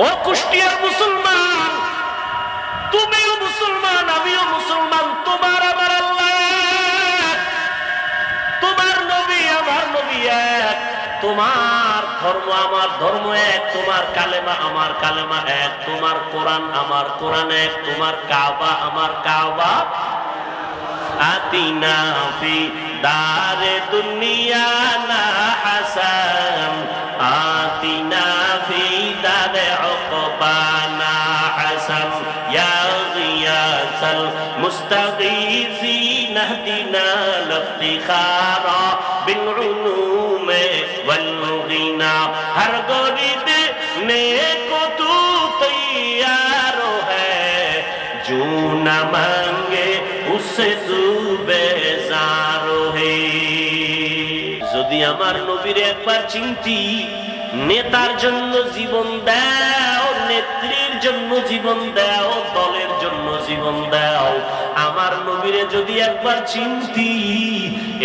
ও কুষ্টিয়ার মুসলমান, তুমিও মুসলমান, আমিও মুসলমান। তোমার আমার আল্লাহ, তোমার নবী আমার নবী এক, তোমার ধর্ম আমার ধর্ম এক, তোমার কালেমা আমার কালেমা এক, তোমার কোরআন আমার কোরআন এক, তোমার কাবা আমার কাবা। আতিনা ফি দারে দুনিয়া না হাসান, আতিনা ফি দারে উকবানা হাসান, ইয়া গিয়াসাল মুস্তাগীসিন ইহদিনা লিফতিখারা বিল উলুমে ওয়াল গিনা। হর গরিব নেको तू तैयार है, जो न मांगे उससे तू बेजार है। যদি আমার নবীর একবার চিনতি, নেতার জন্য জীবন দাও, নেত্রীর জন্য জীবন দাও, দলের জন্য জীবন দাও, আমার নবীরে যদি একবার চিনতি,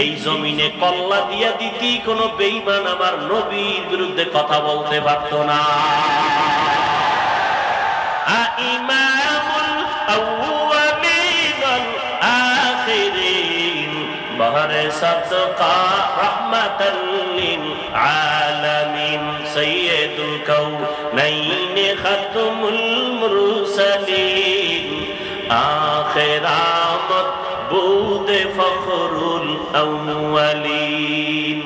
এই জমিনে কল্লা দিয়া দিতি, কোন বেঈমান আমার নবীর বিরুদ্ধে কথা বলতে পারত না। ইমামুল আউয়ালিন ওয়াল আখিরিন, বহরে সাদকা রাহমাতাল লিল আলামিন, সাইয়্যিদুল কাউনাইন খাতমুল মুরসালিন, আখিরামত বুদে ফখরুল আউয়ালিন।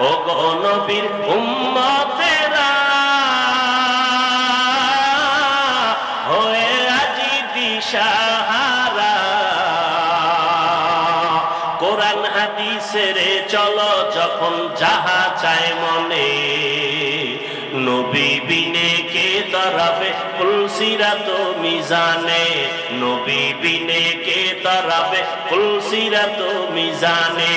ও গো নবীর উম্মতেরা, হয়ে আজি দিশাহারা, কোরআন হাদিসের চলো যখন যাহা চায় মনে, নবী বিনে কে দাঁড়াবে পুলসিরাত মিজানে, নবী বিনে কে দাঁড়াবে পুলসিরাত মিজানে।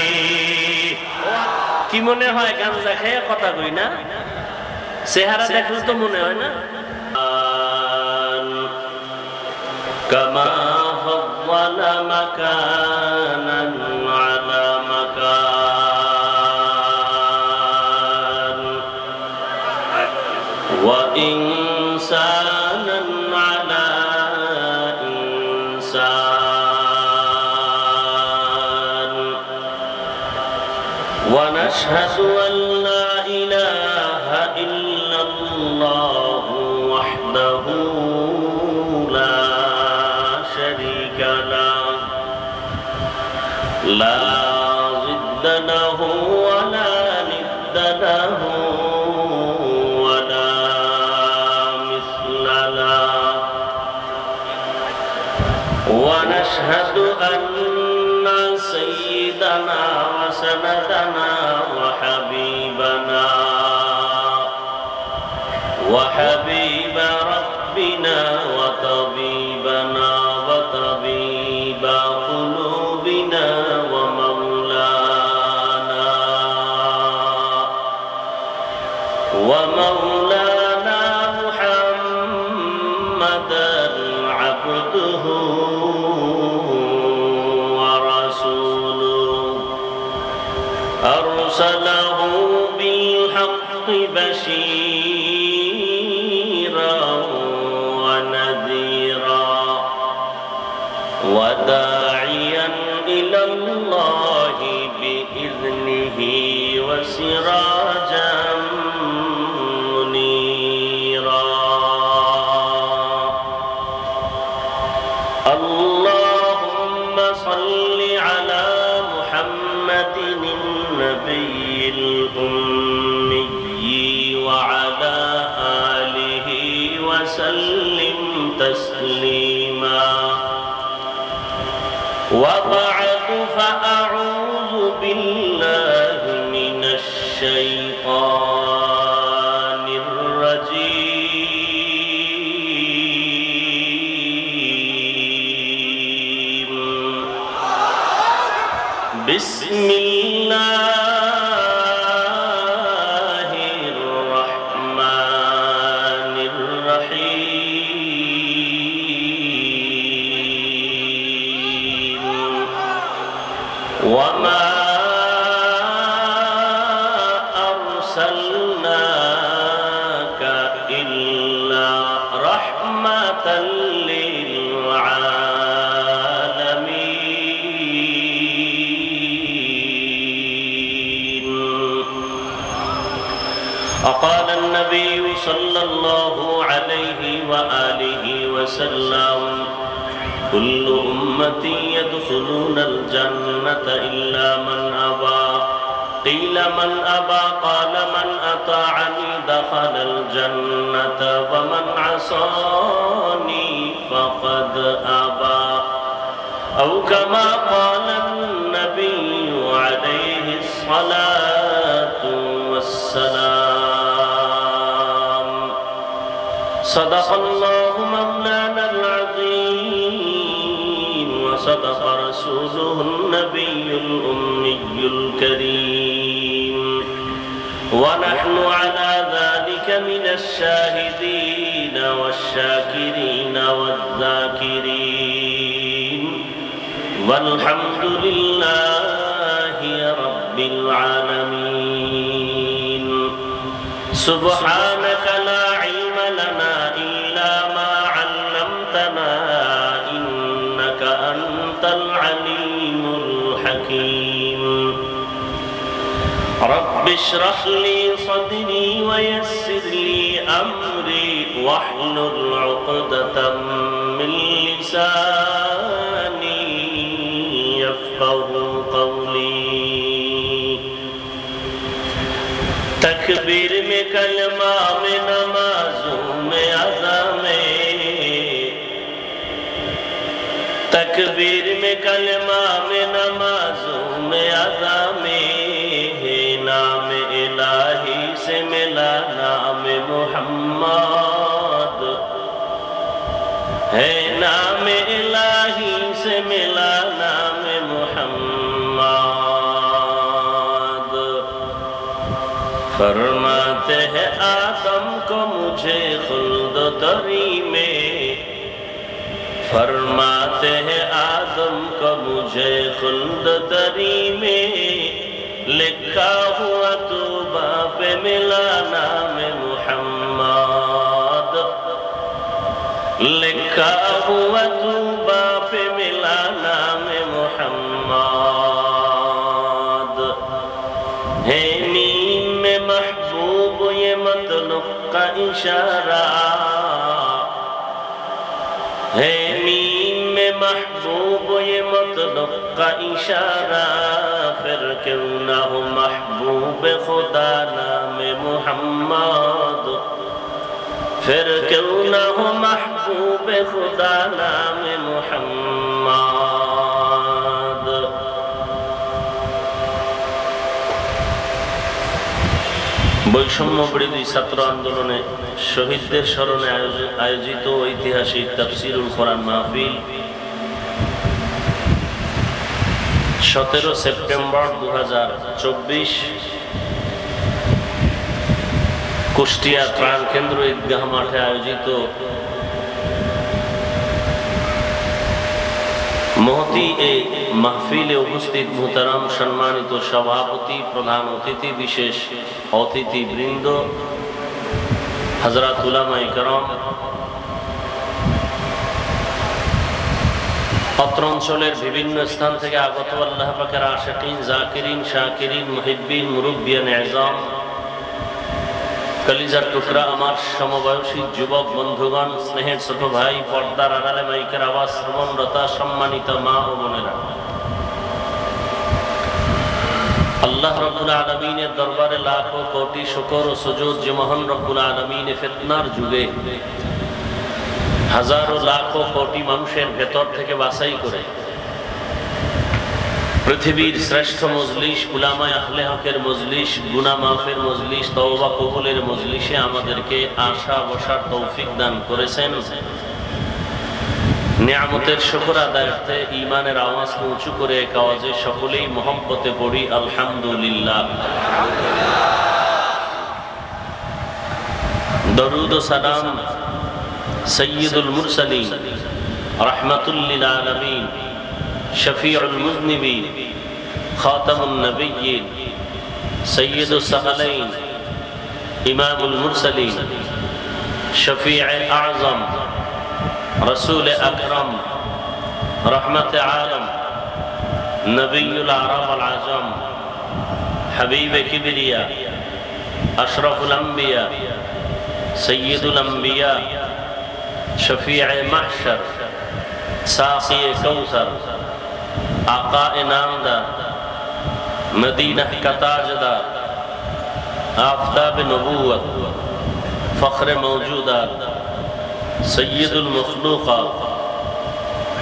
কি মনে হয় গাঞ্জা খেয়ে কথা কই না? চেহারা দেখলে তো মনে হয় না। কামা ফাওয়ালা মাকানান আলা মাকান, ওয়া ইনসানান আলা ইনসান, ওয়া নাশহাদু আন লা ইলাহা ইল্লাল্লাহু ওয়াহদাহু লা শারীকা লাহু, লা জিদ্দা লাহু ওয়া লা নিদ্দা লাহু ওয়া লা মিসলা লাহু, ওয়া নাশহাদু আন্না সাইয়্যিদানা ওয়া সানাদানা ওয়া হাবিবানা ওয়া হাবিবা রাব্বিনা ওয়া তাবিবানা ওয়া তাবিবা কুলুবিনা ওয়া মাওলানা ওয়া মাওলানা মুহাম্মাদান আবদুহু ওয়া রাসূলুহু, আরসালাহু বিল হাক্কি বাশীরান ওয়া নাযীরা, ওয়া দাঈয়ান ইলাল্লাহি বিইذনিহি ওয়া সিরাজান মুনীরা। আল্লাহুম্মা সাল্লি আলা মুহাম্মাদিন নবিয়্যিল উম্মিয়্যি ওয়া আলা আলিহি ওয়া সাল্লিম তাসলিমা। ওয়া বা'দু ফাআউযু বিল্লাহি মিনাশ শাইতানির রাজীম। বিসমিল্লাহির রহমানির রহিম। ওয়া মা আরসালনাকা إلا رحمة للعالمين. وقال النبي صلى الله عليه وآله وسلم كل أمتي يدخلون الجنة إلا من أبى. قيل من أبى؟ قال من أطاعني دخل الجنة ومن عصاني فقد أبى. أو كما قال النبي عليه الصلاة والسلام. صدق الله مولانا العظيم وصدق رسوله النبي الأمي الكريم، ونحن على ذلك من الشاهدين والشاكرين والذاكرين، والحمد لله رب العالمين. سبحانك لا علم لنا إلا ما علمتنا إنك أنت العليم الحكيم. رب اشرح لي صدري ويسر لي أمري واحلل عقدة من لساني يفقه قولي. تکبیر میں کلمہ میں نمازوں میں اذان میں، تکبیر میں کلمہ میں نمازوں میں اذان میں، ہے نام الہی سے ملا نام محمد، ہے نام الہی سے ملا نام محمد. فرماتے ہیں آدم کو مجھے خلد تری میں، فرماتے ہیں آدم کو مجھے خلد تری میں، لکھا ہوا توبہ پہ ملا نام محمد، لکھا ہوا توبہ پہ ملا نام محمد. ہے نیم میں محبوب یہ مطلب کا اشارہ، ہے نیم میں محبوب یہ مطلب کا اشارہ، پھر کیوں نہ ہو محبوب خدا نام محمد، پھر کیوں نہ ہو محبوب خدا نام محمد. বৈষম্য বিরোধী ছাত্র আন্দোলনে শহীদদের স্মরণে আয়োজিত ঐতিহাসিক তাফসীরুল কোরআন মাহফিল 17 সেপ্টেম্বর 2024 কুষ্টিয়া ত্রাণ কেন্দ্র ঈদগাহ মাঠে আয়োজিত মহতি এই মাহফিলে উপস্থিত মুহতারাম সম্মানিত সভাপতি, প্রধান অতিথি, বিশেষ অতিথিবৃন্দ, হযরত উলামায়ে কেরাম, অত্র অঞ্চলের বিভিন্ন স্থান থেকে আগত আল্লাহ পাকের আশিকিন, জাকিরিন, শাকিরিন, মুহিব্বিন, মুরব্বিয়ানে আযম, কলিজার টুকরা আমার সমবয়সী যুবক বন্ধুগণ, স্নেহের ছোট ভাই, পর্দার আড়ালে মাইকের আওয়াজ শ্রবণরতা সম্মানিত মা ও বোনেরা, আল্লাহ রাব্বুল আলামিনের দরবারে লাখো কোটি শুকর ও সুজুদ যে মহান রব্বুল আলামিনের ফিতনার যুগে হাজারো লাখো কোটি মানুষের ভেতর থেকে বাছাই করে পৃথিবীর শ্রেষ্ঠ মজলিস, উলামায়ে আহলে হকের মজলিস, গুনাহ মাফের মজলিস, তওবা কবুলের মজলিসে আমাদেরকে আসা বসার তৌফিক দান করেছেন। নিয়ামতের শুকর আদায়ার্থে ঈমানের আওয়াজকে উঁচু করে এক আওয়াজে সকলেই মহব্বতে পড়ি আলহামদুলিল্লাহ। দরুদ ও সালাম সৈয়দুল মুরসালিন, রাহমাতুল লিল আলামিন, শফিউল মুযনিবিন, খাতামুন নবিয়্যিন, সৈয়দুস সাহালাইন, ইমামুল মুরসালিন शफीअ आज़म, रसूल अकरम, रहमत आलम, नबीउल अरब वल अजम, हबीब किबरिया, अशरफुल अंबिया, सय्यदुल अंबिया, शफीअ महशर, साक़ी कौसर, आका नामदार, मदीना का ताजदार, आफ़ताब नबूवत, फ़ख्र मौजूदात, सय्यदुल मखलूक़ात,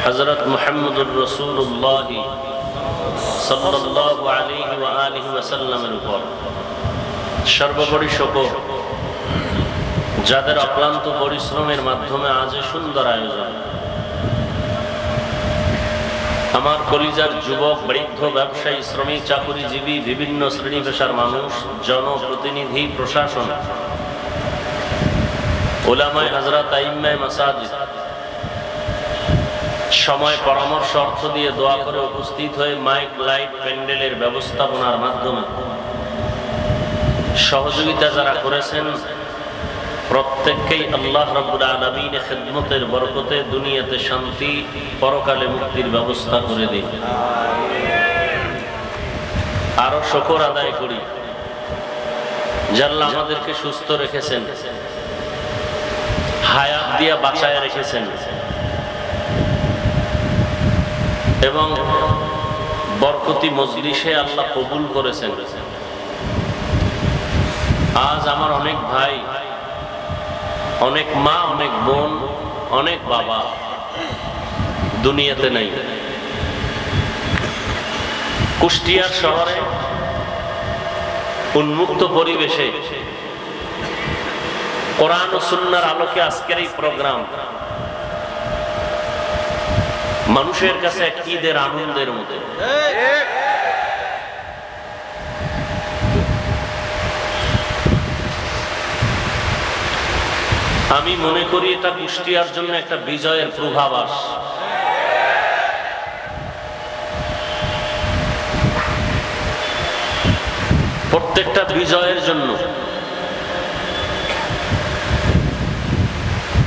हज़रत मुहम्मदुर रसूलुल्लाह सल्लल्लाहु अलैहि व आलिहि वसल्लमेर উপর সর্বোপরি শুকর, যাদের অক্লান্ত পরিশ্রমের মাধ্যমে আজ সুন্দর আয়োজন। আমার কলিজার যুবক, বৃদ্ধ, ব্যবসায়ী, শ্রমিক, চাকুরিজীবী, বিভিন্ন শ্রেণী পেশার মানুষ, জনপ্রতিনিধি, প্রশাসন, উলামায়ে হযরত, আইম্মায়ে মাসাজিদ, সময়, পরামর্শ, অর্থ দিয়ে দোয়া করে উপস্থিত হয়ে মাইক, লাইট, প্যান্ডেলের ব্যবস্থাপনার মাধ্যমে সহযোগিতা যারা করেছেন, প্রত্যেককেই আল্লাহ রাব্বুল আলামিনের খিদমতের বরকতে দুনিয়াতে শান্তি, পরকালে মুক্তির ব্যবস্থা করে দিন। আরো শুকর আদায় করি যে আল্লাহ আমাদেরকে সুস্থ রেখেছেন, হায়াত দিয়ে বাঁচায় রেখেছেন এবং বরকতি মজলিসে আল্লাহ কবুল করেছেন। আজ আমার অনেক ভাই, অনেক মা, অনেক বোন, অনেক বাবা দুনিয়াতে নাই। কুষ্টিয়ার শহরে উন্মুক্ত পরিবেশে কোরআন ও সুন্নাহর আলোকে আজকের এই প্রোগ্রাম মানুষের কাছে এক ঈদের আনন্দের মতো। আমি মনে করি এটা কুষ্টিয়ার জন্য একটা বিজয়ের পূর্বাভাস। প্রত্যেকটা বিজয়ের জন্য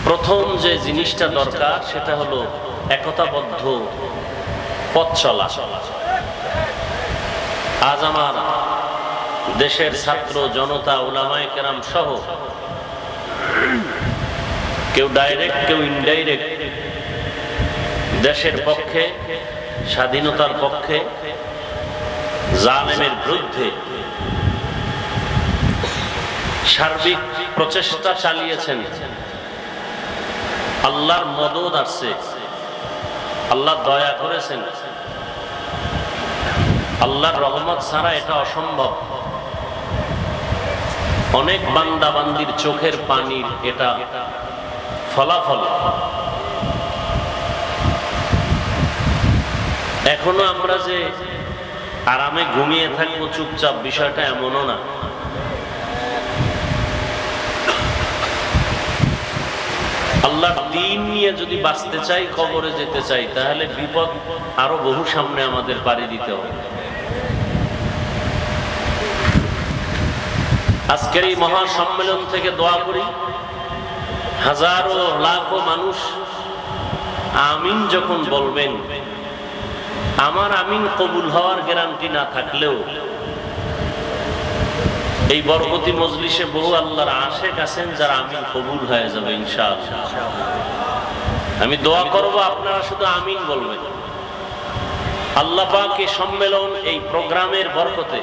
প্রথম যে জিনিসটা দরকার সেটা হলো একতাবদ্ধ পথ চলা। আজ আমার দেশের ছাত্র জনতা, উলামায়ে কেরাম সহ কেউ ডাইরেক্ট, কেউ ইনডাইরেক্ট দেশের পক্ষে, স্বাধীনতার পক্ষে, জালেমের বিরুদ্ধে সার্বিক প্রচেষ্টা চালিয়েছেন। আল্লাহর মদদ আসছে, আল্লাহ দয়া করেছেন, আল্লাহর রহমত ছাড়া এটা অসম্ভব। অনেক বান্দা বান্দির চোখের পানির এটা ফলাফল। এখনো আমরা যে আরামে ঘুমিয়ে থাকবো চুপচাপ, বিষয়টা এমনও না। আল্লাহর দ্বীন নিয়ে যদি বাঁচতে চাই, কবরে যেতে চাই, তাহলে বিপদ আরো বহু সামনে আমাদের পাড়ি দিতে হবে। আজকের এই মহা সম্মেলন থেকে দোয়া করি, হাজারো লাখো মানুষ আমিন যখন বলবেন, আমার আমিন কবুল হওয়ার গ্যারান্টি না থাকলেও এই বরকতি মজলিসে বহু আল্লাহর আশেক আছেন যারা আমিন কবুল হয়ে যাবে ইনশাআল্লাহ। আমি দোয়া করব, আপনারা শুধু আমিন বলবেন। আল্লাহ পাক এই সম্মেলন, এই প্রোগ্রামের বরকতে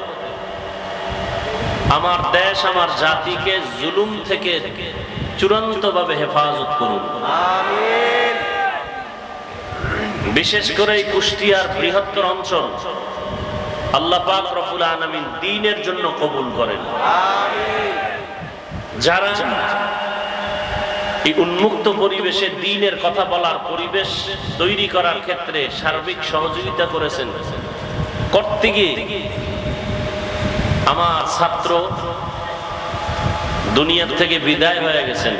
আমার দেশ, আমার জাতিকে জুলুম থেকে চূড়ান্তভাবে হেফাজত করুন, আমিন। বিশেষ করে এই কুষ্টিয়ার বৃহত্তর অঞ্চল আল্লাহ পাক রব্বুল আলামিন দ্বীনের জন্য কবুল করেন, আমিন। যারা এই উন্মুক্ত পরিবেশে দ্বীনের কথা বলার পরিবেশ তৈরি করার ক্ষেত্রে সার্বিক সহযোগিতা করেছেন, করতে গিয়ে আমার ছাত্র দুনিয়ার থেকে বিদায় হয়ে গেছেন,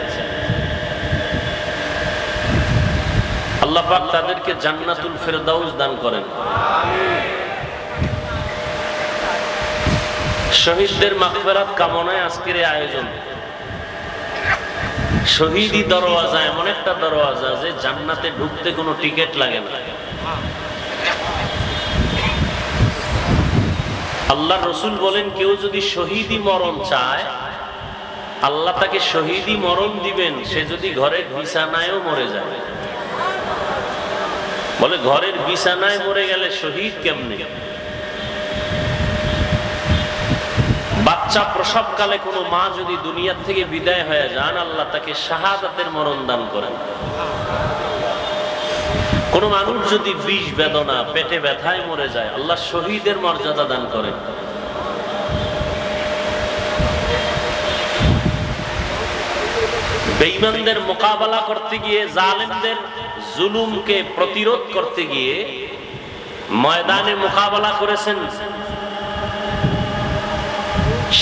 আল্লাহ পাক তাদেরকে জান্নাতুল ফেরদাউস দান করেন, আমিন। শহীদদের মাগফিরাত কামনায় আজকের এই আয়োজন। শহীদি দরওয়াজা এমন একটা দরওয়াজা যে জান্নাতে ঢুকতে কোনো টিকিট লাগে না। আল্লাহর রাসূল বলেন, কেউ যদি শহীদি মরণ চায় আল্লাহ তাকে শহীদি মরণ দিবেন, সে যদি ঘরের বিছানায়ও মরে যায়। বলে ঘরের বিছানায় মরে গেলে শহীদ কেমনে? বাচ্চা প্রসবকালে কোনো মা যদি দুনিয়া থেকে বিদায় হয়ে যান আল্লাহ তাকে শাহাদাতের মরণ দান করেন। কোন মানুষ যদি বিষ বেদনা পেটে ব্যথায় মরে যায় আল্লাহ শহীদের মর্যাদা দান করেন। বেঈমানদের মোকাবেলা করতে গিয়ে, জালেমদের জুলুমকে প্রতিরোধ করতে গিয়ে ময়দানে মোকাবেলা করেছেন,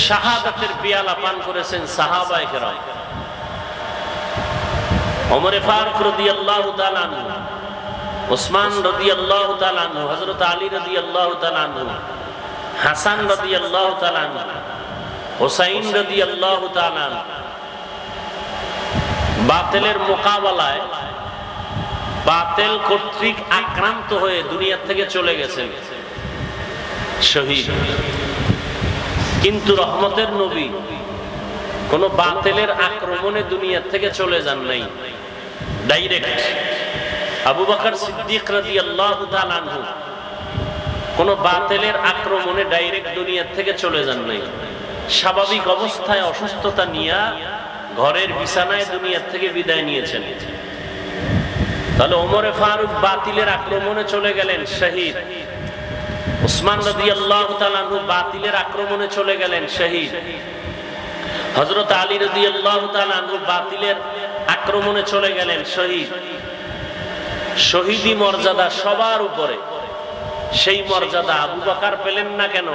শাহাদাতের পিয়ালা পান করেছেন সাহাবায়ে কেরাম। ওমর ফারুক রাদিয়াল্লাহু তাআলা আনহু, ওসমান রাদিয়াল্লাহু তাআলা আনহু, হযরত আলী রাদিয়াল্লাহু তাআলা আনহু, হাসান রাদিয়াল্লাহু তাআলা আনহু, হুসাইন রাদিয়াল্লাহু তাআলা আনহু বাতিলের মোকাবেলায় বাতিল কর্তৃক আক্রান্ত হয়ে দুনিয়া থেকে চলে গেছেন শহীদ। কিন্তু রহমতের নবী কোন বাতিলের আক্রমণে দুনিয়া থেকে চলে যান নাই, ডাইরেক্ট। আবু বকর সিদ্দিক রাদিয়াল্লাহু তাআলা আনহু কোন বাতিলের আক্রমণে ডাইরেক্ট দুনিয়া থেকে চলে যান নাই, স্বাভাবিক অবস্থায় অসুস্থতা নিয়ে ঘরের বিছানায় দুনিয়া থেকে বিদায় নিয়েছেন। তাহলে ওমরে ফারুক বাতিলের আক্রমণে চলে গেলেন শহীদ, উসমান রাদিয়াল্লাহু তাআলা আনহু বাতিলের আক্রমণে চলে গেলেন শহীদ, হযরত আলী রাদিয়াল্লাহু তাআলা আনহু বাতিলের আক্রমণে চলে গেলেন শহীদ। শহীদি মর্যাদা সবার উপরে, সেই মর্যাদা আবু বকর পেলেন না কেন?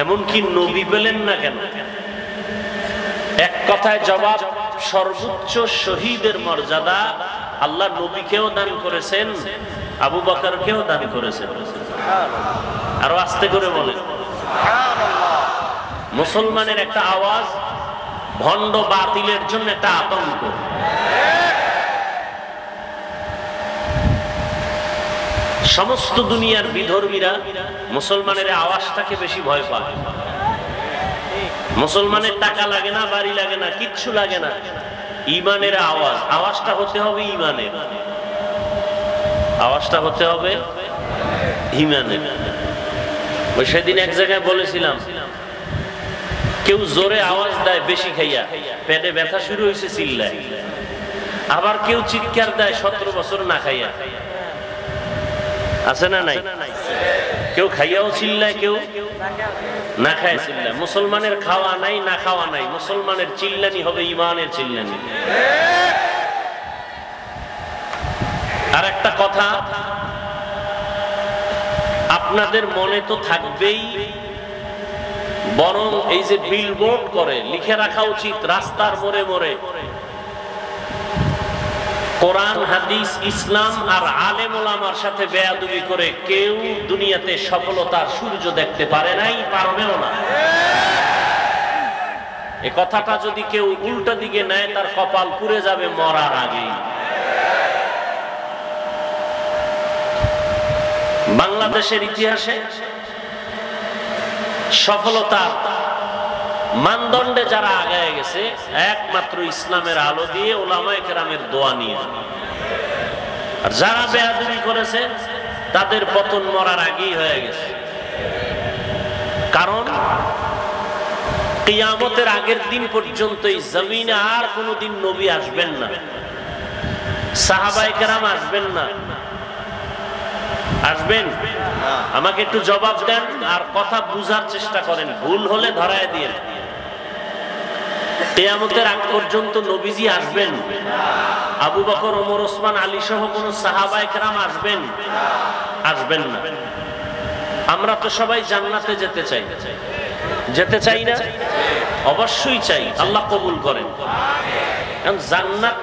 এমনকি নবী পেলেন না কেন? এক কথায় জবাব, সর্বোচ্চ শহীদের মর্যাদা আল্লাহ নবীকেও দান করেছেন, আবু বকরকেও দান করেছেন। আরো আস্তে করে বলেন সুবহানাল্লাহ। মুসলমানের একটা আওয়াজ ভণ্ড বাতিলের জন্য একটা আতঙ্ক। সমস্ত দুনিয়ার বিধর্মীরা মুসলমানের আওয়াজটাকে বেশি ভয় পায়। মুসলমানের টাকা লাগে না, বাড়ি লাগে না, কিচ্ছু লাগে না, ঈমানের আওয়াজ, আওয়াজটা হতে হবে ঈমানের, আওয়াজটা হতে হবে ঈমানের। ওই সেদিন এক জায়গায় বলেছিলাম, কেউ জোরে আওয়াজ দেয় বেশি খাইয়া, পেটে ব্যথা শুরু হয়েছে চিল্লায়, আবার কেউ চিৎকার দেয় 17 বছর না খাইয়া। আছে না নাই? কেউ খাইয়াও চিল্লায়, কেউ না খায় চিল্লায়। মুসলমানের খাওয়া নাই, না খাওয়া নাই, মুসলমানের চিল্লানি হবে ঈমানের চিল্লানি। আর একটা কথা আপনাদের মনে তো থাকবেই, বরং এই যে বিলবোর্ড করে লিখে রাখা উচিত রাস্তার মোড়ে মোড়ে, কোরআন হাদিস ইসলাম আর আলেম ওলামার সাথে বেয়াদবি করে কেউ দুনিয়াতে সফলতার সূর্য দেখতে পারে নাই, পারবেও না। এই কথাটা যদি কেউ উল্টা দিকে নেয় তার কপাল পুড়ে যাবে মরার আগেই। বাংলাদেশের ইতিহাসে সফলতার মানদণ্ডে যারা আগায় গেছে একমাত্র ইসলামের আলো দিয়ে, উলামায়ে কেরামের দোয়া নিয়ে। আর যারা বেয়াদবি করেছে তাদের পতন মরার আগেই হয়ে গেছে। কারণ কিয়ামতের আগের দিন পর্যন্ত এই জমিনে আর কোনোদিন নবী আসবেন না, সাহাবায়ে কেরাম আসবেন না। আসবেন? আমাকে একটু জবাব দেন আর কথা বুঝার চেষ্টা করেন, ভুল হলে ধরায় দিয়ে। কিয়ামতের আগ পর্যন্ত নবীজি আসবেন? আবু বকর, ওমর, ওসমান, আলী সহ কোন সাহাবায়ে কেরাম আসবেন? আসবেন না। আমরা তো সবাই জান্নাতে যেতে চাই, যেতে চাই না? অবশ্যই চাই, আল্লাহ কবুল করেন। কারণ জান্নাত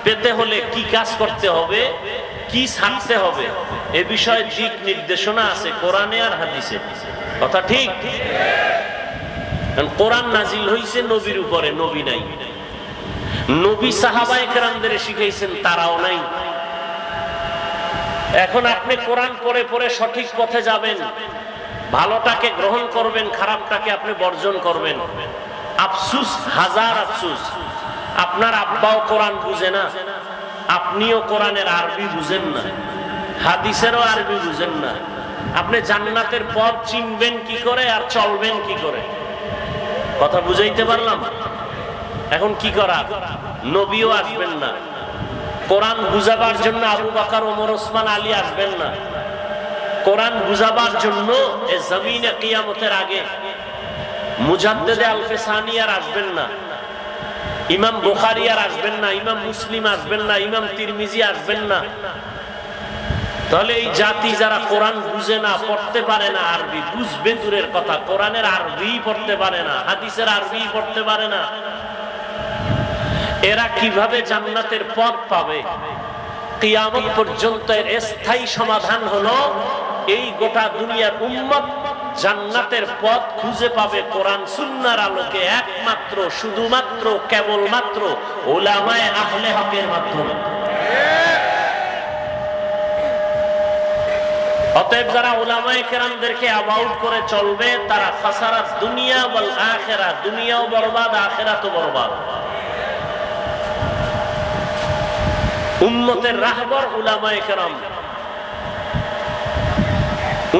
পেতে হলে কি কাজ করতে হবে, কি ছাড়তে হবে, এ বিষয়ে দিক নির্দেশনা আছে কোরআনে আর হাদিসে। কথা ঠিক? কোরআন নাজিল হইছে নবীর উপরে, নবী নাই। নবী সাহাবায়ে কেরামদের শিখাইছেন, তারাও নাই। এখন আপনি কোরআন পড়ে পড়ে সঠিক পথে যাবেন, ভালোটাকে গ্রহণ করবেন, খারাপটাকে আপনি বর্জন করবেন। আফসুস, হাজার আফসুস, আপনার আব্বাও কোরআন বুঝে না, আপনিও কোরআনের আরবি বুঝেন না, হাদিসেরও আরবি বুঝেন না। আপনি জান্নাতের পথ চিনবেন কি করে আর চলবেন কি করে? কথা বুঝাইতে পারলাম? এখন কি করা? নবীও আসবেন না, কোরআন বুঝাবার জন্য আবু বকর, ওমর, ওসমান, আলী আসবেন না, কোরআন বুঝাবার জন্য এই জমিনে কিয়ামতের আগে মুজাদ্দিদে আলফে সানি আর আসবেন না, ইমাম বুখারী আর আসবেন না, ইমাম মুসলিম আসবেন না, ইমাম তিরমিজি আসবেন না। তাহলে এই জাতি যারা কোরআন বুঝে না, পড়তে পারে না, আরবি বুঝবে দূরের কথা, কোরআনের আরবি পড়তে পারে না, হাদিসের আরবি পড়তে পারে না, এরা কিভাবে জান্নাতের পথ পাবে? কিয়ামত পর্যন্ত এর স্থায়ী সমাধান হলো এই গোটা দুনিয়ার উম্মত জান্নাতের পথ খুঁজে পাবে কোরআন সুন্নাহর আলোকে, একমাত্র, শুধুমাত্র, কেবলমাত্র উলামায়ে আহলে হকের মাধ্যমে। অতএব যারা উলামায়ে কেরামদেরকে অ্যাবাউট করে চলবে, তারা খাসারাত দুনিয়া ওয়াল আখিরাহ, দুনিয়াও বরবাদ, আখিরাতও বরবাদ। উম্মতের রাহবর উলামায়ে কেরাম।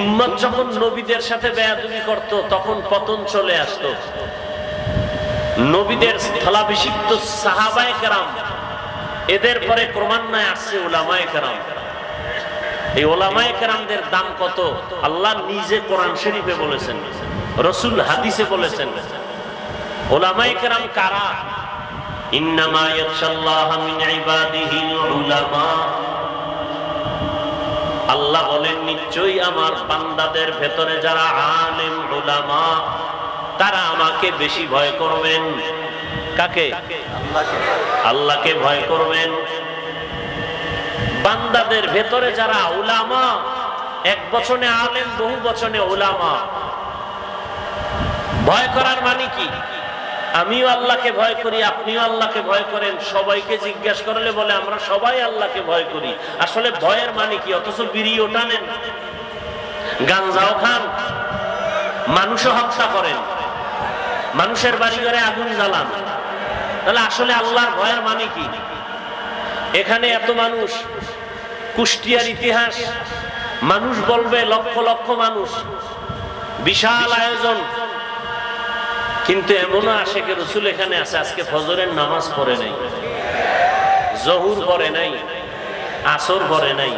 উম্মত যখন নবীদের সাথে বেয়াদবি করত, তখন পতন চলে আসতো। নবীদের স্থলাভিষিক্ত সাহাবায়ে কেরাম, এদের পরে ক্রমান্বয়ে আসছে উলামায়ে কেরাম। এই উলামায়ে কেরামদের দাম কত? আল্লাহ নিজে কোরআন শরীফে বলেছেন, রাসূল হাদিসে বলেছেন। উলামায়ে কেরাম কারা? ইন্নামা ইয়াখশাল্লাহ মিন ইবাদিহিল উলামা। আল্লাহ বলেন, নিশ্চয়ই আমার বান্দাদের ভেতরে যারা আলেম উলামা, তারা আমাকে বেশি ভয় করবেন। কাকে? আল্লাহকে ভয় করবেন। বান্দাদের ভেতরে যারা উলামা, এক বচনে আলেম, বহু বচনে উলামা। ভয় করার মানে কি? আমিও আল্লাহকে ভয় করি, আপনিও আল্লাহকে ভয় করেন। সবাইকে জিজ্ঞাসা করলে বলে আমরা সবাই আল্লাহকে ভয় করি। আসলে ভয়ের মানে কি? অথচ বিড়িও টানেন, গাঞ্জাও খান, মানুষও হত্যা করেন, মানুষের বাড়ি ঘরে আগুন জ্বালান। তাহলে আসলে আল্লাহর ভয়ের মানে কি? এখানে এত মানুষ, কুষ্টিয়ার ইতিহাস, মানুষ বলবে লক্ষ লক্ষ মানুষ, বিশাল আয়োজন, কিন্তু এমনও আশেকে রাসূল এখানে আছে, আজকে ফজরের নামাজ পড়ে নাই, জহুর পড়ে নাই, আসর পড়ে নাই।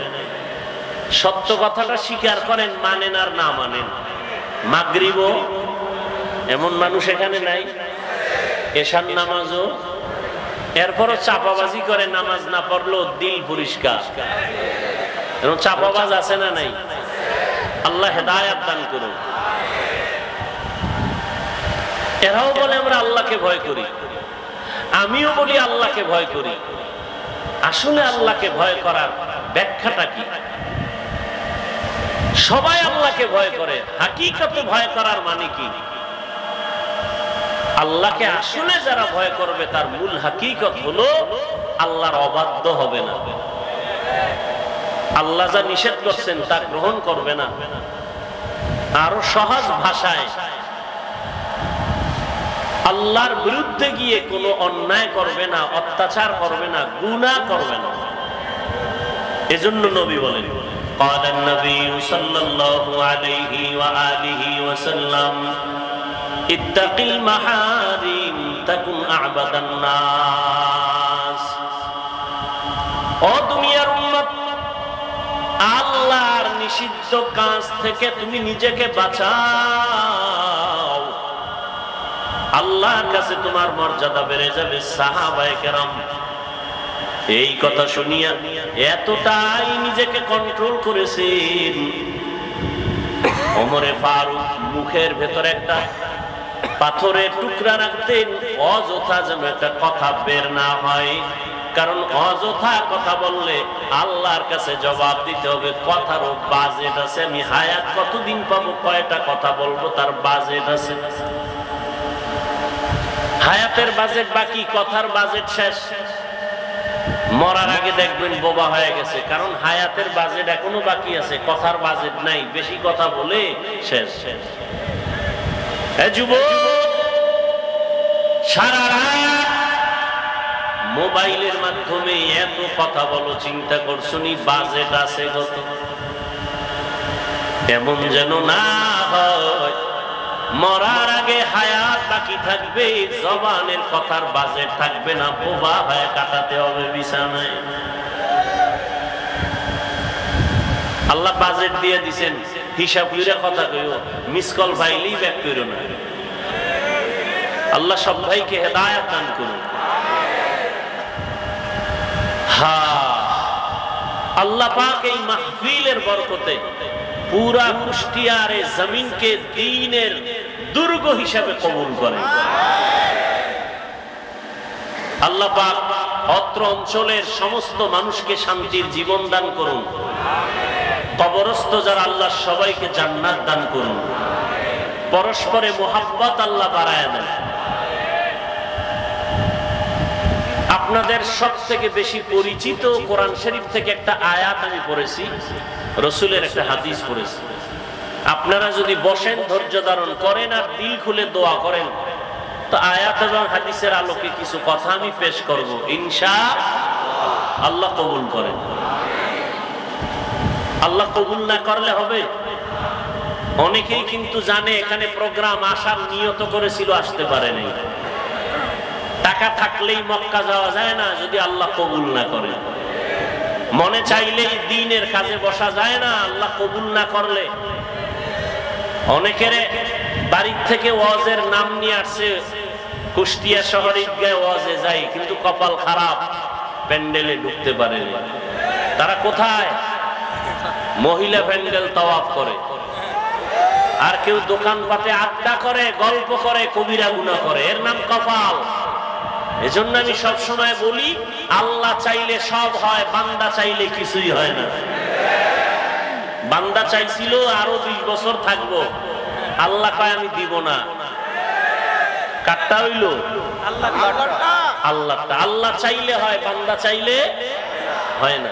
সত্য কথাটা স্বীকার করেন, মানেন আর না মানেন। মাগরিবও এমন মানুষ এখানে নাই, এশার নামাজও। এরপরও চাপাবাজি করে, নামাজ না পড়লেও দিল পরিষ্কার। এরকম চাপাবাজ আছে না নাই? আল্লাহ হেদায়েত দান করুন। এরাও বলে আমরা আল্লাহকে ভয় করি, আমিও বলি আল্লাহকে ভয় করি। আসলে আল্লাহকে ভয় করার ব্যাখ্যাটা কি? সবাই আল্লাহকে ভয় করে, হাকিকতে ভয় করার মানে কি? আল্লাহকে আসলে যারা ভয় করবে, তার মূল হাকিকত হলো আল্লাহর অবাধ্য হবে না, আল্লাহ যা নিষেধ করছেন তা গ্রহণ করবে না। আরো সহজ ভাষায়, আল্লাহর বিরুদ্ধে গিয়ে কোনো অন্যায় করবে না, অত্যাচার করবে না, গুনাহ করবে না। এজন্য নবী বলেন, قال النبي صلى الله عليه وآله وسلم اتق المحارم تكن أعبد الناس। ও দুনিয়ার উম্মত, আল্লাহর নিষিদ্ধ কাজ থেকে তুমি নিজেকে বাঁচাও, আল্লাহর কাছে তোমার মর্যাদা বেড়ে যাবে। সাহাবায়ে কেরাম এই কথা শুনিয়া এতটাই নিজেকে কন্ট্রোল করেছেন, ওমরে ফারুক মুখের ভেতরে একটা পাথরের টুকরা রাখতেন, অযথা যেন একটা কথা বের না হয়। কারণ অযথা কথা বললে আল্লাহর কাছে জবাব দিতে হবে। কথারও বাজেট আছে, আমি হায়াত কতদিন পাবো, কয়টা কথা বলবো, তার বাজেট আছে। হায়াতের বাজেট বাকি, কথার বাজেট শেষ। মরার আগে দেখবেন বোবা হয়ে গেছে, কারণ হায়াতের বাজেট এখনো বাকি আছে, কথার বাজেট নাই, বেশি কথা বলে শেষ। যুবক, সারা রাত মোবাইলের মাধ্যমে এত কথা বলো, চিন্তা করছো নি বাজেট আছে কত? এমন যেন না হয় মরার আগে হায়াত বাকি থাকবে, জবানের কথার বাজেট থাকবে না, বোবা হয়ে কাটাতে হবে বিছানায়। আল্লাহ বাজেট দিয়ে দিছেন, হিসাব করে কথা কইও, মিস কল পাইলেই ব্যাক করো না। আল্লাহ সব ভাইকে হেদায়েত দান করুন। আল্লাহ পাক এই মাহফিলের বরকতে পুরা কুষ্টিয়ার এই জমিনকে দ্বীনের দুর্গ হিসাবে কবুল করেন। আল্লাহ পাক অত্র অঞ্চলের সমস্ত মানুষকে শান্তির জীবন দান করুন। কবরস্থ যারা আল্লাহ সবাইকে জান্নাত দান করুন। পরস্পরে মুহাব্বত আল্লাহ বাড়ায় দেন। আপনাদের সব থেকে বেশি পরিচিত কোরআন শরীফ থেকে একটা আয়াত আমি পড়েছি, রসুলের একটা হাদিস পড়েছি। আপনারা যদি বসেন, ধৈর্য ধারণ করেন আর দিল খুলে দোয়া করেন, তো আয়াত এবং হাদিসের আলোকে কিছু কথা আমি পেশ করব, ইনশাআল্লাহ। আল্লাহ কবুল করেন। আল্লাহ কবুল না করলে হবে? অনেকেই কিন্তু জানে এখানে প্রোগ্রাম আসার নিয়ত করেছিল, আসতে পারেনি। টাকা থাকলেই মক্কা যাওয়া যায় না যদি আল্লাহ কবুল না করে। মনে চাইলেই দ্বীনের কাজে বসা যায় না আল্লাহ কবুল না করলে। অনেকের বাড়ির থেকে ওয়াজের নাম নিয়ে আসছে, কুষ্টিয়া শহরে ঈদগাহে ওয়াজে যায়, কিন্তু কপাল খারাপ, প্যান্ডেলে ঢুকতে পারেনি। তারা কোথায়? মহিলা প্যান্ডেল তাওয়াফ করে, আর কেউ দোকানপাটে আড্ডা করে, গল্প করে, কবিরা গুনাহ করে, এর নাম কপাল। এজন্য আমি সব সময় বলি, আল্লাহ চাইলে সব হয়, বান্দা চাইলে কিছুই হয় না। বান্দা চাইছিল আরো 20 বছর থাকবো, আল্লাহ কয় আমি দিব না। কাটটা হইল আল্লাহটা। আল্লাহ চাইলে হয়, বান্দা চাইলে হয় না।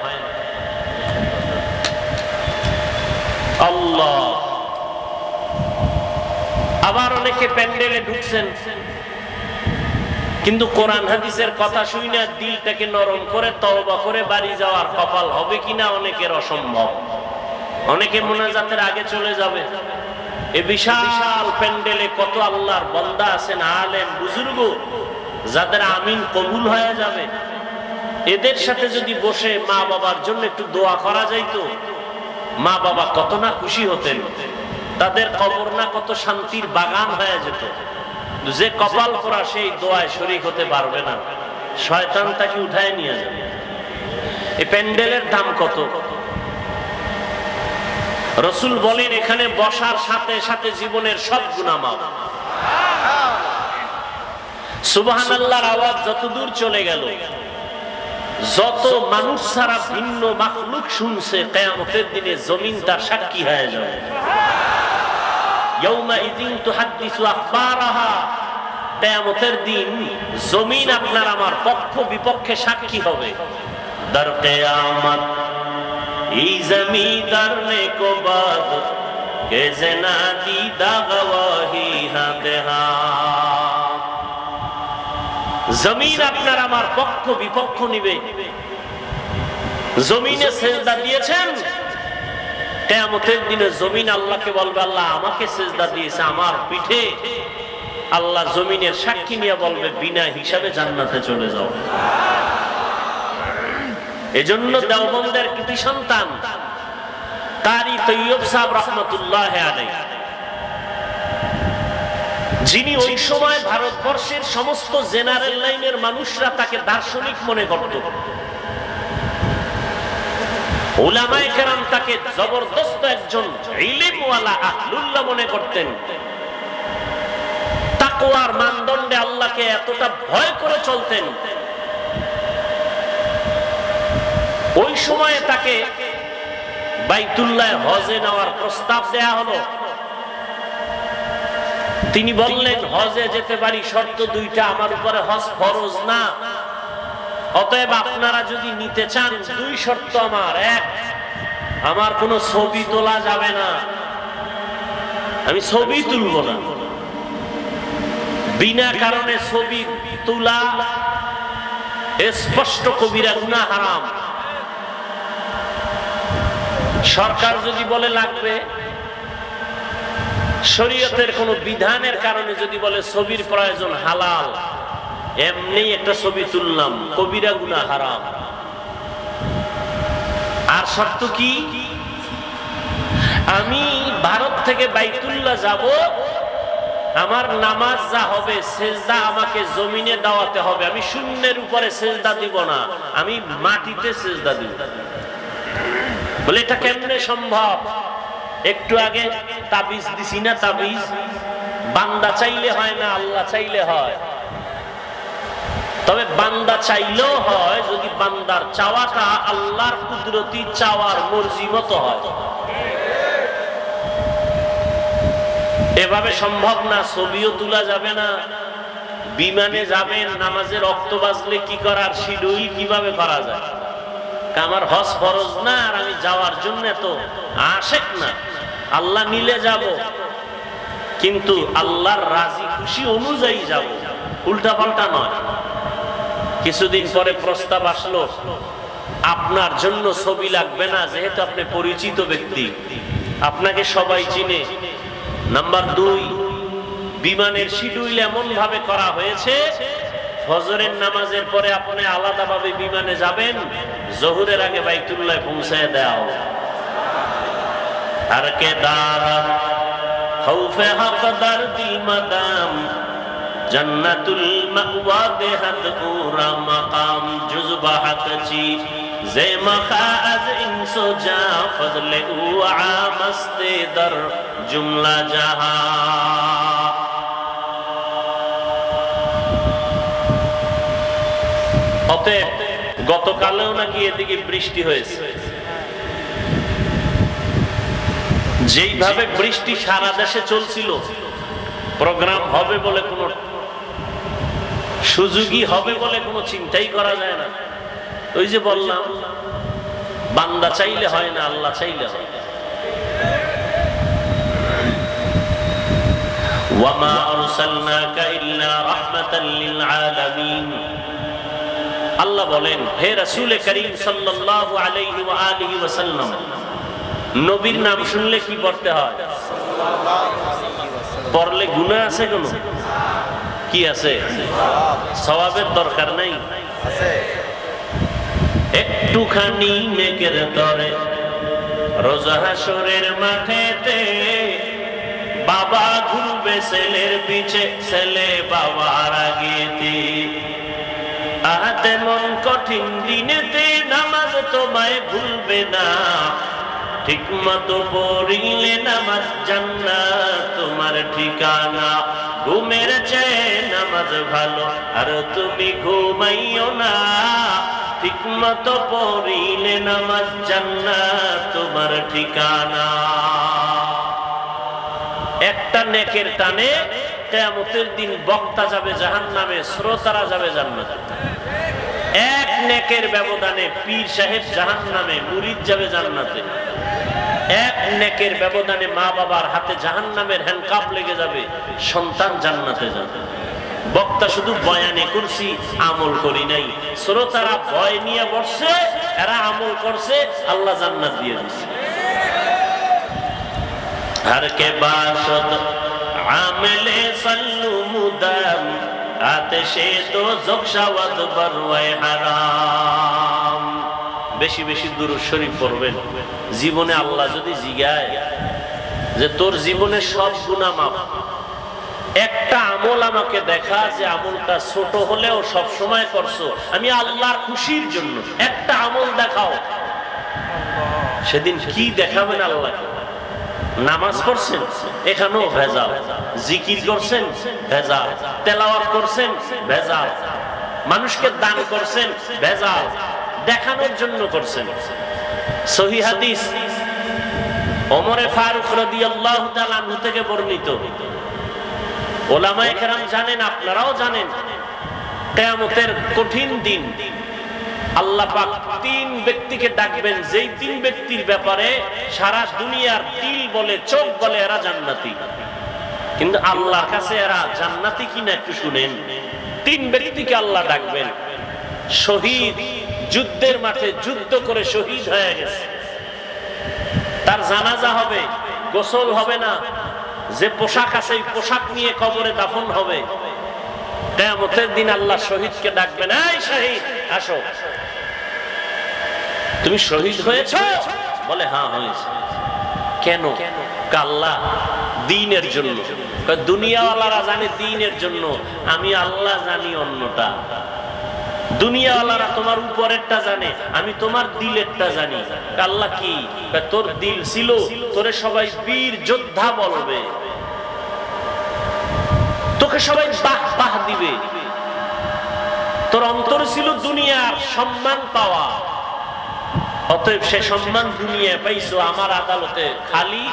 আল্লাহ। আবার অনেকে প্যান্ডেলে ঢুকছেন, কিন্তু কোরআন হাদিসের কথা শুনে দিলটাকে নরম করে তওবা করে বাড়ি যাওয়ার কপাল হবে কিনা অনেকের অসম্ভব। অনেকে মুনাজাতের আগে চলে যাবে। এই বিশাল প্যান্ডেলে কত আল্লাহর বান্দা আছেন, আলেম বুজুর্গ, যাদের আমিন কবুল হয়ে যাবে। এদের সাথে যদি বসে মা বাবার জন্য একটু দোয়া করা যাইতো, মা বাবা কত না খুশি হতেন, তাদের কবর না কত শান্তির বাগান হয়ে যেত। যে কপাল পোড়া সেই দোয়ায় শরীক হতে পারবে না, শয়তান তাকে উঠায় নিয়ে যাবে। এই প্যান্ডেলের দাম কত? রাসূল বলেন এখানে বসার সাথে সাথে জীবনের সব গুনাহ মাফ। সুবহানাল্লাহর আওয়াজ যত দূর চলে গেল, যত মানুষ ছাড়া ভিন্ন মাখলুক শুনছে, কিয়ামতের দিনে জমিন তার সাক্ষী হয়ে যাবে। ইয়াউমাইযিন তুহাদ্দিসু আখবারাহা, কিয়ামতের দিন জমিন আপনার আমার পক্ষ বিপক্ষে সাক্ষী হবে। দর কিয়ামত এই জমিদার নে কো বাদ কে জনা দিদা গওয়াহি হাতে হা। জমিন আপনার আমার পক্ষ বিপক্ষ নিবে। জমিনে সেজদা দিয়েছেন, কিয়ামতের দিনে জমিন আল্লাহকে বলবে আল্লাহ আমাকে সেজদা দিয়েছে আমার পিঠে। আল্লাহ জমিনের সাক্ষী নিয়ে বলবে বিনা হিসাবে জান্নাতে চলে যাও। এজন্য দেওবন্দের কৃতি সন্তান কারি তৈয়ব সাহেব রহমতুল্লাহ আলাইহি, যিনি ওই সময় ভারতবর্ষের সমস্ত জেনারেল লাইনের মানুষরা তাকে দার্শনিক মনে করত, উলামায়ে কেরাম তাকে জবরদস্ত একজন ইলমওয়ালা আহলুল্লাহ মনে করতেন। তাকওয়ার মানদণ্ডে আল্লাহকে এতটা ভয় করে চলতেন, ওই সময়ে তাকে বাইতুল্লাহ হজে নেওয়ার প্রস্তাব দেয়া হলো। তিনি বললেন হজে যেতে পারি, শর্ত দুইটা, আমার উপরে হজ ফরজ না। অতএব আপনারা যদি নিতে চান দুই শর্ত আমার। এক, আমার কোনো ছবি তোলা যাবে না, আমি ছবি তুলব না। বিনা কারণে ছবি তোলা স্পষ্ট কবিরা গুনাহ, হারাম। সরকার যদি বলে লাগবে, শরীয়তের কোন বিধানের কারণে যদি বলে ছবির প্রয়োজন, হালাল, এমনি একটা ছবি তুললাম, কবিরা গুনাহ, হারাম। আর শর্ত কি? আমি ভারত থেকে বাইতুল্লাহ যাব, আমার নামাজ যা হবে সেজদা আমাকে জমিনে দাওয়াতে হবে, আমি শূন্যের উপরে সেজদা দিব না, আমি মাটিতে সেজদা দিব। বলে এটা কেমনে সম্ভব? একটু আগে তাবিজ দিছি না, তাবিজ বান্দা চাইলে হয় না, আল্লাহ চাইলে হয়। তবে বান্দা চাইলেও হয় যদি বান্দার চাওয়াটা আল্লাহর কুদরতি চাওয়ার মর্জি মতো হয়। এভাবে সম্ভব না। ছবিও তোলা যাবে না, বিমানে যাবেন, নামাজের রক্ত বাজলে কি করার, শিডিউল কিভাবে করা যায়? আমার হজ ফরজ না, আর আমি যাওয়ার জন্য তো আশেক না, আল্লাহ নিলে যাব, কিন্তু আল্লাহর রাজি খুশি অনুযায়ী যাব, উল্টা পাল্টা নয়। কিছুদিন পরে প্রস্তাব আসলো, আপনার জন্য ছবি লাগবে না, যেহেতু আপনি পরিচিত ব্যক্তি, আপনাকে সবাই চিনে। নাম্বার দুই, বিমানের শিডিউল এমন ভাবে করা হয়েছে, ফজরের নামাজের পরে আপনি আলাদাভাবে বিমানে যাবেন, জোহরের আগে বাইতুল্লাহ পৌঁছায় দেওয়া হবে। আর কে দারা খৌফে হকদার দিল মাদাম জান্নাতুল মাওয়া দেহাত পুরা মাকাম জুজবা হকচি জে মখাজ ইনসো জা ফজলে উ আমস্তে দর জুমলা জাহা। অতএব গতকালেও নাকি এদিকে বৃষ্টি হয়েছে। যেইভাবে বৃষ্টি সারা দেশে চলছিল, প্রোগ্রাম হবে বলে কোনো সুযোগই হবে বলে কোনো চিন্তাই করা যায় না। ওই যে বললাম, বান্দা চাইলে হয় না, আল্লাহ চাইলে হয়। ওয়ামা আরসালনাকা ইল্লা রাহমাতাল লিল আলামিন। আল্লাহ বলেন, হে রাসূল করিম সাল্লাল্লাহু আলাইহি ওয়া আলিহি ওয়াসাল্লাম, নবীর নাম শুনলে কি পড়তে হয়? পড়লে গুনাহ আছে? কোন কি আছে? সওয়াবের দরকার নাই, একটুখানি নেকের তরে রোজ হাসরের মাঠেতে বাবা ঘুরবে ছেলের পিছে, ছেলে বাবার আগেতে। আহাতে মন কঠিন দিনেতে নামাজ তোমায় ভুলবে না, ঠিক মতো পড়িলে নামাজ জান্নাত তোমার ঠিকানা। ঘুমের চেয়ে নামাজ ভালো, আর তুমি ঘুমাইও না, ঠিক মতো পড়িলে নামাজ জান্নাত তোমার ঠিকানা। একটা নেকের টানে কিয়ামতের দিন বক্তা যাবে জাহান্নামে, শ্রোতারা যাবে জান্নাতে। এক নেকের ব্যবধানে পীর সাহেব জাহান্নামে, মুরিদ যাবে জান্নাতে। এক নেকের ব্যবধানে মা বাবার হাতে জাহান্নামের হ্যান্ডকাপ লেগে যাবে, সন্তান জান্নাতে যাবে। বক্তা শুধু বয়ানে করছি, আমল করি নাই। শ্রোতারা ভয় নিয়ে বসছে, এরা আমল করছে, আল্লাহ জান্নাত দিয়ে দিচ্ছে। हर के बाशद आमिले सल्लु मुदम आतिशे तो ज़ुख़शावत बरवे हराम। বেশি বেশি দুরূদ শরীফ পড়বেন। জীবনে আল্লাহ যদি জিগায় যে তোর জীবনে সব গুনাহ মাফ, একটা আমল আমাকে দেখা যে আমলটা ছোট হলেও সব সময় করছো, আমি আল্লাহর খুশির জন্য একটা আমল দেখাও, সেদিন কি দেখাবেন আল্লাহকে? নামাজ পড়ছেন, এখানেও ভেজাল। জিকির করছেন, ভেজাল। তেলাওয়াত করছেন, ভেজাল। মানুষকে দান করছেন, ভেজাল। দেখানোর জন্য করছেন। সহিহ হাদিস ওমরে ফারুক রাদিয়াল্লাহু তাআলা আনহু থেকে বর্ণিত, ওলামায়ে কেরাম জানেন, আপনারাও জানেন, কিয়ামতের কঠিন দিন আল্লাহ পাক তিন ব্যক্তিকে ডাকবেন, যেই তিন ব্যক্তির ব্যাপারে সারা দুনিয়ার দিল বলে, চোখ বলে এরা জান্নাতি, কিন্তু আল্লাহর কাছে এরা জান্নাতি কিনা একটু শুনেন। তিন ব্যক্তিকে আল্লাহ ডাকবেন। শহীদ, যুদ্ধের মাঠে যুদ্ধ করে শহীদ হয়ে গেছে, তার জানাজা হবে, গোসল হবে না, যে পোশাক আছে এই পোশাক নিয়ে কবরে দাফন হবে। কিয়ামতের দিন আল্লাহ শহীদকে ডাকবেন, এই শহীদ আসো। তুমি শহীদ হয়েছ? বলে হ্যাঁ হয়েছে। কেন? আল্লাহ দ্বীনের জন্য। দুনিয়াওয়ালারা জানে দ্বীনের জন্য, আমি আল্লাহ জানি অন্যটা। দুনিয়াওয়ালারা তোমার উপরেরটা জানে, আমি তোমার দিলেরটা জানি। আল্লাহ কি? তোর দিল ছিল, তোরে সবাই বীর যোদ্ধা বলবে, তোকে সবাই বাহ বাহ দিবে। তোর অন্তর ছিল দুনিয়ার সম্মান পাওয়া, অতএব সে সম্মান দুনিয়ায় পাইছো, আমার আদালতে খালি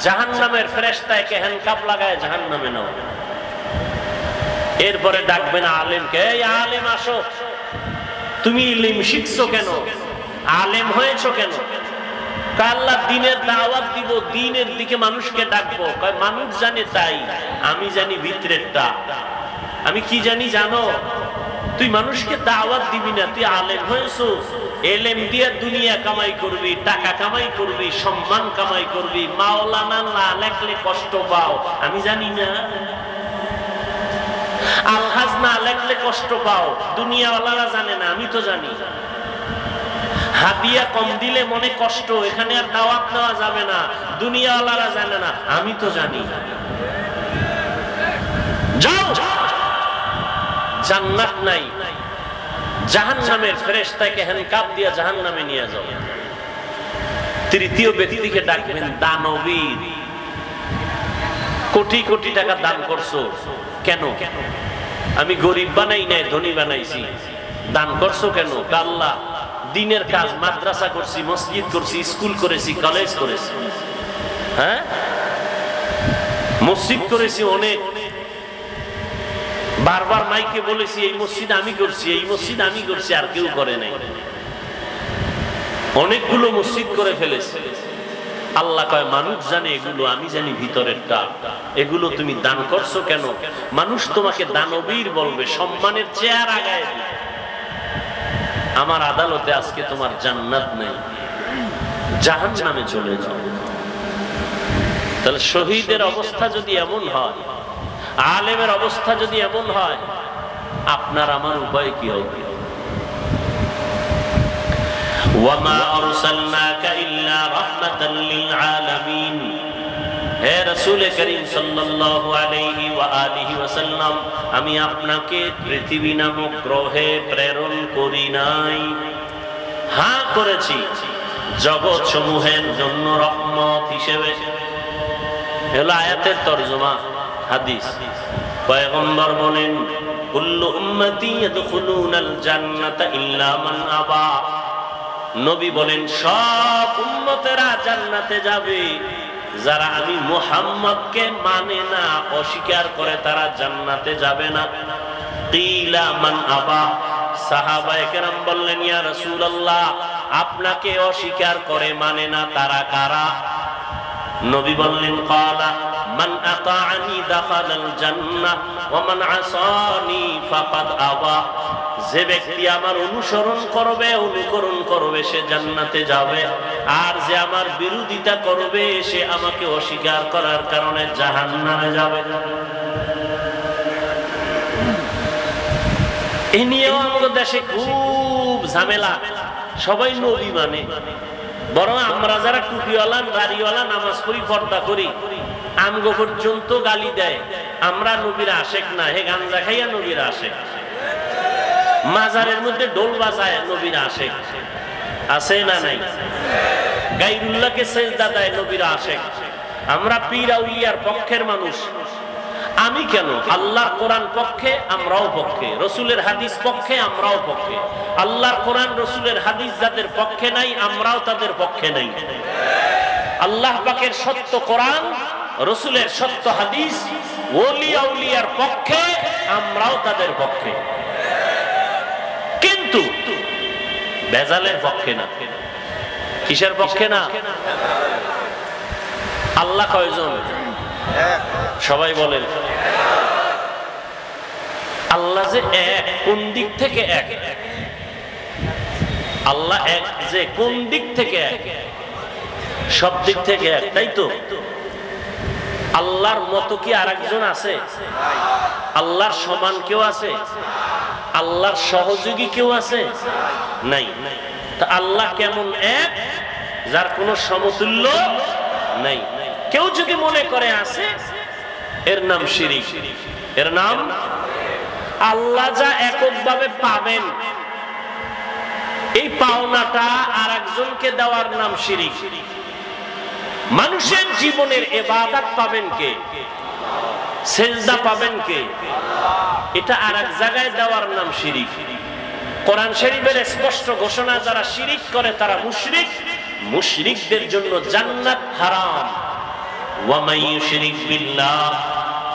জাহান্নামের ফেরেশতাকে হ্যান্ডকাপ লাগায় জাহান্নামে নাও। এরপরে ডাকবেন আলেমকে, এই আলেম আসো। তুমি ইলম শিখছো কেন? আলেম হয়েছো কেন? আল্লাহ দ্বীনের দাওয়াত দিব, দ্বীনের দিকে মানুষকে ডাকবো। মানুষ জানে তাই, আমি জানি ভিতরেরটা। আমি কি জানি জানো? তুই মানুষকে দাওয়াত দিবি না, তুই আলেম হয়েছো, এলেম দিয়ে দুনিয়া কামাই করবি, টাকা কামাই করবি, সম্মান কামাই করবি। মাওলানা না লেখলে কষ্ট পাও, আমি জানি না। আলহাজ না লেখলে কষ্ট পাও, দুনিয়াওয়ালারা জানে না, আমি তো জানি। হাদিয়া কম দিলে মনে কষ্ট, এখানে আর দাওয়াত নেওয়া যাবে না, দুনিয়াওয়ালারা জানে না, আমি তো জানি। যাও, জান্নাত নাই, জাহান্নামের ফেরেশতাকে হ্যান্ডকাপ দিয়ে জাহান্নামে নিয়ে যাও। তৃতীয় ব্যক্তিকে ডাকবেন দানবীর। কোটি কোটি টাকা দান করছো কেন? আমি গরিব বানাই নাই, ধনী বানাইছি। দান করছো কেন? আল্লাহ দ্বীনের কাজ, মাদ্রাসা করছি, মসজিদ করছি, স্কুল করেছি, কলেজ করেছি, হ্যাঁ মসজিদ করেছি অনেক। বারবার মাইকে বলেছি এই মসজিদ আমি করছি, এই মসজিদ আমি করছি, আর কেউ করে নাই। অনেকগুলো মসজিদ করে ফেলেছে। আল্লাহ কয় মানুষ জানে এগুলো, আমি জানি ভিতরেরটা। এগুলো তুমি দান করছো কেন? মানুষ তোমাকে দানবীর বলবে, সম্মানের চেয়ার আগায় দিবে। আমার আদালতে আজকে তোমার জান্নাত নেই, জাহান্নামে চলে যাও। তাহলে শহীদের অবস্থা যদি এমন হয়, আলেমের অবস্থা যদি এমন হয়, আপনার আমার উপায় কি হবে? ওয়ামা আরসালনাকা ইল্লা রাহমাতাল লিল আলামিন। হে রাসূল করিম সাল্লাল্লাহু আলাইহি ওয়া আলিহি ওয়াসাল্লাম, আমি আপনাকে পৃথিবী নামক গ্রহে প্রেরণ করি নাই, হ্যাঁ করেছি জগৎ সমূহের জন্য রহমত হিসেবে। এগুলো আয়াতের তরজমা, হাদিস। পয়গম্বর বলেন কুল্লু উম্মতি ইয়াদখুলুনাল জান্নাতা ইল্লা মান আবা। নবী বলেন সব উম্মতেরা জান্নাতে যাবে, যারা আমি মুহাম্মদকে মানে না, অস্বীকার করে, তারা জান্নাতে যাবে না। কিলা মান আবা। সাহাবায়ে কেরাম বললেন ইয়া রাসূলুল্লাহ, আপনাকে অস্বীকার করে, মানে না, তারা কারা? নবী বললেন ক্বালা মান আতাআনি দাখালাল জান্নাহ ওয়া মান আসানি ফাকাদ আবা। যে ব্যক্তি আমার অনুসরণ করবে, অনুকরণ করবে, সে জান্নাতে যাবে, আর যে আমার বিরোধিতা করবে, সে আমাকে অস্বীকার করার কারণে জাহান্নামে যাবে। এই নিয়েও আমাদের দেশে খুব ঝামেলা। সবাই নবী মানে, বরং আমরা যারা টুপিওয়ালা, দাড়িওয়ালা, নামাজ পড়ি, পর্দা করি, আমগো পর্যন্ত গালি দেয়, আমরা নবীর আশেক না, হে গাঞ্জা খাইয়া নবীর আশেক। মাজারের মধ্যে ঢোল বাজায় নবীর আশেক, আছে না নাই? গায়রুল্লাহকে সেজদা দেয় নবীর আশেক। আমরা পীর আউলিয়ার পক্ষের মানুষ। আমি কেন? আল্লাহর কোরআন পক্ষে, আমরাও পক্ষে। রসুলের হাদিস পক্ষে, আমরাও পক্ষে। আল্লাহর কোরআন রসুলের হাদিস যাদের পক্ষে নাই, আমরাও তাদের পক্ষে নাই। আল্লাহ পাকের সত্য কোরআন, রসুলের সত্য হাদিস ওলি আউলিয়ার পক্ষে, আমরাও তাদের পক্ষে, কিন্তু বেজালের পক্ষে না। কিসের পক্ষে না? আল্লাহ কয়জন? সবাই বলেন। আল্লাহ যে এক, কোন দিক থেকে এক? আল্লাহ এক যে কোন দিক থেকে এক? সব দিক থেকে এক, তাই তো? আল্লাহর মতো কি আরেকজন আছে? আল্লাহর সমান কেউ আছে? আল্লাহর সহযোগী কেউ আছে? নাই। তা আল্লাহ কেমন এক, যার কোনো সমতুল্য নাই? কেউ যদি মনে করে আছে, এর নাম শিরিক, এর নাম। আল্লাহ যা এককভাবে পাবেন, এই পাওনাটা আরেকজনকে দেওয়ার নাম শিরিক। মানুষের জীবনের ইবাদত পাবেন কে? সেজদা পাবেন কে? এটা আরেক জায়গায় দেওয়ার নাম শিরিক। কোরআন শরীফের স্পষ্ট ঘোষণা, যারা শিরিক করে তারা মুশরিক, মুশরিকদের জন্য জান্নাত হারাম। ওয়া মান ইউশরিক বিল্লাহ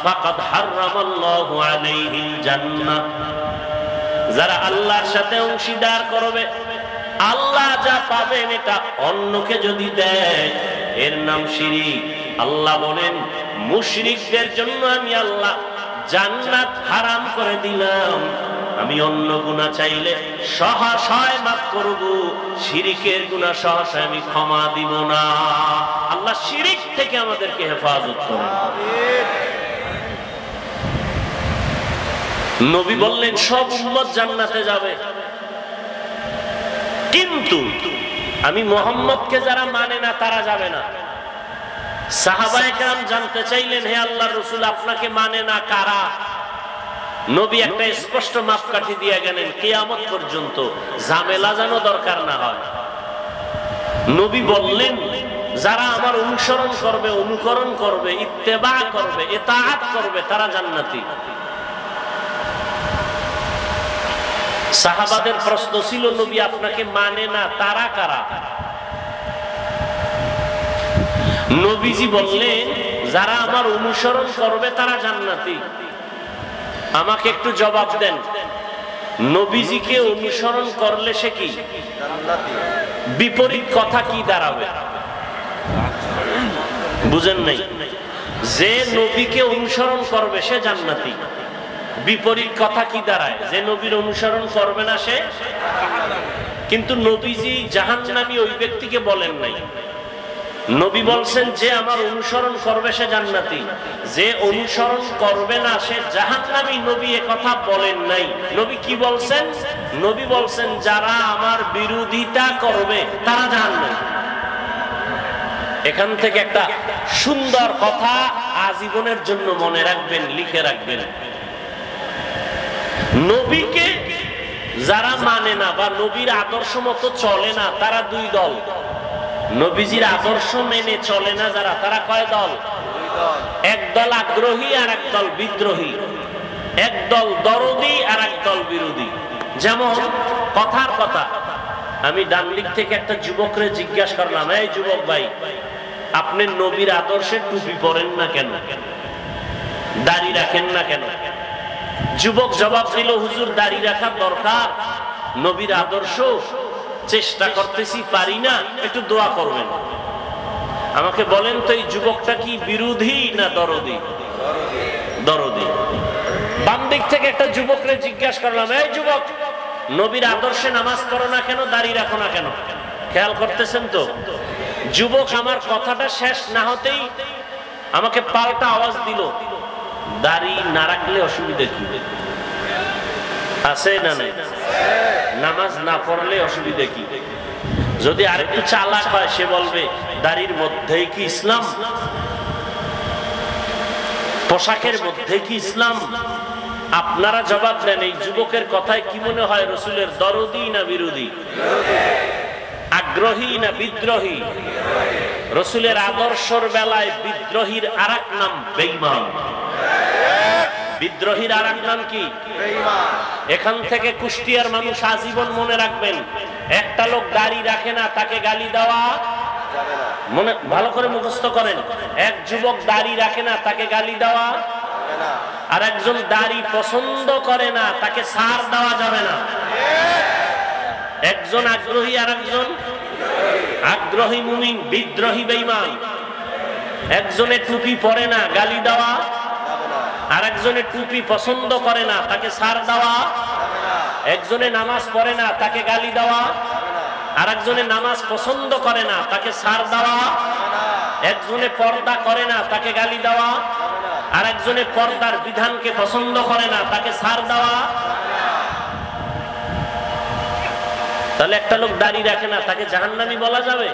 ফাকাদ হারামাল্লাহু আলাইহিল জান্নাহ। যারা আল্লাহর সাথে অংশীদার করবে, আল্লাহ যা পাবেন এটা অন্যকে যদি দেয়, এর নাম শিরিক। আল্লাহ বলেন, মুশরিকদের জন্য আমি আল্লাহ জান্নাত হারাম করে দিলাম। আমি অন্য গুনাহ চাইলে সহসায় মাফ করব, শিরিকের গুনাহ সহসায় আমি ক্ষমা দিব না। আল্লাহ শিরিক থেকে আমাদেরকে হেফাজত করেন। নবী বললেন সব উম্মত জান্নাতে যাবে, কিন্তু আমি মুহাম্মদকে যারা মানে না তারা যাবে না। সাহাবায়ে কেরাম জানতে চাইলেন, হে আল্লাহর রাসূল, আপনাকে মানে না কারা? নবী একটা স্পষ্ট মাপকাঠি দিয়ে গেলেন, কিয়ামত পর্যন্ত ঝামেলা যেন দরকার না হয়। নবী বললেন, যারা আমার অনুসরণ করবে, অনুকরণ করবে, ইত্তেবা করবে, ইতাআত করবে, তারা জান্নাতি। সাহাবাদের প্রশ্ন ছিল, নবী আপনাকে মানে না তারা কারা? নবীজি বললেন, যারা আমার অনুসরণ করবে তারা জান্নাতি। আমাকে একটু জবাব দেন, নবীজিকে অনুসরণ করলে সে কি জান্নাতি? বিপরীত কথা কি দাঁড়াবে? বুঝেন নাই? যে নবীকে অনুসরণ করবে সে জান্নাতি। বিপরীত কথা কি দাঁড়ায়? যে নবীর অনুসরণ করবে না সে। কিন্তু নবীজি জাহান্নামী ওই ব্যক্তিকে বলেন নাই। নবী বলছেন, যে আমার অনুসরণ করবে সে জান্নাতি, যে অনুসরণ করবে না সে জাহান্নামী। নবী এ কথা বলেন নাই। নবী কি বলছেন? নবী বলছেন, যারা আমার বিরোধিতা করবে তারা জাহান্নামী। এখান থেকে একটা সুন্দর কথা আজীবনের জন্য মনে রাখবেন, লিখে রাখবেন। নবীকে যারা মানে না বা নবীর আদর্শ মতো চলে না, তারা দুই দল। নবীজির আদর্শ মেনে চলে না যারা, তারা কয় দল? এক দল আগ্রহী আর এক দল বিদ্রোহী, এক দল দরদি আর এক দল বিরোধী। যেমন কথার কথা, আমি ডান দিক থেকে একটা যুবকরে জিজ্ঞাসা করলাম, এই যুবক ভাই, আপনি নবীর আদর্শে টুপি পরেন না কেন, দাড়ি রাখেন না কেন? যুবক জবাব দিল, হুজুর দাড়ি রাখা দরকার, নবীর আদর্শ চেষ্টা করতেছি, পারি না, একটু দোয়া করবেন। আমাকে বলেন তো, এই যুবকটা কি বিরোধী না দরদি? দরদি। বাম দিক থেকে একটা যুবকরে জিজ্ঞাসা করলাম, এই যুবক, নবীর আদর্শে নামাজ পড়ো না কেন, দাড়ি রাখো না কেন? খেয়াল করতেছেন তো? যুবক আমার কথাটা শেষ না হতেই আমাকে পাল্টা আওয়াজ দিল, দাড়ি না রাখলে অসুবিধা কি আছে? না নাই? নামাজ না পড়লে অসুবিধা কি? যদি আরেকটু চালাক হয় সে বলবে, দাড়ির মধ্যেই কি ইসলাম? পোশাকের মধ্যে কি ইসলাম? আপনারা জবাব দেন, এই যুবকের কথায় কি মনে হয়, রসুলের দরদি না বিরোধী? আগ্রহী না বিদ্রোহী? রসুলের আদর্শের বেলায় বিদ্রোহীর আরেক নাম বেঈমান। বিদ্রোহীর আরেক নাম কি? বেঈমান। এখান থেকে কুষ্টিয়ার মানুষ আজীবন মনে রাখবেন, একটা লোক দাড়ি রাখে না, তাকে গালি দেওয়া যাবে না। মনে ভালো করে মুখস্থ করেন, এক যুবক দাড়ি রাখে না, তাকে গালি দেওয়া আর একজন দাড়ি পছন্দ করে না, তাকে ছাড় দেওয়া যাবে না। একজন আগ্রহী আর একজন আগ্রহী মুমিন, বিদ্রোহী বেঈমান। একজনের টুপি পরে না, গালি দেওয়া, আর একজনের টুপি পছন্দ করে না, তাকে ছাড় দেওয়া। একজনে নামাজ পড়ে না, তাকে গালি দেওয়া, আর একজনে নামাজ পছন্দ করে না, তাকে ছাড় দেওয়া। একজনে পর্দা করে না, তাকে গালি দেওয়া, আর একজনে পর্দার বিধানকে পছন্দ করে না, তাকে ছাড় দেওয়া। তাহলে একটা লোক দাড়ি রাখে না, তাকে জাহান্নামী বলা যাবে?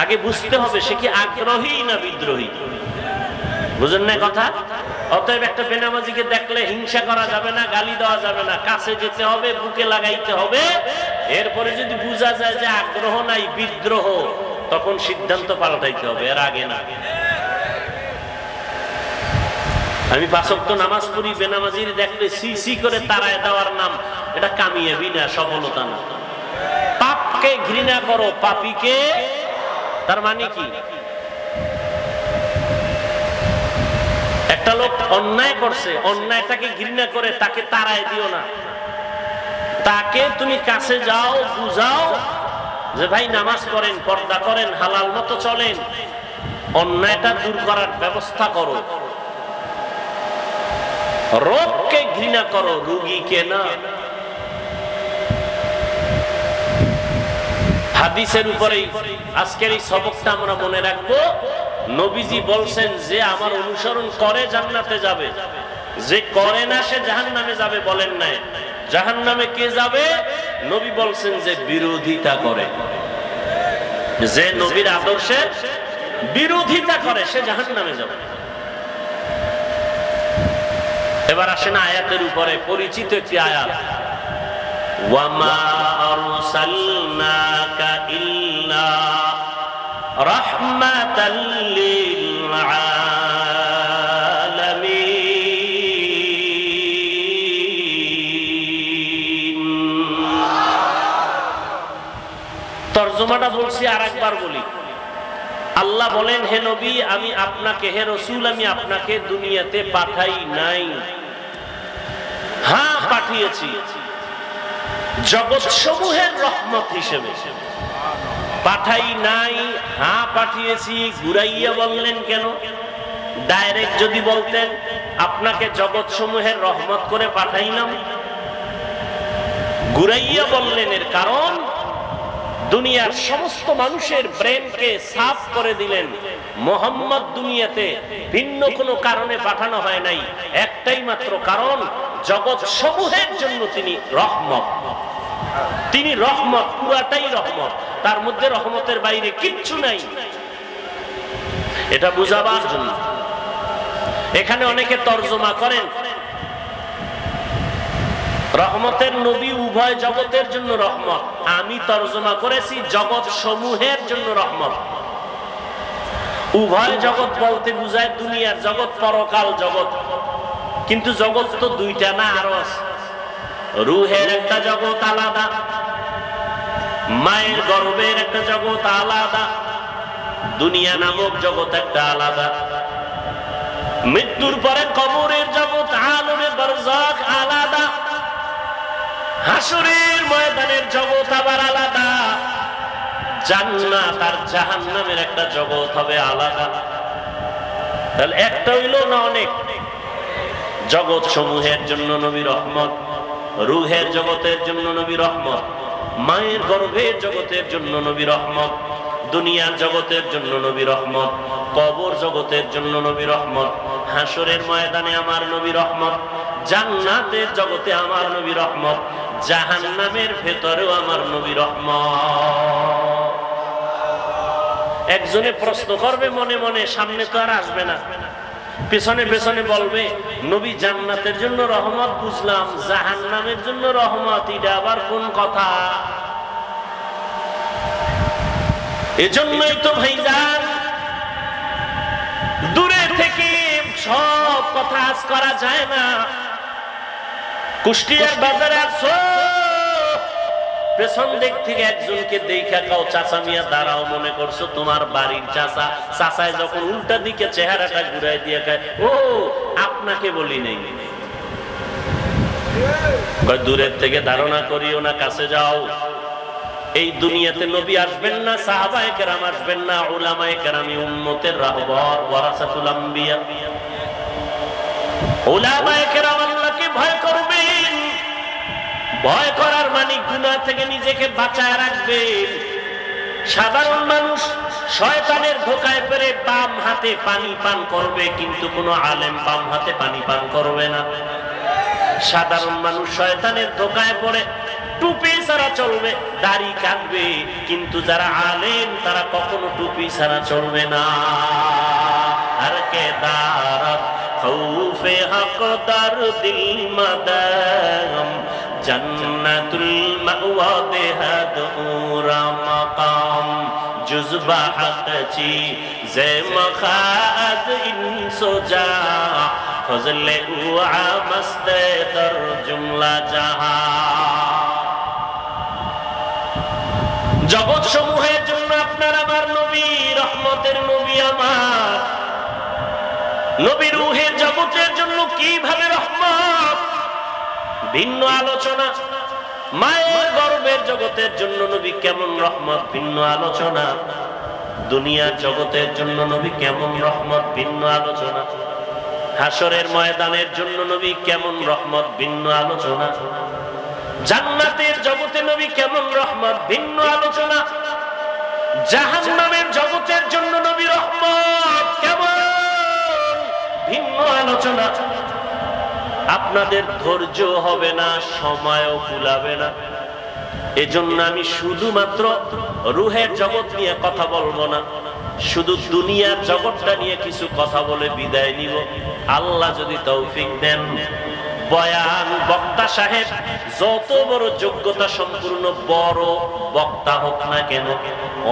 আগে বুঝতে হবে সে কি আগ্রহী না বিদ্রোহী। বুঝেন না কথা? অতএব একটা বেনামাজিকে দেখলে হিংসা করা যাবে না, গালি দেওয়া যাবে না, কাছে যেতে হবে, বুকে লাগাইতে হবে। এরপরে যদি বোঝা যায় যে আগ্রহ নাই, বিদ্রোহ, তখন সিদ্ধান্ত পাল্টাইতে হবে, এর আগে না। আমি 5 ওয়াক্ত নামাজ পড়ি, বেনামাজির দেখলে সি সি করে তাড়ায় দেওয়ার নাম, এটা কামিয়াবি না, সফলতা না। পাপকে ঘৃণা করো, পাপীকে, তার মানে কি? একটা লোক অন্যায় করছে, অন্যায়টাকে ঘৃণা করে তাকে তাড়ায় দিও না। তাকে তুমি কাছে যাও, বুঝাও যে ভাই নামাজ পড়েন, পর্দা করেন, হালাল মতো চলেন, অন্যায়টা দূর করার ব্যবস্থা করো। রোগকে ঘৃণা করো, রোগীকে না। হাদিসের উপরেই আজকের এই সবকটা আমরা মনে রাখবো। নবীজি বলছেন যে আমার অনুসরণ করে জান্নাতে যাবে, যে করে না সে জাহান্নামে যাবে বলেন নাই। জাহান্নামে কে যাবে? নবী বলছেন যে বিরোধিতা করে, যে নবীর আদর্শের বিরোধিতা করে সে জাহান্নামে যাবে। এবার আসেন আয়াতের উপরে, পরিচিত একটি আয়াত, ওয়ামা আরসালনাকা ইল্লা রাহমাতাল লিল আলামিন। তরজমাটা বলছি, আর একবার বলি। আল্লাহ বলেন, হে নবী আমি আপনাকে, হে রাসূল আমি আপনাকে দুনিয়াতে পাঠাই নাই। হ্যাঁ পাঠিয়েছি, জগৎ সমূহের রহমত হিসেবে। পাঠাই নাই, হ্যাঁ পাঠিয়েছি। ঘুরাইয়া বললেন কেন? ডাইরেক্ট যদি বলতেন আপনাকে জগৎ সমূহের রহমত করে পাঠাইলাম। ঘুরাইয়া বললেন এর কারণ দুনিয়ার সমস্ত মানুষের ব্রেনকে সাফ করে দিলেন। মুহাম্মদ দুনিয়াতে ভিন্ন কোনো কারণে পাঠানো হয় নাই, একটাই মাত্র কারণ, জগৎ সমূহের জন্য তিনি রহমত। তিনি রহমত, পুরাটাই রহমত, তার মধ্যে রহমতের বাইরে কিচ্ছু নাই। এটা বুঝাবার জন্য এখানে অনেকে তরজমা করেন রহমতের নবী উভয় জগতের জন্য রহমত। আমি তরজমা করেছি জগৎ সমূহের জন্য রহমত। উভয় জগৎ বলতে বুঝায় দুনিয়ার জগৎ, পরকাল জগৎ। কিন্তু জগৎ তো দুইটা না, আরো আছে। রুহের একটা জগৎ আলাদা, মায়ের গর্ভের একটা জগৎ আলাদা, দুনিয়া নামক জগৎ একটা আলাদা, মৃত্যুর পরে কবরের জগৎ আলমে বারজাখ আলাদা, হাসরের ময়দানের জগৎ আবার আলাদা, জান্নাত আর জাহান্নামের একটা জগৎ হবে আলাদা। তাহলে একটা হইল না অনেক? জগৎ সমূহের জন্য নবী রহমত, রুহের জগতের জন্য নবী রহমত, মায়ের গর্ভের জগতের জন্য নবী রহমত, দুনিয়ার জগতের জন্য নবী রহমত, কবর জগতের জন্য নবী রহমত, হাসরের ময়দানে আমার নবী রহমত, জান্নাতের জগতে আমার নবী রহমত, জাহান্নামের ভেতরেও আমার নবী রহমত। একজনে প্রশ্ন করবে মনে মনে, সামনে তো আর আসবে না, পেছনে পেছনে বলবে নবী জান্নাতের জন্য রহমত বুঝলাম, জাহান্নামের জন্য রহমত, এটা আবার কোন কথা? এজন্যই তো ভাইজান দূরে থেকে সব কথা আজ করা যায় না। কুষ্টিয়ার বাজারে আসো, পেছন দিক থেকে একজনকে দেখা কাও চাচা মিয়া দাঁড়াও মনে করছো তোমার বাড়ির চাচা। চাচায় যখন উল্টা দিকে চেহারাটা ঘুরাই দিয়ে কয় ও আপনাকে বলি নেই। দূরের থেকে ধারণা করিও না, কাছে যাও। এই দুনিয়াতে নবী আসবেন না, সাহাবায়ে কেরাম আসবেন না, উলামায়ে কেরাম উম্মতের রাহবার ওয়ারাসাতুল আম্বিয়া। উলামায়ে কেরাম আল্লাহকে ভয় করবেন। ভয় করার মানে গুনাহ থেকে নিজেকে বাঁচায় রাখবেন। সাধারণ মানুষ শয়তানের ধোঁকায় পড়ে বাম হাতে পানি পান করবে, কিন্তু কোনো আলেম বাম হাতে পানি পান করবে না। সাধারণ মানুষ শয়তানের ধোঁকায় পড়ে টুপি ছাড়া চলবে, দাড়ি কাটবে, কিন্তু যারা আলেম তারা কখনো টুপি ছাড়া চলবে না। আর কে দারাত খৌফে হক দার দিল মাদাম জান্নাতুল মাওয়া বেহাদুরা মাকাম জুজবা হাকচি জে মখাদ ইনসোজা ফজলে উআ মস্তে দর জুমলা জাহা। জগৎ সমূহের জন্য আপনার আমার নবী, রহমতের নবী আমার নবী। রূহের জগতের জন্য কিভাবে রহমত, ভিন্ন আলোচনা। মায়ের গর্ভের জগতের জন্য নবী কেমন রহমত, ভিন্ন আলোচনা। দুনিয়ার জগতের জন্য নবী কেমন রহমত, ভিন্ন আলোচনা। হাসরের ময়দানের জন্য নবী কেমন রহমত, ভিন্ন আলোচনা। জান্নাতের জগতে নবী কেমন রহমত, ভিন্ন আলোচনা। জাহান্নামের জগতের জন্য নবী রহমত কেমন, ভিন্ন আলোচনা। আপনাদের ধৈর্য হবে না, সময়ও কুলাবে না। এজন্য আমি শুধুমাত্র রূহের জগৎ নিয়ে কথা বলবো না, শুধু দুনিয়ার জগৎটা নিয়ে কিছু কথা বলে বিদায় নিব। আল্লাহ যদি তৌফিক দেন। বয়ান বক্তা সাহেব যত বড় যোগ্যতা সম্পূর্ণ বড় বক্তা হোক না কেন,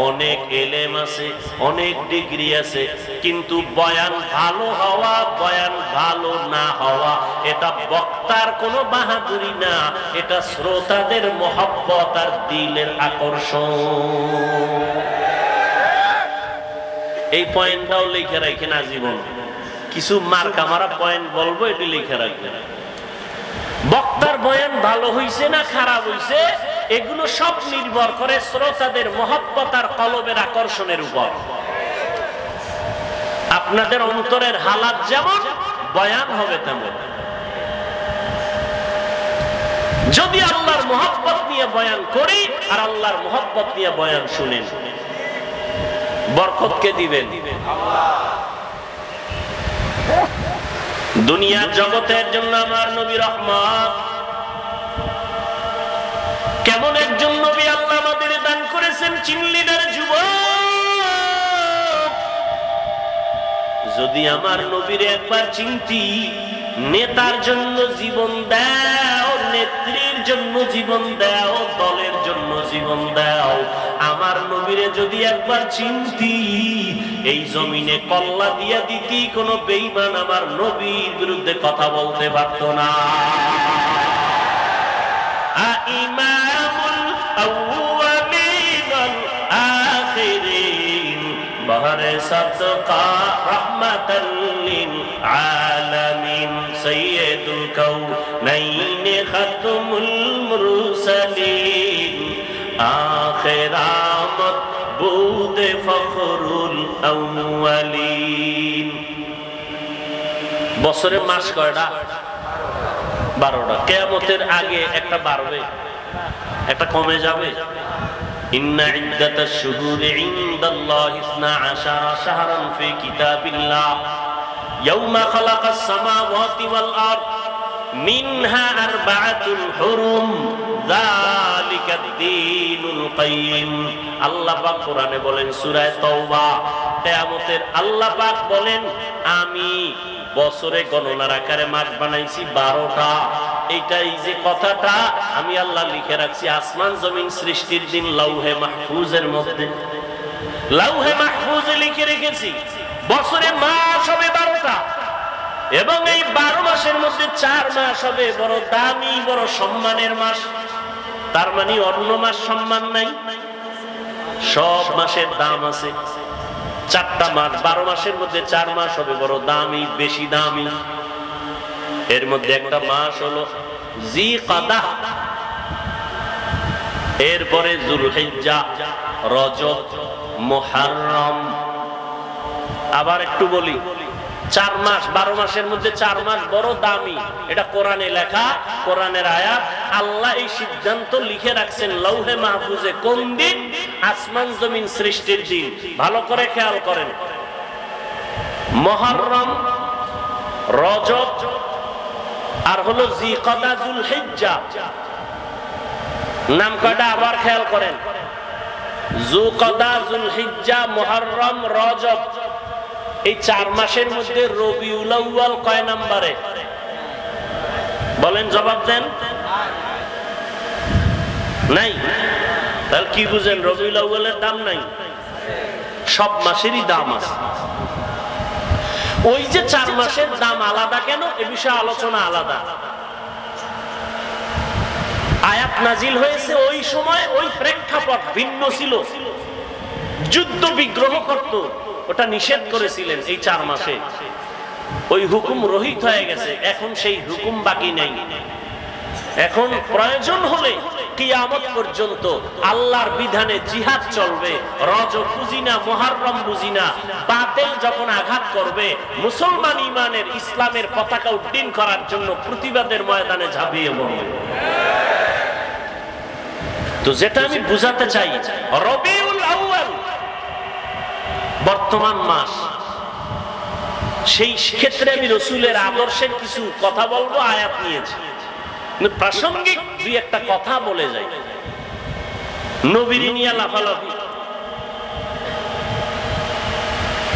অনেক এলেম আছে, অনেক ডিগ্রি আছে, কিন্তু বয়ান ভালো হওয়া, বয়ান ভালো না হওয়া এটা বক্তার কোনো বাহাদুরি না, এটা শ্রোতাদের মহব্বত আর দিলের আকর্ষণ। এই পয়েন্টটাও লিখে রাখেন আজীবন। কিছু মার্কা মারা পয়েন্ট বলবো, এটি লিখে রাখবেন। বক্তার বয়ান ভালো হইছে না খারাপ হইছে এগুলো সব নির্ভর করে শ্রোতাদের মহব্বত আর কলবের আকর্ষণের উপর। আপনাদের অন্তরের হালাত যেমন, বয়ান হবে তেমন। যদি আল্লাহর মহব্বত নিয়ে বয়ান করি আর আল্লাহর মহব্বত নিয়ে বয়ান শুনেন, বরকত কে দিবেন? দুনিয়ার জগতের জন্য আমার নবী রহমত। কেমন একজন নবী আল্লাহ আমাদের দান করেছেন, চিনলিনের যুবক। যদি আমার নবীর একবার চিনতি, নেতার জন্য জীবন দাও, নেত্রীর জন্য জীবন দাও, দলের জন্য জীবন দাও, আমার নবীরে যদি একবার চিনতি, এই জমিনে কল্লা দিয়া দিতি, কোন বেঈমান আমার নবীর বিরুদ্ধে কথা বলতে পারত না। ইমামুল আউয়ালিন ওয়াল আখিরিন বহরে সাদকা রাহমাতাল লিল আলামিন সাইয়্যিদুল কাউনাইন খাতমুল মুরসালিন আখিরামত বুদে ফখরুল আউয়ালিন। বছরের মাস কয়টা? 12টা। কিয়ামতের আগে একটা বাড়বে, একটা কমে যাবে। ইন্না ইদ্দাতাশ শুহুরি ইনদাল্লাহি 12 শাহরান ফি কিতাবিল্লাহ ইয়াওমা খালাকাস সামাওয়াতি ওয়াল আরদ মিনহা আরবাআতুল হুরুম যালিকাদ দীনুল কাইয়্যিম। আল্লাহ পাক কোরআনে বলেন সূরা তাওবা, কিয়ামতের আল্লাহ পাক বলেন আমি বছরে গণনার আকারে মাস বানাইছি 12টা। এইটাই যে কথাটা আমি আল্লাহ লিখে রাখছি আসমান জমিন সৃষ্টির দিন লাউহে মাহফুজের মধ্যে। লাউহে মাহফুজে লিখে রেখেছি বছরে মাস হবে 12টা, এবং এই 12 মাসের মধ্যে 4 মাস হবে বড় দামি, বড় সম্মানের মাস। তার মানে অন্য মাস সম্মান নাই? সব মাসের দাম আছে। 4টা মাস, 12 মাসের মধ্যে 4 মাস হবে বড় দামি, বেশি দামি। এর মধ্যে একটা মাস হলো জিকাদা, এরপরে যুলহিজ্জা, রজব, মুহররম। আবার একটু বলি, 4 মাস, 12 মাসের মধ্যে 4 মাস বড় দামি। এটা কোরআনে লেখা, কোরআনের আয়াত। আল্লাহ এই সিদ্ধান্ত লিখে রাখছেন লৌহে মাহফুজে। কোন দিন? আসমান জমিন সৃষ্টির দিন। ভালো করে খেয়াল করেন, মুহররম, রজব আর হলো জিকাদা, যুলহিজ্জা। নাম কয়টা আবার খেয়াল করেন, জিকাদা, যুলহিজ্জা, মুহররম, রজব। এই 4 মাসের মধ্যে রবিউল আউয়াল কয় নম্বরে? বলেন, জবাব দেন। নাই? তাহলে কি বুঝেন? রবিউল আউয়ালের দাম নাই? সব মাসেরই দাম আছে। ওই যে 4 মাসের দাম আলাদা কেন, এ বিষয়ে আলোচনা আলাদা। আয়াত নাজিল হয়েছে ওই সময়, ওই প্রেক্ষাপট ভিন্ন ছিল। যুদ্ধ বিগ্রহ করত, ওটা নিষেধ করেছিলেন এই 4 মাসে। ওই হুকুম রহিত হয়ে গেছে, এখন সেই হুকুম বাকি নেই। এখন প্রয়োজন হলে কিয়ামত পর্যন্ত আল্লাহর বিধানে জিহাদ চলবে। রজব বুঝি না, মুহররম বুঝি না, বাতিল যখন আঘাত করবে, মুসলমান ইমানের, ইসলামের পতাকা উড্ডীন করার জন্য প্রতিবাদের ময়দানে ঝাঁপিয়ে পড়বে। তো যেটা আমি বুঝাতে চাই, রবিউল আউয়াল বর্তমান মাস। সেই ক্ষেত্রে আমি রাসূলের আদর্শের কিছু কথা বলবো, আয়াত নিয়েছি। প্রাসঙ্গিক 2-1টা কথা বলে যাই। নবীর নিয়ে লাফালাফি,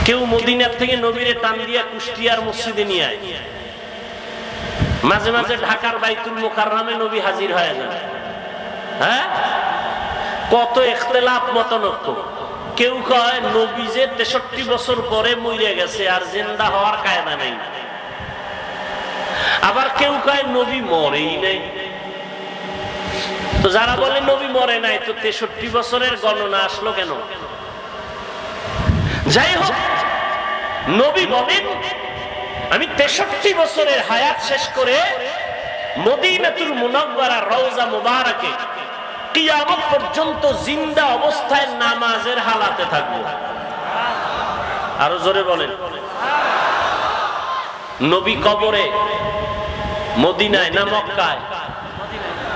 কেউ মদিনার থেকে নবীরে টান দিয়া কুষ্টিয়ার মসজিদে নিয়ে আয়। মাঝে মাঝে ঢাকার বাইতুল মুকাররমে নবী হাজির হয়ে যান। হ্যাঁ, কত ইখতিলাফ, মতনৈক্য। কেউ কয় নবী যে 63 বছর পরে মরে গেছে, আর জিন্দা হওয়ার কায়দা নাই। আবার কেউ কয় নবী মরেই নাই। তো যারা বলে নবী মরে নাই, তো 63 বছরের গণনা আসলো কেন? যাই হোক, নবী বলেন আমি 63 বছরের হায়াত শেষ করে মদিনাতুল মুনাওয়ারা রওজা মুবারাকে কিয়ামত পর্যন্ত জিন্দা অবস্থায় নামাজের হালাতে থাকবো। আরো জোরে বলেন। নবী কবরে মদিনায় না মক্কায়?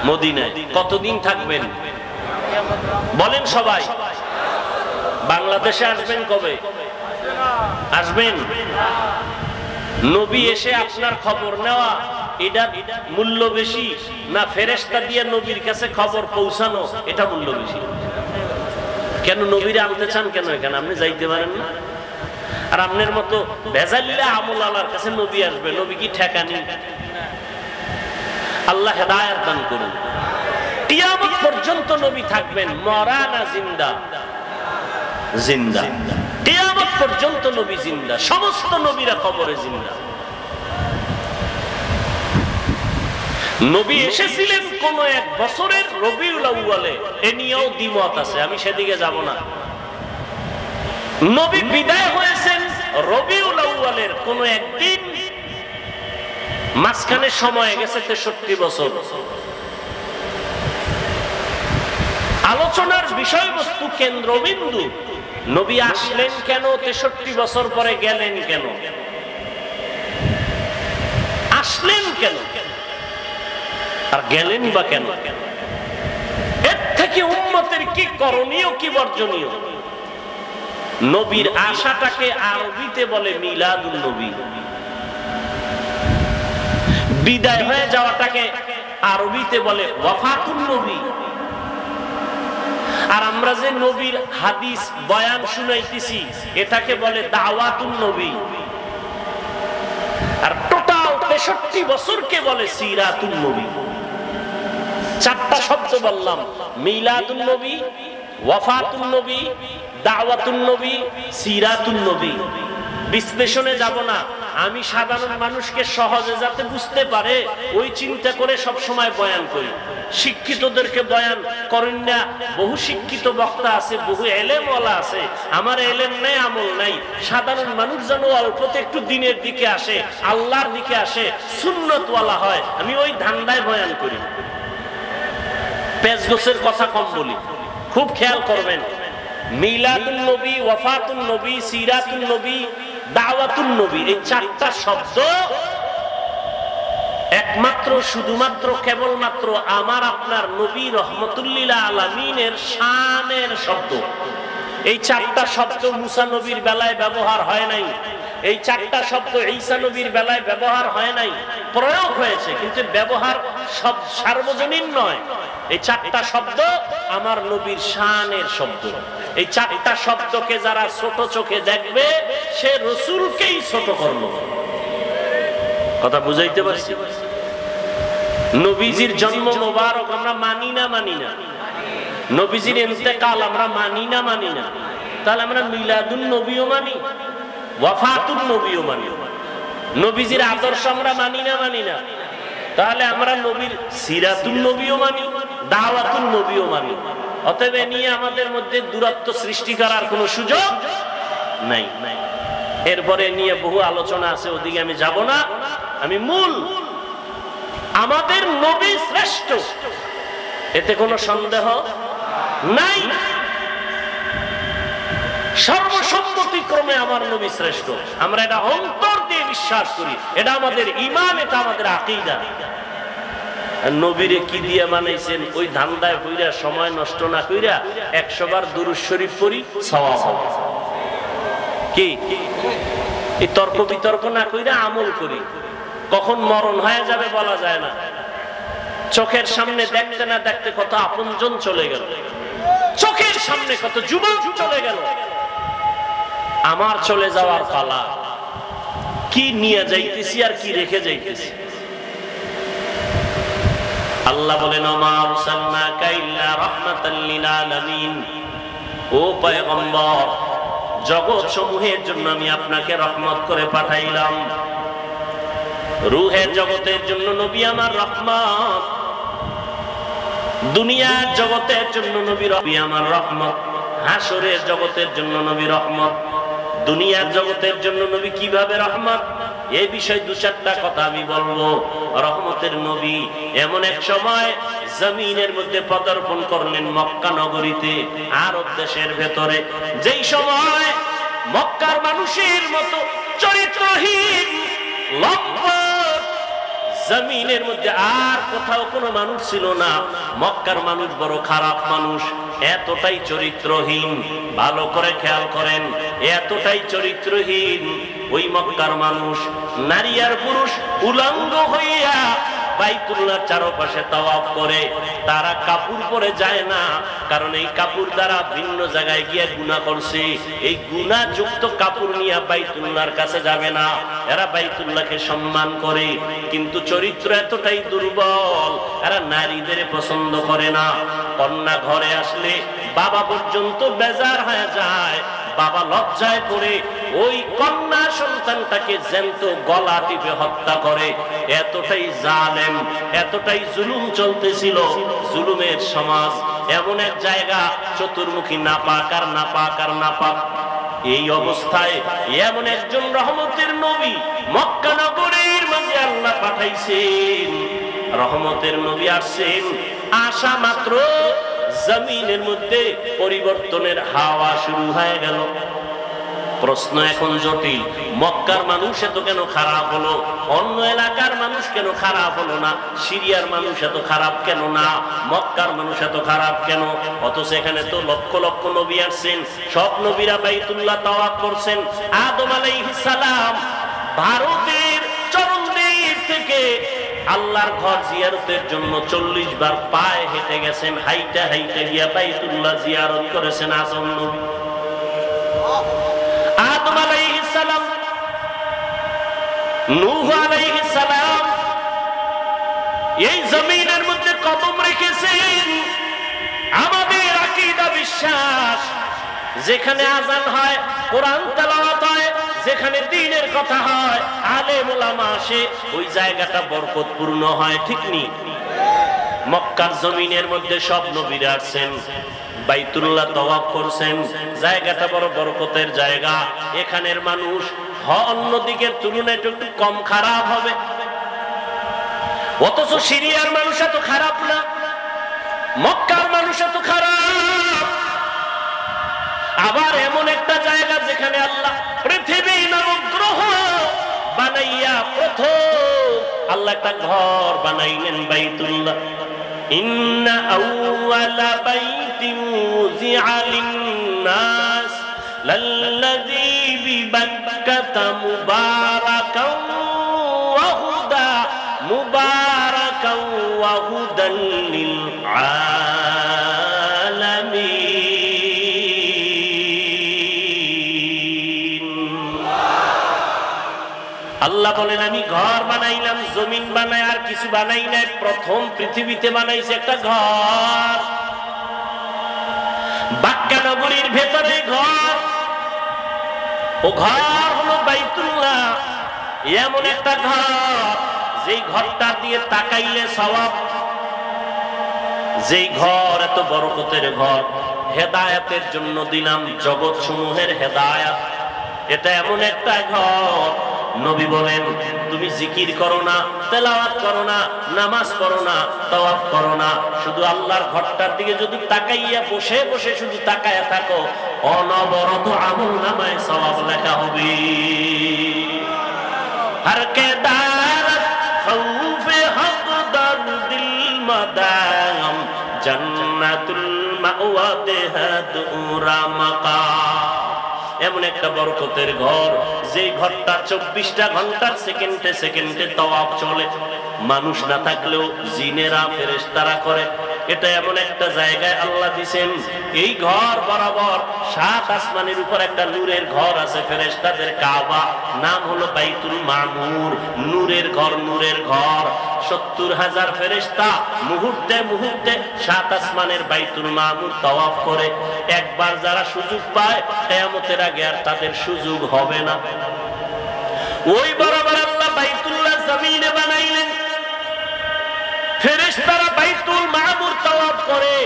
মদিনায়। কতদিন থাকবেন বলেন সবাই? বাংলাদেশে আসবেন কবে? আসবেন? নবী এসে আপনার খবর নেওয়া, এটা মূল্য বেশি না ফেরেশতা দিয়ে নবীর কাছে খবর পৌঁছানো, এটা মূল্য বেশি? কেন নবীরে আনতে চান কেন এখানে? আপনি যাইতে পারেন না? আর আপনার মতো ভেজালিলা আমল আল্লাহর কাছে নবী আসবে, নবী কি ঠেকানি? আল্লাহ হেদায়েত দান করুন। কিয়ামত পর্যন্ত নবী থাকবেন, মরা না জিন্দা? জিন্দা। কিয়ামত পর্যন্ত নবী জিন্দা, সমস্ত নবীরা কবরে জিন্দা। নবী এসেছিলেন কোন এক বছরের রবিউল আউয়ালে, এ নিয়েও দ্বিমত আছে, আমি সেদিকে যাব না। নবী বিদায় হয়েছেন রবিউল আউয়ালের কোন একদিন, মাঝখানে সময় গেছে 63 বছর। আলোচনার বিষয়বস্তু, কেন্দ্রবিন্দু, নবী আসলেন কেন, 63 বছর পরে গেলেন কেন, আসলেন কেন আর গেলেন বা কেন? এর থেকে উম্মতের কি করণীয়, কি বর্জনীয়? নবীর আশাটাকে আরবিতে বলে মিলাদুন নবী, বিদায় হয়ে যাওয়াটাকে আরবিতে বলে ওয়াফাতুন নবী। আর আমরা যে নবীর হাদিস বয়ান শুনাইতেছি, এটাকে বলে দাওয়াতুন নবী। আর টোটাল 63 বছরকে বলে সিরাতুন নবী। 4টা শব্দ বললাম, মিলাদুন নবী, ওয়াফাতুন নবী, দাওয়াতুন নবী, সিরাতুন নবী। বিশ্লেষণে যাব না, আমি সাধারণ মানুষকে সহজে যাতে বুঝতে পারে ওই চিন্তা করে সব সময় বয়ান করি। শিক্ষিতদেরকে বয়ান করেন না, বহু শিক্ষিত বক্তা আছে, বহু এলেমওয়ালা আছে, আমার এলেম নাই, আমল নাই। সাধারণ মানুষ যেন অল্পতে একটু দিনের দিকে আসে, আল্লাহর দিকে আসে, সুন্নতওয়ালা হয়, আমি ওই ধান্দায় বয়ান করি। পেজগোছের কথা কম বলি, খুব খেয়াল করবেন। মিলাদুন নবী, ওয়াফাতুন নবী, সিরাতুন নবী, দাওয়াতুন নবী, এই চারটা শব্দ একমাত্র শুধুমাত্র কেবলমাত্র আমার আপনার নবী রহমতুল্লিল আলামিনের শানের শব্দ। এই চারটা শব্দ মুসা নবীর বেলায় ব্যবহার হয় নাই, এই চারটা শব্দ ঈসা নবীর বেলায় ব্যবহার হয় নাই, প্রয়োগ হয়েছে কিন্তু ব্যবহার সব সার্বজনীন নয়। এই চারটা শব্দ আমার নবীর শানের শব্দ। এই চারটা শব্দকে যারা ছোট চোখে দেখবে সে রাসূলকেই ছোট করলো। কথা বুঝাইতে পারছি? নবীজির জন্ম মোবারক আমরা মানি না, মানি না। নবীজির ইন্তেকাল আমরা মানি না, মানি না। তাহলে আমরা মিলাদুন নবীও মানি, ওয়াফাতুন নবীও মানি। নবীজির আদর্শ আমরা মানি না, মানি না। তাহলে আমরা নবীর সিরাতুন নবীও মানি, দাওয়াতুন নবীও মানি। অতএব নিয়ে আমাদের মধ্যে দূরত্ব সৃষ্টি করার কোনো সুযোগ নাই। এরপরে নিয়ে বহু আলোচনা আছে, ওদিকে আমি যাব না। আমি মূল আমাদের নবী শ্রেষ্ঠ, এতে কোনো সন্দেহ নাই। সর্বসম্মতিক্রমে আমার নবী শ্রেষ্ঠ, আমরা এটা অন্তর দিয়ে বিশ্বাস করি, এটা আমাদের ঈমান, এটা আমাদের আকীদা। নবীরে কি দিয়ে বানাইছেন ওই ধান্দায় কইরা সময় নষ্ট না কইরা 100 বার দুরূদ শরীফ পড়ি, সওয়াব হবে। কি এই তর্ক বিতর্ক না কইরা আমল করি। কখন মরণ হয়ে যাবে বলা যায় না। চোখের সামনে দেখতে না দেখতে কত আপনজন চলে গেল, চোখের সামনে কত যুবক চলে গেল। আমার চলে যাওয়ার পালা, কি নিয়ে যাইতেছি আর কি রেখে যাইতেছি। আল্লাহ বলেন ওমা আরসালনাকা ইল্লা রাহমাতাল লিল আলামিন, ও পয়গম্বর জগৎ সমূহের জন্য আমি আপনাকে রহমত করে পাঠাইলাম। রূহের জগতের জন্য নবী আমার রহমত, দুনিয়ার জগতের জন্য নবী আমার রহমত, হাসরের জগতের জন্য নবী রহমত। দুনিয়ার জগতের জন্য নবী কিভাবে রহমত, এই বিষয়ে 2-4টা কথা আমি বলবো। রহমতের নবী এমন এক সময় জমিনের মধ্যে পদার্পণ করলেন মক্কা নগরীতে, আরব দেশের ভেতরে, যেই সময় মক্কার মানুষের মতো চরিত্রহীন লম্পট জমিনের মধ্যে আর কোথাও কোনো মানুষ ছিল না। মক্কার মানুষ বড় খারাপ মানুষ, এতটাই চরিত্রহীন। ভালো করে খেয়াল করেন, এতটাই চরিত্রহীন ওই মক্কার মানুষ, নারী আর পুরুষ উলঙ্গ হইয়া বাইতুল্লাহর চারপাশে তাওয়াফ করে। তারা কাপড় পরে যায় না, কারণ এই কাপড় দ্বারা ভিন্ন জায়গায় গিয়ে গুনাহ করছে। এই গুনাহযুক্ত কাপড় নিয়ে বাইতুল্লাহর কাছে যাবে না। এরা বাইতুল্লাহকে সম্মান করে, কিন্তু চরিত্র এতটাই দুর্বল, এরা নারীদের পছন্দ করে না। কন্যা ঘরে আসলে বাবা পর্যন্ত বেজার হয়ে যায়। বাবা লজ্জায় পড়ে ওই কন্যা সন্তানটাকে জ্যান্ত গলা টিপে হত্যা করে। এতটাই জালেম, এতটাই জুলুম চলতেছিল। জুলুমের সমাজ, এমন এক জায়গা চতুর্মুখী নাপাক আর নাপাক আর নাপাক। এই অবস্থায় এমন একজন রহমতের নবী মক্কা নগরীর মাঝে আল্লাহ পাঠাইছেন। রহমতের নবী আসছেন, আসা মাত্র জমিনের মধ্যে পরিবর্তনের হাওয়া শুরু হয়ে গেল। প্রশ্ন এখন জটিল, মক্কার মানুষ এত কেন খারাপ হলো, অন্য এলাকার মানুষ কেন খারাপ হলো না? সিরিয়ার মানুষ এত খারাপ কেন না, মক্কার মানুষ এত খারাপ কেন? অথচ এখানে তো লক্ষ লক্ষ নবী আসছেন, সব নবীরা বাইতুল্লাহ তাওয়াফ করছেন। আদম আলাইহিস সালাম ভারতের চরমদ্বীপ থেকে আল্লাহর ঘর জিয়ারতের জন্য 40 বার পায়ে হেঁটে গেছেন, হাইটা হাইটা গিয়া বাইতুল্লাহ জিয়ারত করেছেন আজম নবী। আদম আলাইহিস সালাম, নূহ আলাইহিস সালাম এই জমিনের মধ্যে কদম রেখেছেন। আমাদের আকীদা বিশ্বাস, যেখানে আযান হয়, কোরআন তেলাওয়াত হয়, যেখানে দ্বীনের কথা হয়, আলেম ওলামা আসে, ওই জায়গাটা বরকতপূর্ণ হয়, ঠিক নি? মক্কার জমিনের মধ্যে সব নবীরা আসছেন, বাইতুল্লাহ তওয়াফ করছেন, জায়গাটা বড় বরকতের জায়গা। এখানের মানুষ অন্য দিকের তুলনায় একটু কম খারাপ হবে, অথচ সিরিয়ার মানুষ এত খারাপ না, মক্কার মানুষ এত খারাপ। আবার এমন একটা জায়গা যেখানে আল্লাহ পৃথিবী নবগ্রহ বানাইয়া প্রথম আল্লাহ একটা ঘর বানাইলেন, বাইতুল্লাহ। ইন্না আউওয়ালা বাইতিন উযিআ লিন-নাস লাল্লাযী বিবাক্কাতা মুবারাকাও ওয়া হুদা মুবারাকাও ওয়া হুদাল লিল আলামিন। আল্লাহ বলেন আমি ঘর বানাইলাম, জমিন বানাই আর কিছু বানাই নাই, প্রথম পৃথিবীতে বানাইছে একটা ঘর। বাক্কা নগরীর ভেতরে ঘর, ও ঘর হলো বাইতুল্লাহ। এমন একটা ঘর যেই ঘরটা দিয়ে তাকাইলে সওয়াব, যেই ঘর এত বরকতের ঘর, হেদায়েতের জন্য দিলাম জগৎ সমূহের হেদায়েত। এটা এমন একটা ঘর, নবী বলেন তুমি জিকির করো না, তেলাওয়াত করো না, নামাজ পড়ো না, তাওয়াফ করো না, শুধু আল্লাহর ঘরটার দিকে যদি তাকাইয়া বসে বসে শুধু তাকায়া থাকো, অনবরত আমলনামায় সওয়াব লেখা হবে। হর কে দারত খৌফে হক দরদিল মাদাম জান্নাতুল মাওয়া দেহাদুরা মাকাম। এমন একটা বরকতের ঘর, যে ঘরটা 24টা ঘন্টার সেকেন্ডে সেকেন্ডে তাওয়াফ চলে, মানুষ না থাকলেও জিনেরা ফেরেশতারা করে। এটা এমন একটা জায়গায় আল্লাহ দিবেন, এই ঘর বরাবর 7 আসমানের উপর একটা নূরের ঘর আছে, ফেরেশতাদের কাবা, নাম হলো বাইতুল মামুর, নূরের ঘর, নূরের ঘর। 70,000 ফেরেশতা মুহূর্তে মুহূর্তে 7 আসমানের বাইতুল মামুর তাওয়াফ করে। একবার যারা সুযোগ পায়, কিয়ামতের আগে আর তাদের সুযোগ হবে না। ওই বরাবর আল্লাহ বাইতুল্লাহ জমিনে বানাইলেন, ফেরেশতারা বাইতুল মামুর তাওয়াফ করে।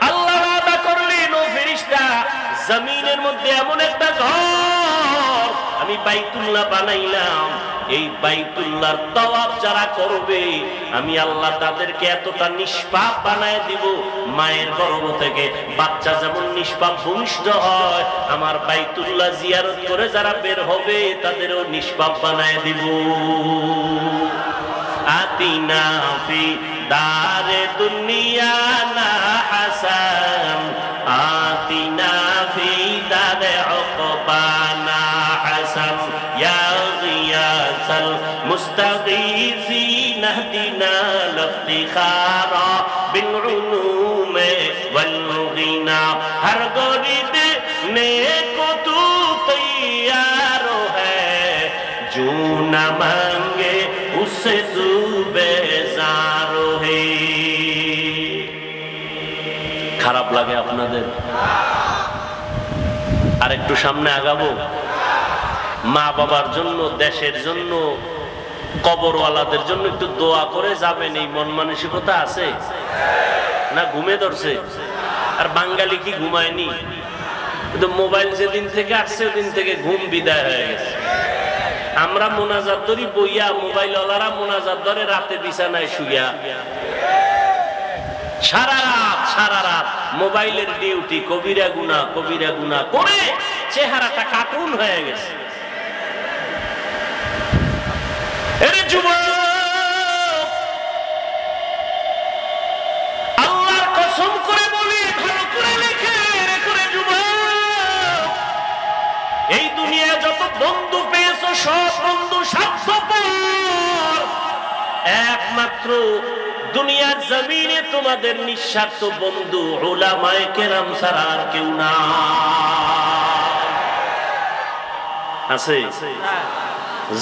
আল্লাহ ওয়াদা করলেন, ও ফেরেশতা, জমিনের মধ্যে এমন একটা ঘর আমি বাইতুল্লাহ বানাইলাম, এই বাইতুল্লাহর তাওয়াফ যারা করবে আমি আল্লাহ তাদেরকে এতটা নিষ্পাপ বানায় দিব, মায়ের গর্ভ থেকে বাচ্চা যেমন নিষ্পাপ ভূমিষ্ঠ হয়, আমার বাইতুল্লাহ জিয়ারত করে যারা বের হবে তাদেরও নিষ্পাপ বানায় দিব। আতিনা ফি দারে দুনিয়া না হাসান, আতিনা ফি দারে উকবানা হাসান, ইয়া গিয়াসাল মুস্তাগীসিন ইহদিনা লিফতিখারা বিল উলুমে ওয়াল গিনা। হর গরিব নেকো তু তৈয়ার হ্যায়, जो न मांगे उससे तू बेजार है। খারাপ লাগে আপনাদের? আর একটু সামনে আগাবো। মা বাবার জন্য, দেশের জন্য, কবরওয়ালাদের জন্য একটু দোয়া করে যাবেন, এই মন মানসিকতা আছে না? ঘুমে ধরছে? আর বাঙালি কি ঘুমায়নি? কিন্তু মোবাইল যেদিন থেকে আসছে ওদিন থেকে ঘুম বিদায় হয়ে গেছে। আমরা মোনাজাত ধরি বইয়া, মোবাইল ওয়ালারা মোনাজাত ধরে রাতে বিছানায় শুইয়া, সারা রাত মোবাইলের ডিউটি, কবিরা গুনাহ করে চেহারাটা কার্টুন হয়ে গেছে। এর যুবক, আল্লাহর কসম করে বলি, ভালো করে লিখে রেখে যুবক, এই দুনিয়ায় যত বন্ধু পেয়েছো সব বন্ধু স্বার্থপর। একমাত্র দুনিয়ার জমিনে তোমাদের নিঃস্বার্থ বন্ধু উলামায়ে কেরাম ছাড়া আর কেউ না আছে।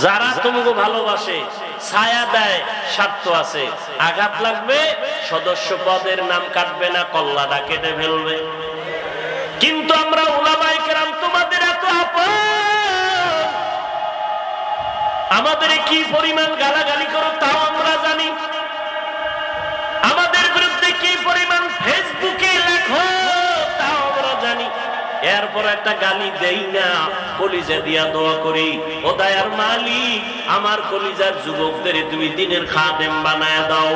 যারা তোমাকে ভালোবাসে, ছায়া দেয়, স্বার্থ আছে, আঘাত লাগবে সদস্য পদের নাম কাটবে না, কল্লাটা কেটে ফেলবে। কিন্তু আমরা উলামায়ে কেরাম তোমাদের এত আপন, আমাদের কি পরিমাণ গালাগালি করো তাও আমরা জানি, আমাদের বিরুদ্ধে কি পরিমাণ ফেসবুকে লেখো তাও আমরা জানি। এরপর একটা গালি দেই না, কলিজা দিয়া দোয়া করি, ও দয়ার মালিক আমার কলিজার যুবকদের তুমি দিনের খাদেম বানায় দাও।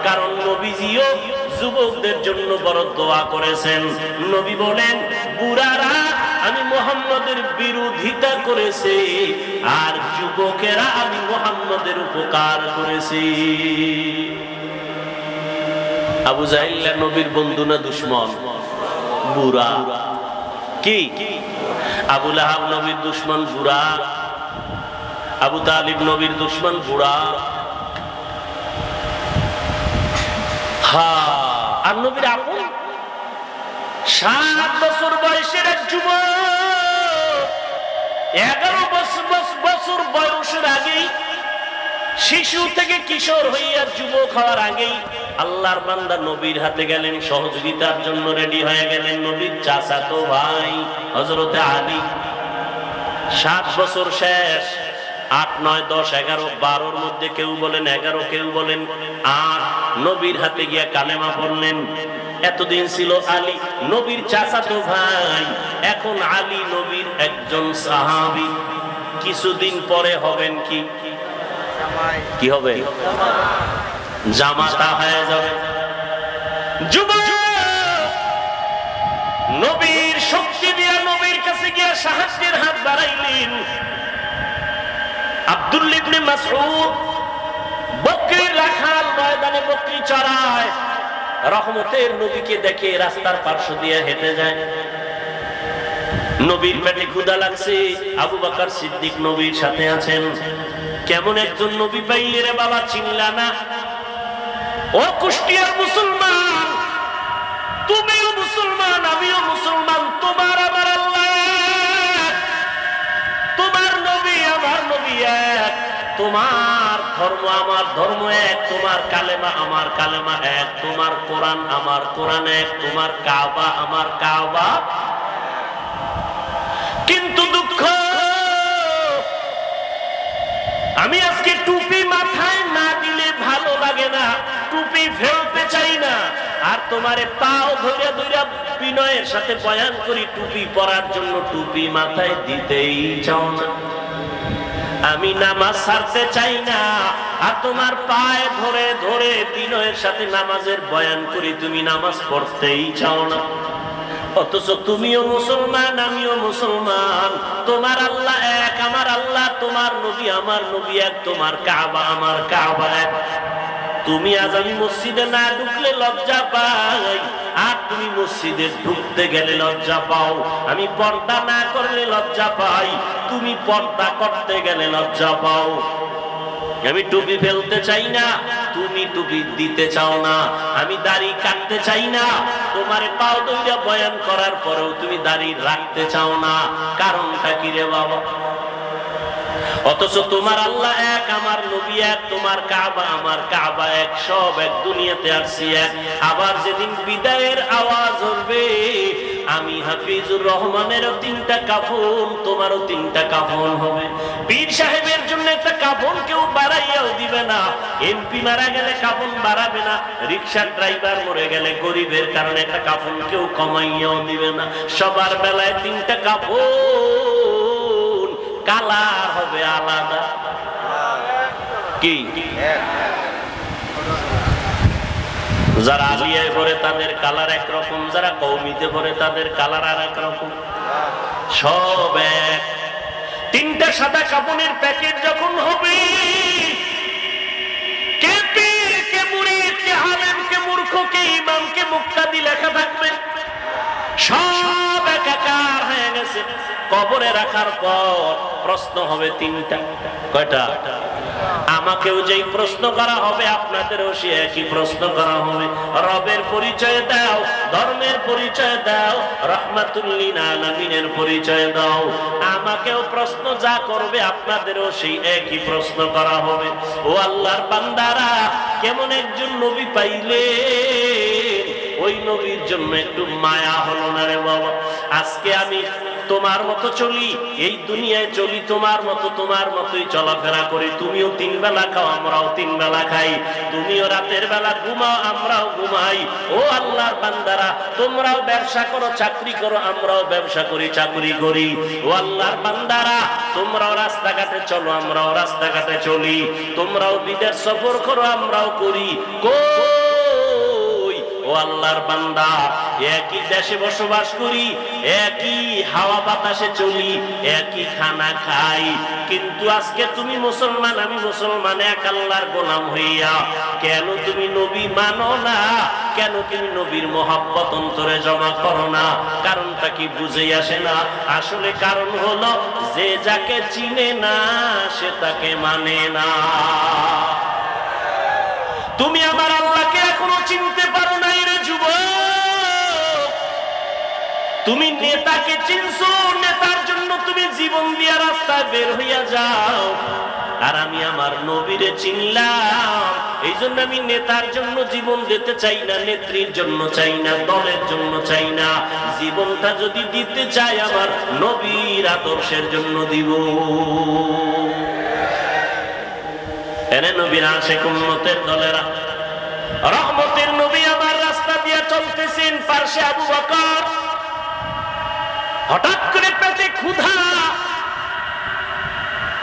কারণ নবীজিও যুবকদের জন্য বড় দোয়া করেছেন। নবী বলেন, বুড়ারা আমি মুহাম্মদের বিরোধিতা করেছে, আর যুবকেরা আমি মুহাম্মদের উপকার করেছি। আবু জাহিল নবীর বন্ধু না দুশমন? বুড়া। কি আবু লাহাব নবীর দুশমন বুড়া, আবু তালিব নবীর দুশমন বুড়া। আর নবীর আপন 7 বছর বয়সের এক যুবক, 11 বছর বয়সের আগেই, শিশু থেকে কিশোর হইয়া যুবক হওয়ার আগেই আল্লাহর বান্দা নবীর হাতে গেলেন, সহযোগিতার জন্য রেডি হয়ে গেলেন। নবীর চাচাতো ভাই হযরতে আলী। 7 বছর শেষ, 8, 9, 10, 11, 12-র মধ্যে কেউ বলেন 11, কেউ বলেন 8, নবীর হাতে গিয়া কালেমা পড়লেন। এতদিন ছিল আলী নবীর চাচাতো ভাই, এখন আলী নবীর একজন সাহাবী। কিছুদিন পরে হবেন কি? কি হবে? জামাতা হয়ে যাবে। যুবক নবীর শক্তি দিয়া নবীর কাছে গিয়া সাহায্যের হাত বাড়াইলেন। আব্দুল্লাহ ইবনে মাসউদ বকরির রাখাল, ময়দানে বকরি চড়ায়, রহমতের নবীকে দেখে রাস্তার পার্শ্ব দিয়ে হেঁটে যায়। নবীর পেটে ক্ষুধা লাগছে, আবু বকর সিদ্দিক নবীর সাথে আছেন। কেমন একজন নবী পাইলে রে বাবা, চিনলা না? ও কুষ্টিয়ার মুসলমান, তুমিও মুসলমান, আমিও মুসলমান, তোমার আমার আল্লাহ, তোমার নবী আমার নবী এক, তোমার ধর্ম আমার ধর্ম এক, তোমার কালেমা আমার কালেমা এক, তোমার কোরআন আমার কোরআন এক, তোমার কাবা আমার কাবা। কিন্তু দুঃখ, আমি আজকে টুপি মাথায় না দিলে ভালো লাগে না, টুপি ফেলতে চাই না, আর তোমারে পাও ধরে ধরে বিনয়ের সাথে বয়ান করি টুপি পরার জন্য, টুপি মাথায় দিতেই চাও না। আমি নামাজ ছাড়তে চাই না, আর তোমার পায়ে ধরে ধরে বিনয়ের সাথে নামাজের বয়ান করি, তুমি নামাজ পড়তেই চাও না। অথচ তুমিও মুসলমান, আমিও মুসলমান, তোমার আল্লাহ এক, আমার আল্লাহ, তোমার নবী আমার নবী এক, তোমার কাবা আমার কাবা এক। তুমি আজ আমি মসজিদে না ঢুকলে লজ্জা পাই, আর তুমি মসজিদে ঢুকতে গেলে লজ্জা পাও। আমি পর্দা না করলে লজ্জা পাই, তুমি পর্দা করতে গেলে লজ্জা পাও। আমি টুপি ফেলতে চাই না, তুমি টুপি দিতে চাও না। আমি দাড়ি কাটতে চাই না, তোমার পাও ধরে বয়ান করার পরেও তুমি দাড়ি রাখতে চাও না। কারণটা কি রে বাবা? অথচ তোমার আল্লাহ এক, আমার নবী এক, তোমার কাবা আমার কাবা এক, সব এক, দুনিয়াতে আসছি এক। আবার যেদিন বিদায়ের আওয়াজ হবে, আমি হাফিজুর রহমানেরও 3টা কাফন, তোমারও 3টা কাফন হবে। পীর সাহেবের জন্য একটা কাফন কেউ বাড়াইয়াও দিবে না, এমপি মারা গেলে কাফন বাড়াবে না, রিকশার ড্রাইভার মরে গেলে গরিবের কারণে একটা কাফন কেউ কমাইয়াও দিবে না। সবার বেলায় 3টা কাফন, কালার হবে আলাদা। কি যারা আলিয়ায় পড়ে তাদের কালার একরকম, যারা কওমিতে পড়ে তাদের কালার আর একরকম, সব এক। 3টা সাদা কাপড়ের প্যাকেট যখন হবে, কে পীর, কে মুরিদ, কে আলেম, কে মূর্খ, কে ইমাম, কে মুক্তাদি লেখা থাকবে, সব একাকার হয়ে গেছে। কবরে রাখার পর প্রশ্ন হবে 3টা। কয়টা? আমাকেও যেই প্রশ্ন করা হবে, আপনাদেরও সে একই প্রশ্ন করা হবে। রবের পরিচয় দাও, ধর্মের পরিচয় দাও, রাহমাতুল লিল আলামিনের পরিচয় দাও। আমাকেও প্রশ্ন যা করবে, আপনাদেরও সেই একই প্রশ্ন করা হবে। ও আল্লাহর বান্দারা, কেমন একজন নবী পাইলে ওই নবীর জন্য একটু মায়া হলো না রে বাবা? আজকে আমি তোমার মতো চলি, এই দুনিয়ায় চলি তোমার মতো, তোমার মতোই চলাফেরা করি। তুমিও 3 বেলা খাও, আমরাও 3 বেলা খাই। তুমিও রাতের বেলা ঘুমাও, আমরাও ঘুমাই। ও আল্লাহর বান্দারা, তোমরাও ব্যবসা করো, চাকরি করো, আমরাও ব্যবসা করি, চাকরি করি। ও আল্লাহর বান্দারা, তোমরাও রাস্তাঘাটে চলো, আমরাও রাস্তাঘাটে চলি। তোমরাও বিদেশ সফর করো, আমরাও করি। ও আল্লাহর বান্দা, একই দেশে বসবাস করি, একই হাওয়া বাতাসে চলি, একই খানা খাই, কিন্তু আজকে তুমি মুসলমান, আমি মুসলমান, এক আল্লাহর গোলাম হইয়া কেন তুমি নবী মানো না? কেন তুমি নবীর মহব্বত অন্তরে জমা করো না? কারণটা কি বুঝে আসে না? আসলে কারণ হলো, যে যাকে চিনে না সে তাকে মানে না। তুমি আমার আল্লাহকে এখনো চিনতে পারো নাই রে যুবক। তুমি নেতাকে চিনছো, নেতার জন্য তুমি জীবন দিয়া রাস্তায় বের হইয়া যাও। আর আমি আমার নবীরে চিনলাম, এই জন্য আমি নেতার জন্য জীবন দিতে চাই না, নেত্রীর জন্য চাই না, দলের জন্য চাই না। জীবনটা যদি দিতে চাই, আমার নবীর আদর্শের জন্য দিব। এনে নবীর আশিক উম্মতের দলেরা, রহমতের নবী আমার রাস্তা দিয়ে চলতেছেন, পাশে আবু বকর। হঠাৎ করে পেটে ক্ষুধা,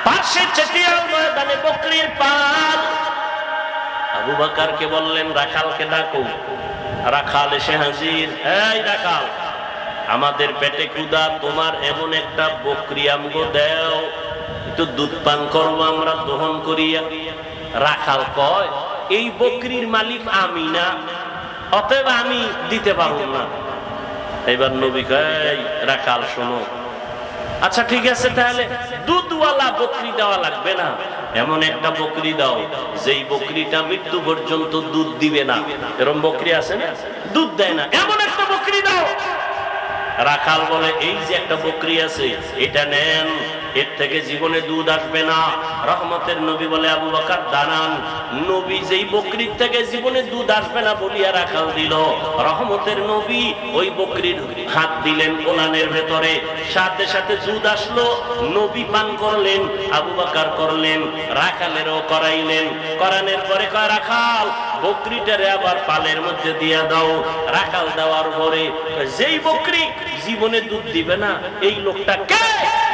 পাশে চেটিয়াল ময়দানে বকরির পাল। আবু বকরকে বললেন, রাখালকে ডাকো। রাখাল এসে হাজির। এই রাখাল, আমাদের পেটে ক্ষুধা, তোমার এমন একটা বকরি আমগো দেও, একটু দুধ পান করবো, আমরা দহন করিয়া। রাখাল কয়, এই বকরির মালিক আমি না, অতএব আমি দিতে পারবো না। এবার নবী কয়, রাখাল শোনো, আচ্ছা ঠিক আছে, তাহলে দুধওয়ালা বকরি দেওয়া লাগবে না, এমন একটা বকরি দাও যেই বকরিটা মৃত্যু পর্যন্ত দুধ দিবে না। এরকম বকরি আছে না, দুধ দেয় না, এমন একটা বকরি দাও। রাখাল বলে, এই যে একটা বকরি আছে, এটা নেন, এর থেকে জীবনে দুধ আসবে না। রহমতের নবী বলে, আবু বকর দাঁড়ান। নবী যেই বকরির থেকে জীবনে দুধ আসবে না বলিয়া রাখাল দিল, রহমতের নবী ওই বকরির হাত দিলেন কোলানের ভেতরে, সাথে সাথে দুধ আসলো। নবী পান করলেন, আবু বকর করলেন, রাখালেরও করাইলেন। করানোর পরে কয়, রাখাল বকরিটারে আবার পালের মধ্যে দিয়া দাও। রাখাল দেওয়ার পরে যেই বকরি জীবনে দুধ দিবে না, এই লোকটা কে,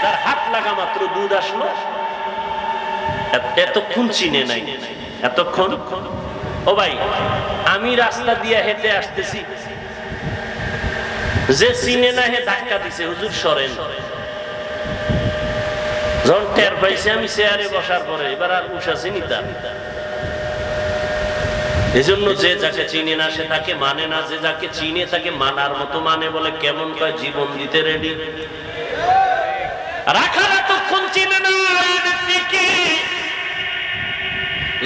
তার হাত লাগা মাত্র দুধ আসলো। এতক্ষণ চিনে নাই, এতক্ষণ। ও ভাই, আমি রাস্তা দিয়ে হেঁটে আসতেছি, যে চিনে না হে ধাক্কা দিছে, হুজুর সরেন। যখন টের পাইছে আমি চেয়ারে বসার পরে, এবার আর উঠাছি নিতা। এই জন্য যে যাকে চিনে না সে তাকে মানে না, যে যাকে চিনে তাকে মানার মতো মানে। বলে কেমন কয়, জীবন দিতে রেডি। রাখাল এতক্ষণ চিনে না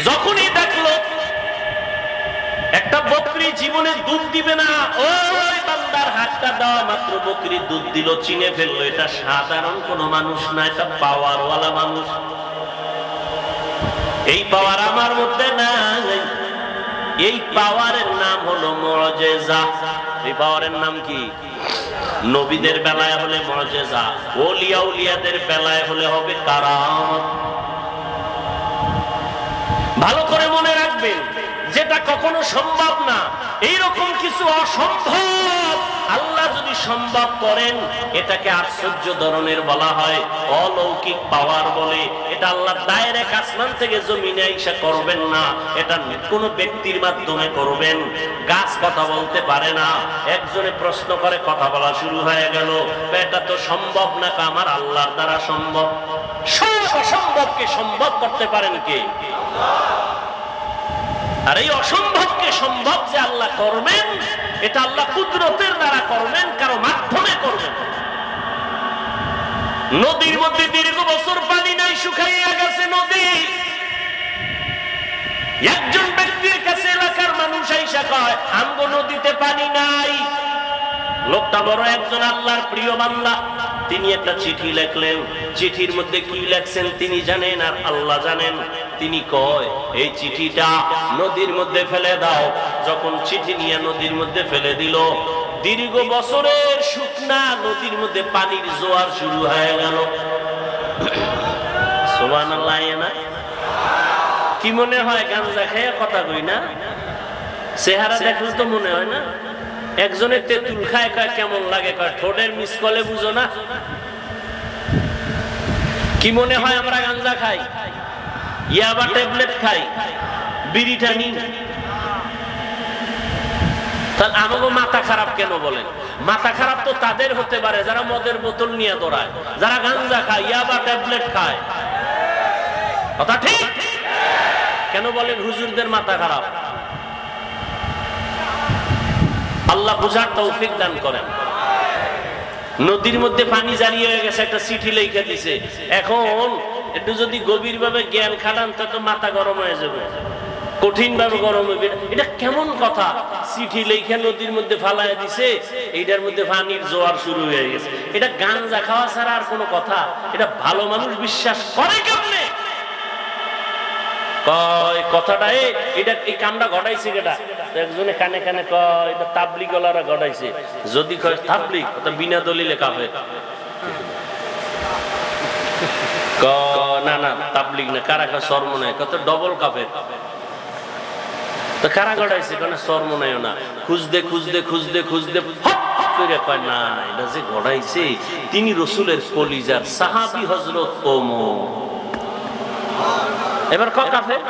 যখনই দেখলো একটা বকরি জীবনে দুধ দিবে না, ওই বান্দার হাতটা দেওয়া মাত্র বকরি দুধ দিল, চিনে ফেললো এটা সাধারণ কোন মানুষ না, এটা পাওয়ারওয়ালা মানুষ। এই পাওয়ার আমার মধ্যে নাই। এই পাওয়ারের নাম হলো মুআজিজা। এই পাওয়ারের নাম কি? নবীদের বেলায় হলে মুআজিজা, ওলিয়া উলিয়াদের বেলায় হলে হবে কারামত। ভালো করে মনে রাখবেন, যেটা কখনো সম্ভব না, এইরকম কিছু অসম্ভব আল্লাহ যদি সম্ভব করেন, এটাকে আশ্চর্য ধরনের বলা হয়, অলৌকিক পাওয়ার বলে। এটা আল্লাহ ডাইরেক্ট আসমান থেকে জমিনে আইসা করবেন না, এটা কোন ব্যক্তির মাধ্যমে করবেন। গাছ কথা বলতে পারে না, একজনে প্রশ্ন করে কথা বলা শুরু হয়ে গেল, এটা তো সম্ভব না। আমার আল্লাহর দ্বারা সম্ভব। সব অসম্ভবকে সম্ভব করতে পারেন কে? আর এই অসম্ভবকে সম্ভব যে আল্লাহ করবেন, এটা আল্লাহ কুদরতের দ্বারা করবেন, কারো মাধ্যমে করবেন। নদীর মধ্যে দীর্ঘ বছর পানি নাই, শুকাইয়া গেছে নদী। একজন ব্যক্তির কাছে এলাকার মানুষ আইসা কয়, আমগো নদীতে পানি নাই। লোকটা বড় একজন আল্লাহর প্রিয় বান্দা, তিনি একটা চিঠি লিখলেন। চিঠির মধ্যে কি লিখছেন তিনি জানেন আর আল্লাহ জানেন। তিনি কয়, এই চিঠিটা নদীর মধ্যে ফেলে দাও। যখন চিঠি নিয়ে নদীর মধ্যে ফেলে দিল, দীর্ঘ বছরের শুকনা নদীর মধ্যে পানির জোয়ার শুরু হয়ে গেল। সুবহানাল্লাহ না? কি মনে হয় গাঞ্জা খেয়ে কথা কই না? চেহারা দেখলে তো মনে হয় না। একজনের তেঁতুল খায় কয় কেমন লাগে, কয় ঠোঁটের মিস কলে বুঝো না। কি মনে হয় আমরা গাঞ্জা খাই, ইয়াবা ট্যাবলেট খাই, বিড়ি টানি? তাহলে আমাকে মাথা খারাপ কেন বলেন? মাথা খারাপ তো তাদের হতে পারে যারা মদের বোতল নিয়ে দৌড়ায়, যারা গাঞ্জা খায়, ইয়াবা ট্যাবলেট খায়। কথা ঠিক? কেন বলেন হুজুরদের মাথা খারাপ? আল্লাহ বুঝার তৌফিক দান করেন। নদীর মধ্যে পানি জারি হয়ে গেছে, একটা চিঠি লিখে দিছে। এখন একটু যদি গভীর ভাবে জ্ঞান খাটান তো মাথা গরম হয়ে যাবে, কঠিন ভাবে গরম হবে। এটা কেমন কথা? চিঠি লিখে নদীর মধ্যে ফালায় দিছে, এইটার মধ্যে পানির জোয়ার শুরু হয়ে গেছে। এটা গাঞ্জা খাওয়া ছাড়া আর কোনো কথা? এটা ভালো মানুষ বিশ্বাস করে কেমনে? কয় কথাটা এটা এই কামটা ঘটাইছে কেটা? একজনে কানে কানে কয় এটা তাবলিগ ওয়ালারা ঘটাইছে। যদি কয় তাবলিগ, ওটা বিনা দলিলে কাফের। না না তাবলিগ না, কারা কয় সরমনায়, কত ডবল কাফের। তো কারা ঘটাইছে? কেন সরমনায় না, খুঁজতে খুঁজতে খুঁজতে খুঁজতে কয় না, এটা যে ঘটাইছে তিনি রসুলের কলিজার সাহাবী হযরত ওমর। এবার ক কাফের।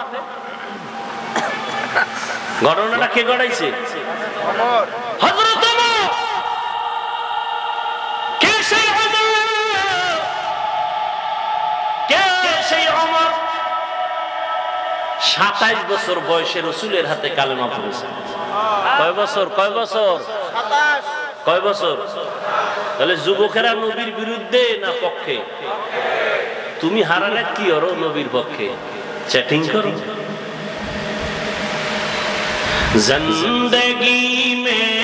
ঘটনাটা কে ঘটাইছে? হযরত ওমর। কে সেই ওমর? কে সেই ওমর? 27 বছর বয়সে রাসূলের হাতে কালেমা পড়েছে। কয় বছর? কয় বছর? 27। কয় বছর? তাহলে যুবকেরা নবীর বিরুদ্ধে না পক্ষে? তুমি হারালে কি করো? নবীর পক্ষে চ্যাটিং করো। जिंदगी में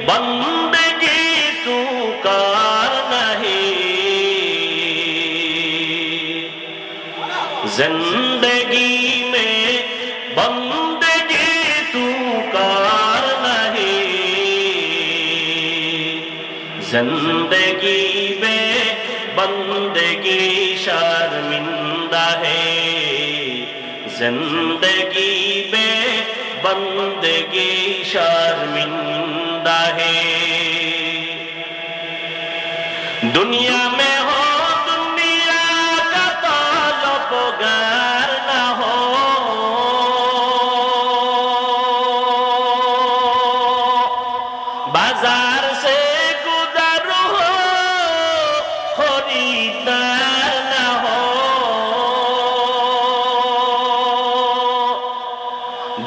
बंदगी तू कर नहीं, जिंदगी में बंदगी तू कर नहीं, जिंदगी में बंदगी शर्मिंदा है, जिंदगी में बंदगी शर्मिंदा है। दुनिया में हो दुनिया का ताल्लुक़गार न हो, बाजार से गुजर हो खरीदार न हो,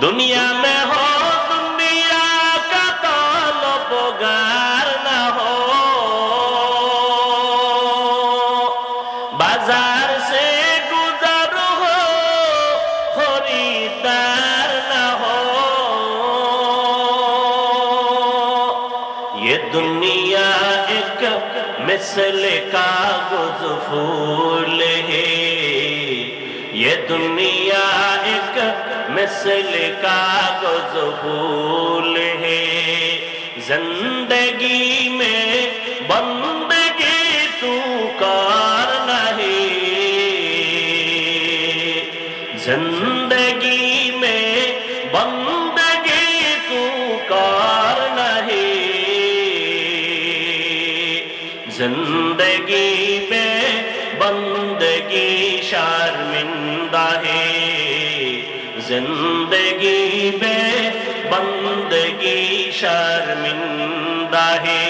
दुनिया में हो दुनिया का ताल्लुक़गार न हो, बाजार से गुजर हो खरीदार न हो। ये दुनिया एक मिसल कागज़ फूल है, ये दुनिया एक मिसल कागज़ फूल है, जिंदगी में बंदगी तू कर नहीं, जिंदगी में बंदगी तू कर नहीं, जिंदगी में बंदगी शर्मिंदा है, जिंदगी में बंदगी शर्मिंदा है,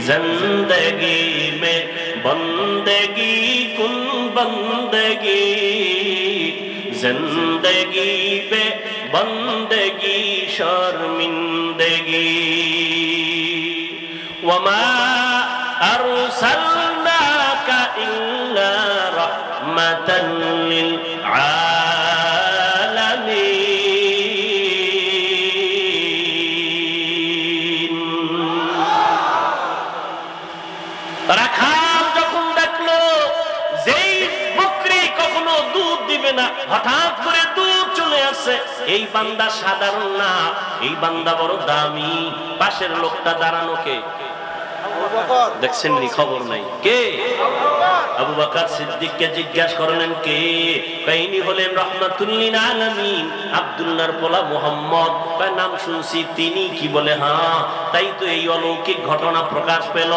जिंदगी में बंदगी कुन बंदगी, जिंदगी में बंदगी शर्मिंदगी। वमा अरसलनाका इल्ला रहमतन लिल হঠাৎ করে দুধ চলে লাগছে এই বান্দা সাধারণ না, এই বান্দা বড় দামি। পাশের লোকটা দাঁড়ানো কে দেখছেন নি? খবর নাই। কে? আবু বকর সিদ্দিককে জিজ্ঞাসা করলেন কে? কাহিনী হলেন রাহমাতুল লিল আলামিন আব্দুল্লাহর পোলা মুহাম্মদ। তার নাম শুনছি। তিনি কি বলে হ্যাঁ, তাই তো এই অলৌকিক ঘটনা প্রকাশ পেল।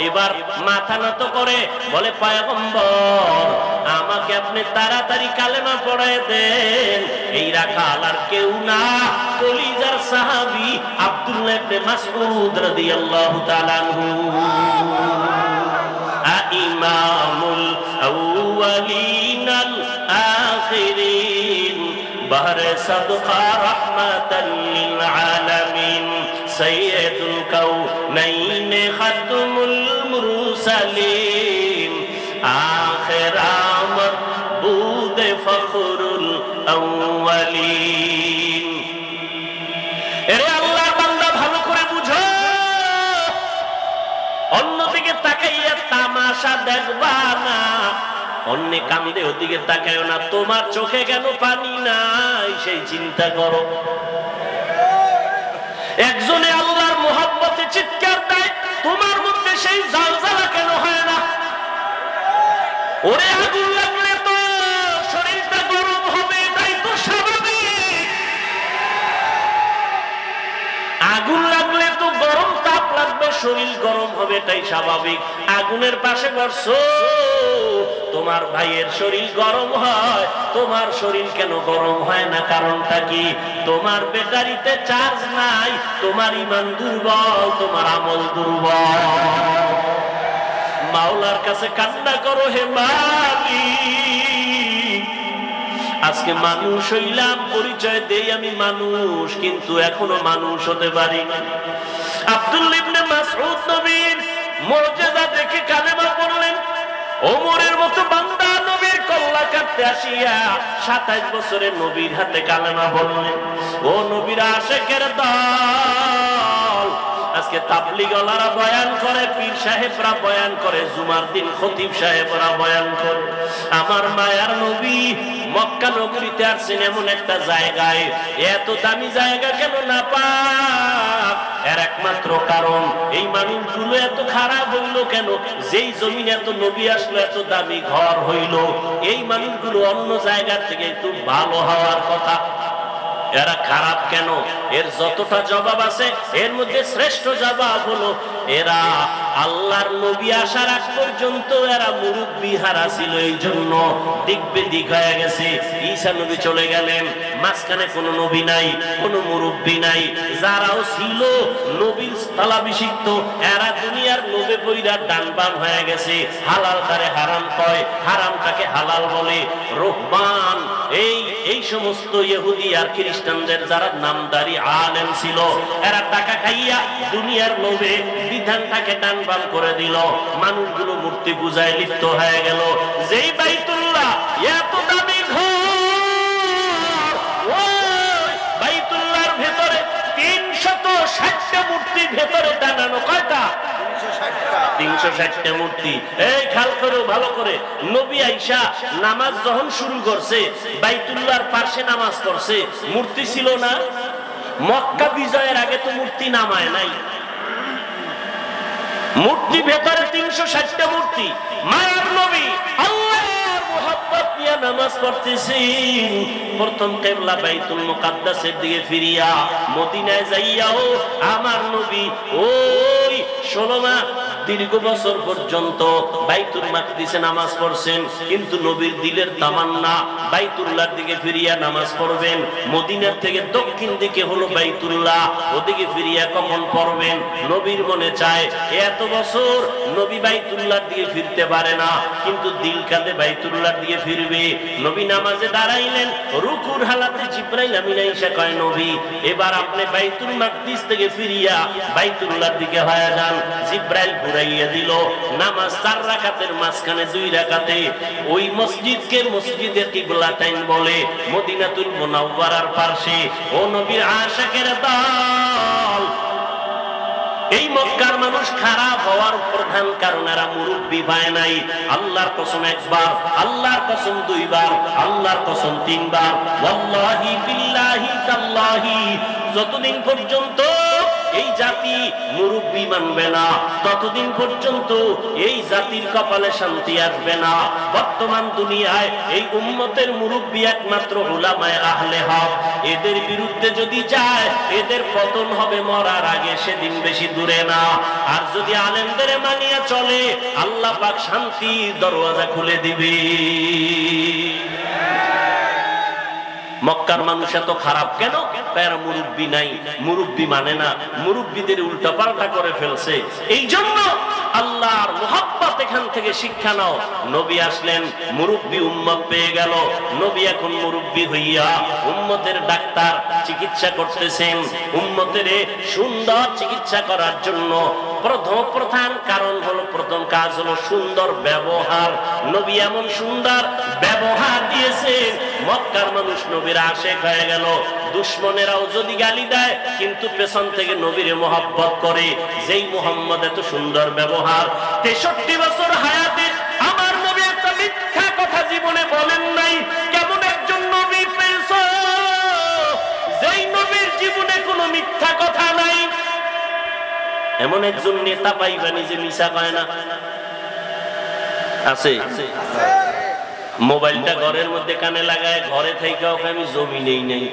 এবার মাথা নত করে বলে পয়গম্বর আমাকে আপনি তাড়াতাড়ি কালেমা পড়ায় দেন। এই রাখাল আর কেউ না, কলিজার সাহাবী আব্দুল্লাহ ইবনে মাসউদ রাদিয়াল্লাহু তাআলা আনহু। ইমামুল আউয়ালিনাল আখিরিন বাহরে সাদকা রাহমাতাল লিল আলামিন সাইয়্যিদুল কাউনাইন খাতমুল মুরসালিন আখির মাবুদ ফখরুল আউয়ালিন। এরে আল্লাহর বান্দা ভালো করে বুঝো, অন্যদিকে তাকাইয়া তামাশা দেখবা না, অন্য কান্দে ওদিকে তাকায়ও না। তোমার চোখে কেন পানি নাই সেই চিন্তা করো। একজনে আল্লাহর মোহাব্বতে চিৎকার দেয়, তোমার মধ্যে সেই জালজালা কেন হয় না? ওরে আগুন লাগলে তো শরীরটা গরম হবে, তাই তো স্বাভাবিক। আগুন লাগলে তো গরম তাপ লাগবে, শরীর গরম হবে, এটাই স্বাভাবিক। আগুনের পাশে বসছো, তোমার ভাইয়ের শরীর গরম হয়, তোমার শরীর কেন গরম হয় না? কারণটা কি? তোমার ব্যাটারিতে চার্জ নাই, তোমার ঈমান দুর্বল, তোমার আমল দুর্বল। মাওলার কাছে কান্না করো, হে মালিক আজকে মানুষ হইলাম, পরিচয় দেই আমি মানুষ, কিন্তু এখনো মানুষ হতে পারি না। আব্দুল্লাহ ইবনে মাসউদ নবীর মুজিজা দেখে কালেমা পড়লেন। ওমরের মতো বান্দা নবীর কল্লা কাটতে আসিয়া 27 বছরে নবীর হাতে কালেমা বললেন। ও নবীর আশিকের দল, আজকে তাবলীগওয়ালারা বয়ান করে, পীর সাহেবরা বয়ান করে, জুমার দিন খতিব সাহেবরা বয়ান করে। আমার মায়ার নবী মক্কা নগরীতে আসছেন এমন একটা জায়গায়, এত দামি জায়গা কেন না পাক? এর একমাত্র কারণ এই মানুষগুলো এত খারাপ হইল কেন? যেই জমিন এত নবী আসলো, এত দামি ঘর হইল, এই মানুষগুলো অন্য জায়গার থেকে একটু ভালো হওয়ার কথা, এরা খারাপ কেন? এর যতটা জবাব আছে এর মধ্যে শ্রেষ্ঠ জবাব হলো এরা আল্লাহর নবী আসার আগ পর্যন্ত এরা মুরব্বি হারা ছিল, এই জন্য দিক বেদিক হয়ে গেছে। ঈসা নবী চলে গেলেন, মাঝখানে কোনো নবী নাই, কোনো মুরব্বি নাই। যারাও ছিল নবীর স্থলাভিষিক্ত, এরা দুনিয়ার লোভে পইরা ডান বাম হয়ে গেছে। হালাল তারে হারাম কয়, হারামটাকে হালাল বলে। রহমান এই সমস্ত ইহুদি আর খ্রিস্টানদের যারা নামদারি আলেম ছিল, এরা টাকা খাইয়া দুনিয়ার লোভে বিধানটাকে ডান বাম করে দিল। মানুষগুলো মূর্তি পূজায় লিপ্ত হয়ে গেল। যেই বাইতুল্লাহ এত দামি ঘর, ওই বাইতুল্লাহর ভেতরে 360টা মূর্তি ভেতরে টানানো। কয়টা? 360টা মূর্তি। এই খেয়াল করো ভালো করে, নবী আয়েশা নামাজ যখন শুরু করছে, বাইতুল্লাহর পাশে নামাজ পড়ছে, মূর্তি ছিল না? মক্কা বিজয়ের আগে তো মূর্তি নামায় নাই। মূর্তি ভেতরে 360টা মূর্তি। মায়ার নবী আল্লাহর মুহাব্বত নিয়ে নামাজ পড়তেছেন। প্রথম কিবলা বাইতুল মুকাদ্দাসের দিকে ফিরিয়া মদিনায় যাইয়াও আমার নবী ওই 16 মাস দীর্ঘ বছর পর্যন্ত বাইতুল মাকদিসে নামাজ পড়ছেন, কিন্তু নবীর দিলের তামান্না বাইতুল্লাহর দিকে ফিরিয়া নামাজ পড়বেন। মদিনার থেকে দক্ষিণ দিকে হলো বাইতুল্লাহ, ওদিকে ফিরিয়া কখন পড়বেন? নবীর মনে চায় এত বছর নবী বাইতুল্লাহর দিকে ফিরতে পারে না, কিন্তু দিল কাঁদে বাইতুল্লাহর দিকে ফিরবে। নবী নামাজে দাঁড়াইলেন, রুকুর হালাতে জিবরাইল আমিন আয়েশা কয়, নবী এবার আপনি বাইতুল মাকদিস থেকে ফিরিয়া বাইতুল্লাহর দিকে হয়ে যান। জিবরাইল ঘুরাইয়া দিল। নামাজ 4 রাকাতের মাঝখানে 2 রাকাতে ওই মসজিদকে মসজিদে কিবলাতাইন বলে, মদিনাতুল মুনাওয়ারার পাশে। ও নবীর আশিকের দল, এই মক্কার মানুষ খারাপ হওয়ার প্রধান কারণ এরা মুরব্বি পায় নাই। আল্লাহর কসম একবার, আল্লাহর কসম দুইবার, আল্লাহর কসম তিনবার, ওয়াল্লাহি বিল্লাহি তাল্লাহি, যতদিন পর্যন্ত এই জাতি মুরব্বি মানবে না ততদিন পর্যন্ত এই জাতির কপালে শান্তি আসবে না। বর্তমান দুনিয়ায় এই উম্মতের মুরব্বি একমাত্র উলামায়ে আহলে হক। এদের বিরুদ্ধে যদি যায় এদের পতন হবে মরার আগে, সেদিন বেশি দূরে না। আর যদি আলেমদের মানিয়ে চলে আল্লাহ পাক শান্তির দরওয়াজা খুলে দিবে। মক্কার মানুষ এত খারাপ কেন? তারা মুরব্বি নাই, মুরব্বি মানে না, মুরব্বিদের উল্টা পাল্টা করে ফেলছে। এই জন্য আল্লাহর মুহাব্বত এখান থেকে শিক্ষা নাও। নবী আসলেন, মুরব্বি উম্মত পেয়ে গেল। নবী এখন মুরব্বি হইয়া উম্মতের ডাক্তার, চিকিৎসা করতেছেন। উম্মতের সুন্দর চিকিৎসা করার জন্য প্রধান কারণ হলো, প্রথম কাজ হলো সুন্দর ব্যবহার। নবী এমন সুন্দর ব্যবহার দিয়েছেন মক্কার মানুষ নবীর আশেক হয়ে গেল। দুশমনেরাও যদি গালি দেয় কিন্তু পেছন থেকে নবীরে মোহাব্বত করে। যেই মুহাম্মদ এত সুন্দর ব্যবহার, 63 বছর হায়াতে আমার নবী একটা মিথ্যা কথা জীবনে বলেন নাই। কেমন একজন নবী পেয়েছো যেই নবীর জীবনে কোনো মিথ্যা কথা নাই? এমন একজন নেতা পাইবানি যে মিশা কয় না? আছে? মোবাইলটা ঘরের মধ্যে কানে লাগায় ঘরে থেকে আমি জমি নেই নাই,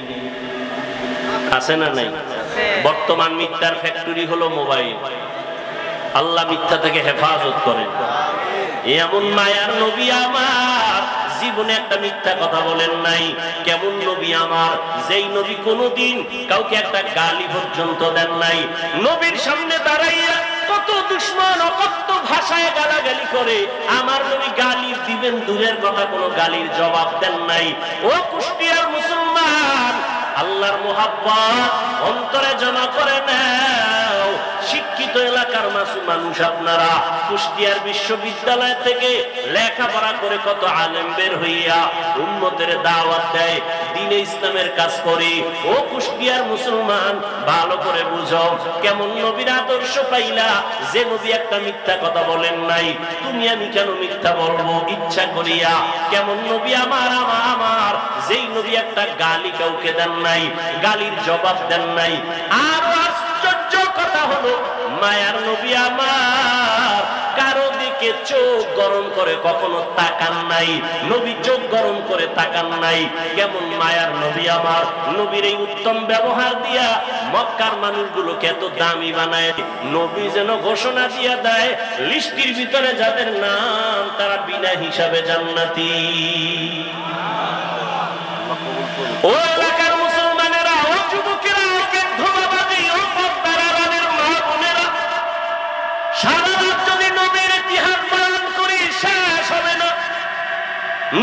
আছে না নাই? বর্তমান মিথ্যার ফ্যাক্টরি হলো মোবাইল। আল্লাহ মিথ্যা থেকে হেফাজত করেন। এমন মায়ার নবী আমার জীবনে একটা মিথ্যা কথা বলেন নাই। কেমন নবী আমার, যেই নবী কোনোদিন কাউকে একটা গালি পর্যন্ত দেন নাই। নবীর সামনে দাঁড়াইয়া কত দুশমন অকথ্য ভাষায় গালাগালি করে, আমার নবী গালি দিবেন দূরের কথা, কোনো গালির জবাব দেন নাই। ও কুষ্টিয়ার মুসলমান, আল্লাহর মুহাব্বত অন্তরে জমা করে নাও। শিক্ষিত এলাকার মানুষ আপনারা, কুষ্টিয়ার বিশ্ববিদ্যালয় থেকে লেখাপড়া করে কত আলেম বের হইয়া উম্মতের দাওয়াত দেয়, দ্বীনে ইসলামের কাজ করে। ও কুষ্টিয়ার মুসলমান, ভালো করে বুঝো কেমন নবীর আদর্শ পাইলা। যে নবী একটা মিথ্যা কথা বলেন নাই, তুমি আমি কেন মিথ্যা বলবো ইচ্ছা করিয়া? কেমন নবী আমার আমার, যেই নবী একটা গালি কাউকে দেন নাই, গালির জবাব দেন নাই। আর আশ্চর্য কথা হলো, মায়ার নবী আমার কারো দিকে চোখ গরম করে কখনো তাকান নাই। নবী চোখ গরম করে তাকান নাই। কেমন মায়ার নবী আমার, নবীর এই উত্তম ব্যবহার দিয়া মক্কার মানুষগুলোকে এত দামি বানায়। নবী যেন ঘোষণা দিয়া দেয়, লিস্টির ভিতরে যাদের নাম তারা বিনা হিসাবে জান্নাতি। ও এলাকার মুসলমানেরা, ও যুবকেরা, ও বৃদ্ধবাবাজি, ও পর্দারানের মা বোনেরা, সারা রাত যদি নবীর ইতিহাস বয়ান করি শেষ হবে না।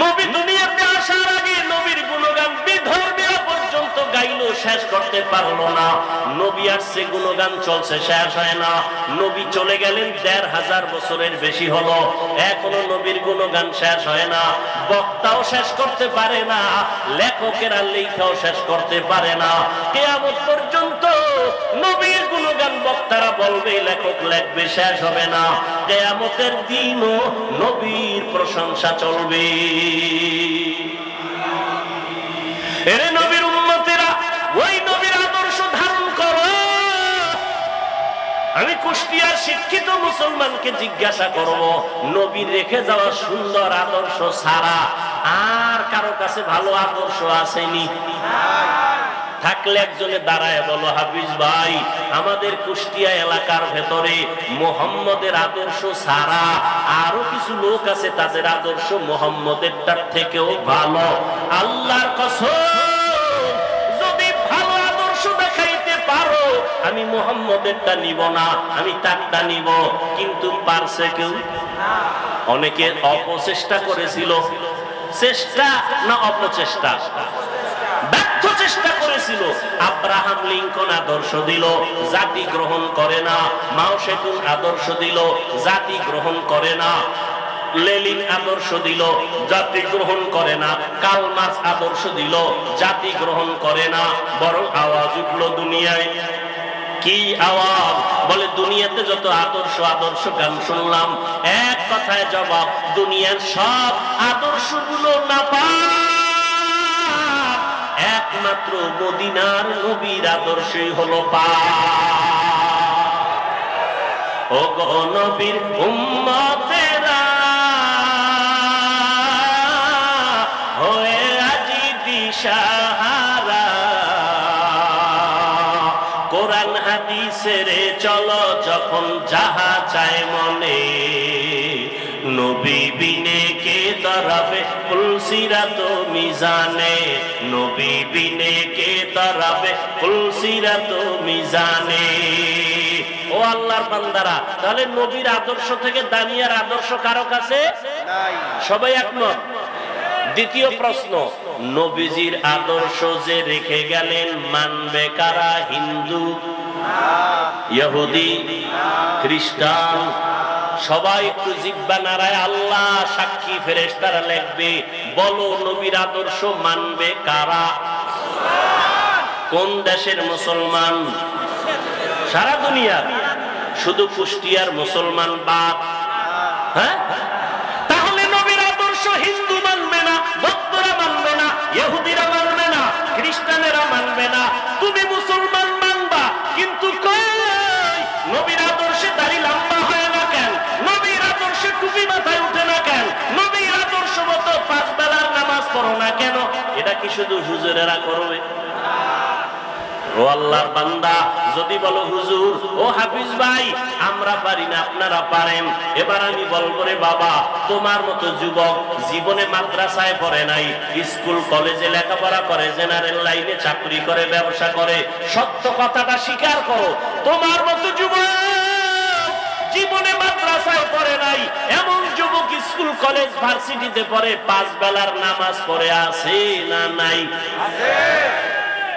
নবী দুনিয়াতে আসার আগে নবীর গুণগান বিধর্মীরা পর্যন্ত গাইলো, শেষ করতে পারলো না। নবী আসছে, গুণগান চলছে, শেষ হয় না। নবী চলে গেলেন ১৫০০ বছরের বেশি হলো, এখনো নবীর গুণগান শেষ হয় না। বক্তাও শেষ করতে পারে না, লেখকেরা লেখাও শেষ করতে পারে না। কিয়ামত পর্যন্ত নবীর গুণগান বক্তারা বলবে, লেখক লেখবে, শেষ হবে না। কিয়ামতের দিনও নবীর প্রশংসা চলবে। এরে নবীর উম্মতেরা, ওই নবীর আদর্শ ধারণ করো। আমি কুষ্টিয়ার শিক্ষিত মুসলমানকে জিজ্ঞাসা করব, নবীর রেখে যাওয়া সুন্দর আদর্শ ছাড়া আর কারো কাছে ভালো আদর্শ আসেনি? থাকলে একজনে দাঁড়ায় বলো, হাফিজ ভাই, আমাদের কুষ্টিয়া এলাকার ভেতরে মুহাম্মদের আদর্শ ছাড়া আরো কিছু লোক আছে, তাদের আদর্শ মুহাম্মদেরটার থেকেও ভালো। আল্লাহর কসম, যদি ভালো আদর্শ দেখাইতে পারো, আমি মুহাম্মদেরটা নিব না, আমি তারটা নিব। কিন্তু পারছে কেউ? অনেকে অপচেষ্টা করেছিল। চেষ্টা না অপচেষ্টা? ব্যর্থ চেষ্টা করেছিল। আব্রাহাম লিঙ্কন আদর্শ দিল, জাতি গ্রহণ করে না। মাও সেতুন আদর্শ দিল, জাতি গ্রহণ করে না। লেনিন আদর্শ দিল, জাতি গ্রহণ করে না। কার্ল মার্কস আদর্শ দিল, জাতি গ্রহণ করে না। বরং আওয়াজ উঠল দুনিয়ায়, কি আওয়াজ? বলে দুনিয়াতে যত আদর্শ গান শুনলাম, এক কথায় জবাব, দুনিয়ার সব আদর্শগুলো নাপাক, একমাত্র মদিনার নবীর আদর্শই হলো পাক। ও গো নবীর উম্মতেরা হয়ে আজি দিশাহারা, কোরআন হাদিসের চলো যখন যাহা চায় মনে, নবী বিনে কে দাঁড়াবে পুলসিরাত মিজানে, নবী বিনে কে দাঁড়াবে পুলসিরাত মিজানে। ও আল্লাহর বান্দারা, তাহলে নবীর আদর্শ থেকে দানিয়ার আদর্শ কারো কাছে নাই, সবাই একমত? দ্বিতীয় প্রশ্ন, নবীজির আদর্শ যে রেখে গেলেন মানবে কারা? হিন্দু, ইহুদি, খ্রিস্টান? সবাই একটু জিহ্বা নাড়ায় আল্লাহ সাক্ষী, ফেরেশতারা লিখবে, বলো নবীর আদর্শ মানবে কারা? কোন দেশের মুসলমান? সারা দুনিয়া, শুধু কুষ্টিয়ার মুসলমান বাদ। হ্যাঁ, তাহলে নবীর আদর্শ হিন্দু মানবে না, বৌদ্ধরা মানবে না, ইহুদিরা মানবে না, খ্রিস্টানেরা মানবে না, তুমি মুসলমান মানবা। কিন্তু কই নবীর আদর্শে দাড়ি লম্বা হয় না কেন? নবীর আদর্শে টুপি মাথায় উঠে না কেন? নবীর আদর্শ মতো 5 বেলার নামাজ পড়ো না কেন? এটা কি শুধু হুজুরেরা করবে? ও আল্লাহর বান্দা, যদি বলো হুজুর, ও হাফিজ ভাই, আমরা পারি না, আপনারা পারেন, এবার আমি বলবো রে বাবা, তোমার মতো যুবক জীবনে মাদ্রাসায় পড়ে নাই, স্কুল কলেজে লেখাপড়া করে, জেনারেল লাইনে চাকরি করে, ব্যবসা করে, সত্য কথাটা স্বীকার করো, তোমার মতো যুবক জীবনে মাদ্রাসায় পড়ে নাই, এমন যুবক স্কুল কলেজ ভার্সিটিতে পড়ে, 5 বেলার নামাজ পড়ে আছে না নাই? আছে।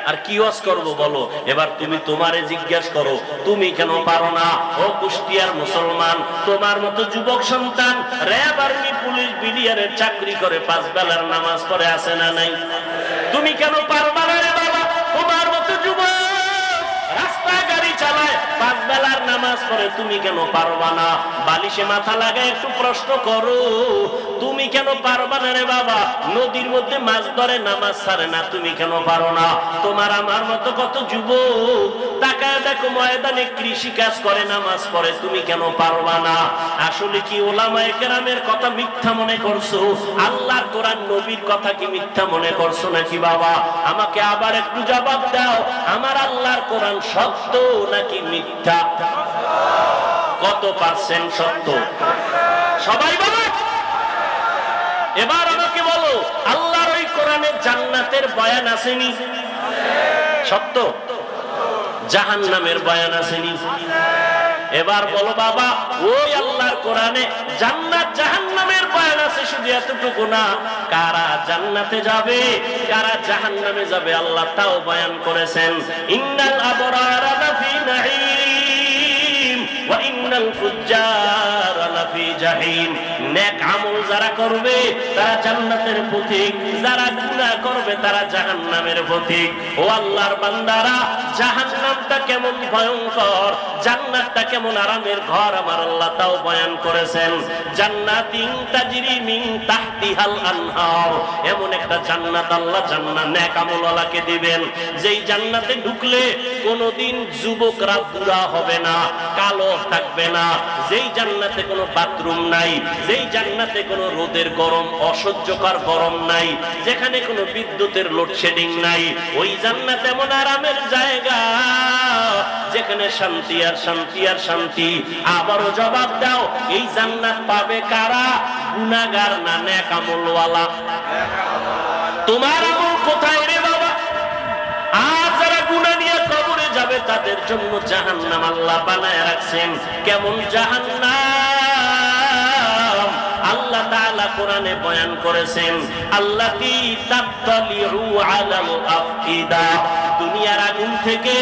আর কি ওয়াজ করবো বলো? এবার তুমি তোমারে জিজ্ঞাসা করো, তুমি কেন পারো না? ও কুষ্টিয়ার মুসলমান, তোমার মতো যুবক সন্তান র্যাব, আর্মি, পুলিশ, বিডিআরের চাকরি করে, 5 বেলার নামাজ পড়ে আছে না নাই? তুমি কেন পারবা না রে বাবা? তোমার মতো যুবক রাস্তায় গাড়ি চালায়, 5 বেলার নামাজ পড়ে, তুমি কেন পারবা না? বালিশে মাথা লাগায় একটু প্রশ্ন করো, তুমি কেন পারবা না রে বাবা? নদীর মধ্যে মাছ ধরে, নামাজ ছাড়ে না, তুমি কেন পারো না? তোমার আমার মতো কত যুবক তাকায় দেখো ময়দানে কৃষি কাজ করে, নামাজ পড়ে, তুমি কেন পারবা না? আসলে কি উলামায়ে কেরামের কথা মিথ্যা মনে করছো? আল্লাহর কোরআন নবীর কথা কি মিথ্যা মনে করছো নাকি বাবা? আমাকে আবার একটু জবাব দাও, আমার আল্লাহর কোরআন সত্য নাকি মিথ্যা? কত পার্সেন্ট সত্য? সবাই বলো। এবার আমাকে বলো, আল্লাহর ওই কোরআনে জান্নাতের বয়ান আসেনি? সত্য। জাহান্নামের বয়ান আসেনি? এবার বলো বাবা, ওই আল্লাহর কোরআনে জান্নাত জাহান্নামের বয়ান আছে, শুধু এতটুকু না, কারা জান্নাতে যাবে কারা জাহান্নামে যাবে আল্লাহ তাও বয়ান করেছেন। ইন্নাল আবরারা লাফি নাঈম ওয়া ইন্নাল ফুজ্জারা লাফি জাহিম। নেক আমল যারা করবে তারা জান্নাতের পথিক, যারা গুনাহ করবে তারা জাহান্নামের পথিক। ও আল্লাহর বান্দারা, জাহান্নামটা কেমন ভয়ঙ্কর, জান্নাতটা কেমন আরামের ঘর আমার আল্লাহ তাও বয়ান করেছেন। জান্নাতিন তাজরি মিন তাহতিহাল আনহার, এমন একটা জান্নাত আল্লাহ জান্নাত নেক আমলওয়ালাকে দিবেন, যেই জান্নাতে ঢুকলে কোনোদিন যুবকরা বুড়া হবে না, কালো থাকবে না, যেই জান্নাতে কোনো বাথরুম নাই, যেই জান্নাতে কোনো রোদের গরম, অসহ্যকর গরম নাই, যেখানে কোনো বিদ্যুতের লোডশেডিং নাই, ওই জান্নাত এমন আরামের জায়গা যেখানে শান্তি আর শান্তি আর শান্তি। আবারও জবাব দাও, এই জান্নাত পাবে কারা? গুনাহগার না নেক আমলওয়ালা? তোমার আমল কোথায় রে বাবা? আর যারা গুনাহ নিয়ে কবরে যাবে তাদের জন্য জাহান্নাম আল্লাহ বানায় রাখছেন। কেমন জাহান্নাম? আল্লাহ তাআলা কোরআনে বয়ান করেছেন, আল্লাতী তাত্তালিউ আলাল আফইদা, দুনিয়ার আগুন থেকে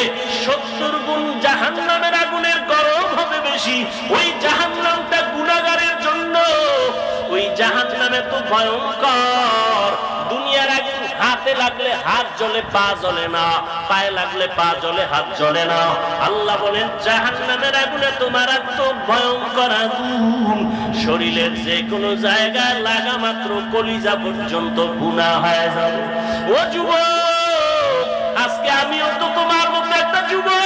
70 গুণ জাহান্নামের আগুনের গরম হবে বেশি। ওই জাহান্নামটা গুনাহগারের জন্য, ওই জাহান্নাম এত ভয়ঙ্কর। দুনিয়ার আগুন হাতে লাগলে হাত জ্বলে পা জ্বলে না, পায়ে লাগলে পা জ্বলে হাত জ্বলে না। আল্লাহ বলেন জাহান্নামের আগুনে তোমার এত ভয়ঙ্কর আগুন, শরীরের যে কোনো জায়গায় লাগা মাত্র কলিজা পর্যন্ত গুনাহ হয়ে যাবে। ও যুবক, আজকে আমিও তো তোমার মতো একটা যুবক।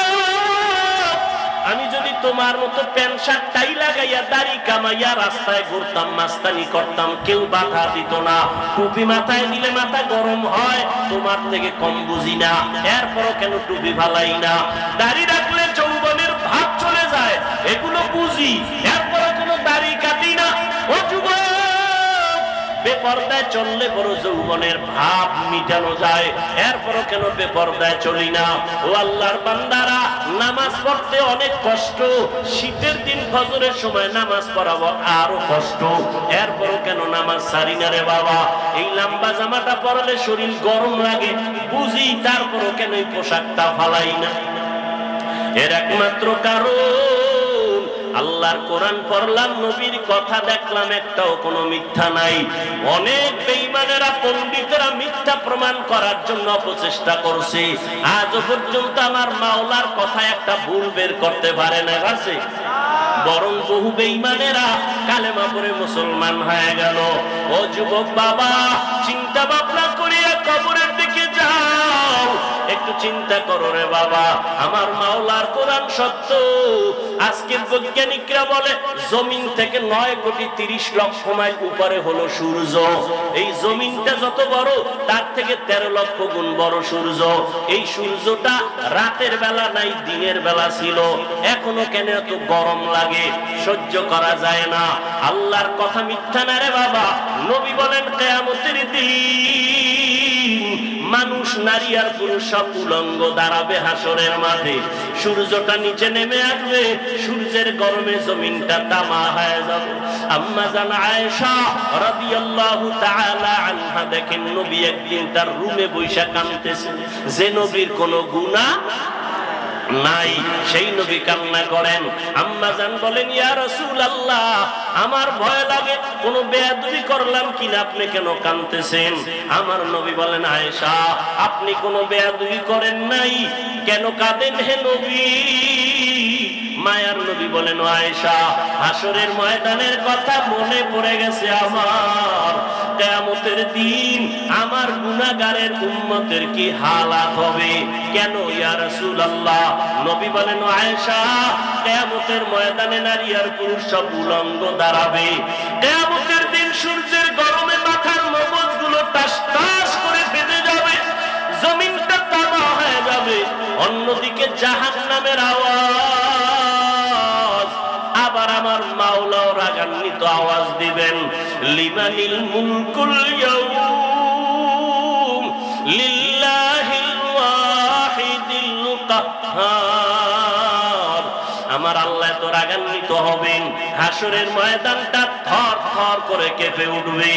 আমি যদি তোমার মতো প্যান্ট শার্ট টাই লাগাইয়া দাড়ি কামাইয়া রাস্তায় ঘুরতাম, মাস্তানি করতাম, কেউ বাধা দিত না। টুপি মাথায় দিলে মাথা গরম হয়, তোমার থেকে কম বুঝি না, এরপরও কেন টুপি ফালাই না? দাড়ি রাখলে যৌবনের ভাব চলে যায়, এগুলো বুঝি, এরপরও কোনো দাড়ি কাটি না। ও যুবক, বেপরদায় চললে বড় যৌবনের ভাব মিটানো যায়, এরপরও কেন বেপরদায় চলি না? ও আল্লাহর বান্দারা, নামাজ পড়তে অনেক কষ্ট, শীতের দিন ফজরের সময় নামাজ পড়াবো আরো কষ্ট, এরপরও কেন নামাজ ছাড়ি না রে বাবা? এই লম্বা জামাটা পরলে শরীর গরম লাগে, বুঝি, তারপরও কেন এই পোশাকটা ফালাই না? এর একমাত্র কারণ আল্লাহর কোরআন পড়লাম, নবীর কথা দেখলাম, একটাও কোনো মিথ্যা নাই। অনেক বেঈমানেরা, পণ্ডিতেরা মিথ্যা প্রমাণ করার জন্য অপচেষ্টা করছে, আজও পর্যন্ত আমার মাওলার কথা একটা ভুল বের করতে পারে না। আছে বরং বহু বেঈমানেরা কালেমা পড়ে মুসলমান হয়ে গেল। ও যুবক বাবা, চিন্তা ভাবনা করিয়া কবরের দিকে যাও, একটু চিন্তা করো রে বাবা, আমার মাওলার কোরআন সত্য। আজকের বৈজ্ঞানিকরা বলে জমিন থেকে 9,30,00,000 মাইল উপরে হলো সূর্য। এই জমিনটা যত বড়, তার থেকে 13 লক্ষ গুণ বড় সূর্য। এই সূর্যটা রাতের বেলা নাই, দিনের বেলা ছিল, এখনো কেন এত গরম লাগে, সহ্য করা যায় না? আল্লাহর কথা মিথ্যা না রে বাবা। নবী বলেন কিয়ামতের দিন মানুষ, নারী আর পুরুষ সব উলঙ্গ দাঁড়াবে হাসরের মাঠে। সূর্যটা নিচে নেমে আসবে, সূর্যের গরমে জমিনটা তামা হয়ে যাবে। আম্মা জান আয়েশা রাদিয়াল্লাহু তাআলা আনহা দেখেন নবী একদিন তার রুমে বৈশা কাঁদতেছেন, যে নবীর কোনো গুনাহ নাই, সেই নবী কান্না করেন। আম্মা জান বলেন, ইয়া রাসূলুল্লাহ, আমার ভয় লাগে কোন বেয়াদবি করলাম কিনা, আপনি কেন কাঁদতেছেন? আমার নবী বলেন, আয়েশা, আপনি কোন বেয়াদবি করেন নাই, কেন কাঁদেন হে নবী? মায়ার নবী বলেন, আয়েশা, হাসরের ময়দানের কথা মনে পড়ে গেছে আমার। কিয়ামতের দিন আমার গুনাহগারের উম্মতের কি হালাত হবে। কেন ইয়া রাসূলুল্লাহ? নবী বলেন, আয়েশা, কিয়ামতের ময়দানে নারী আর পুরুষ সব উলঙ্গ দাঁড়াবে। কিয়ামতের দিন সূর্যের গরমে মাথার মগজগুলো টাস টাস করে ফেটে যাবে, জমিনটা তামা হয়ে যাবে। অন্যদিকে জাহান্নামের আওয়াজ, আবার আমার মাওলাও রাগান্বিত আওয়াজ দিবেন, লিমানিল মুলকুল ইয়াউম লিল্লাহিল ওয়াহিদিল কাহ্হার। আমার আল্লাহ তো রাগান্বিত হবেন, হাসরের ময়দানটা থর থর করে কেঁপে উঠবে।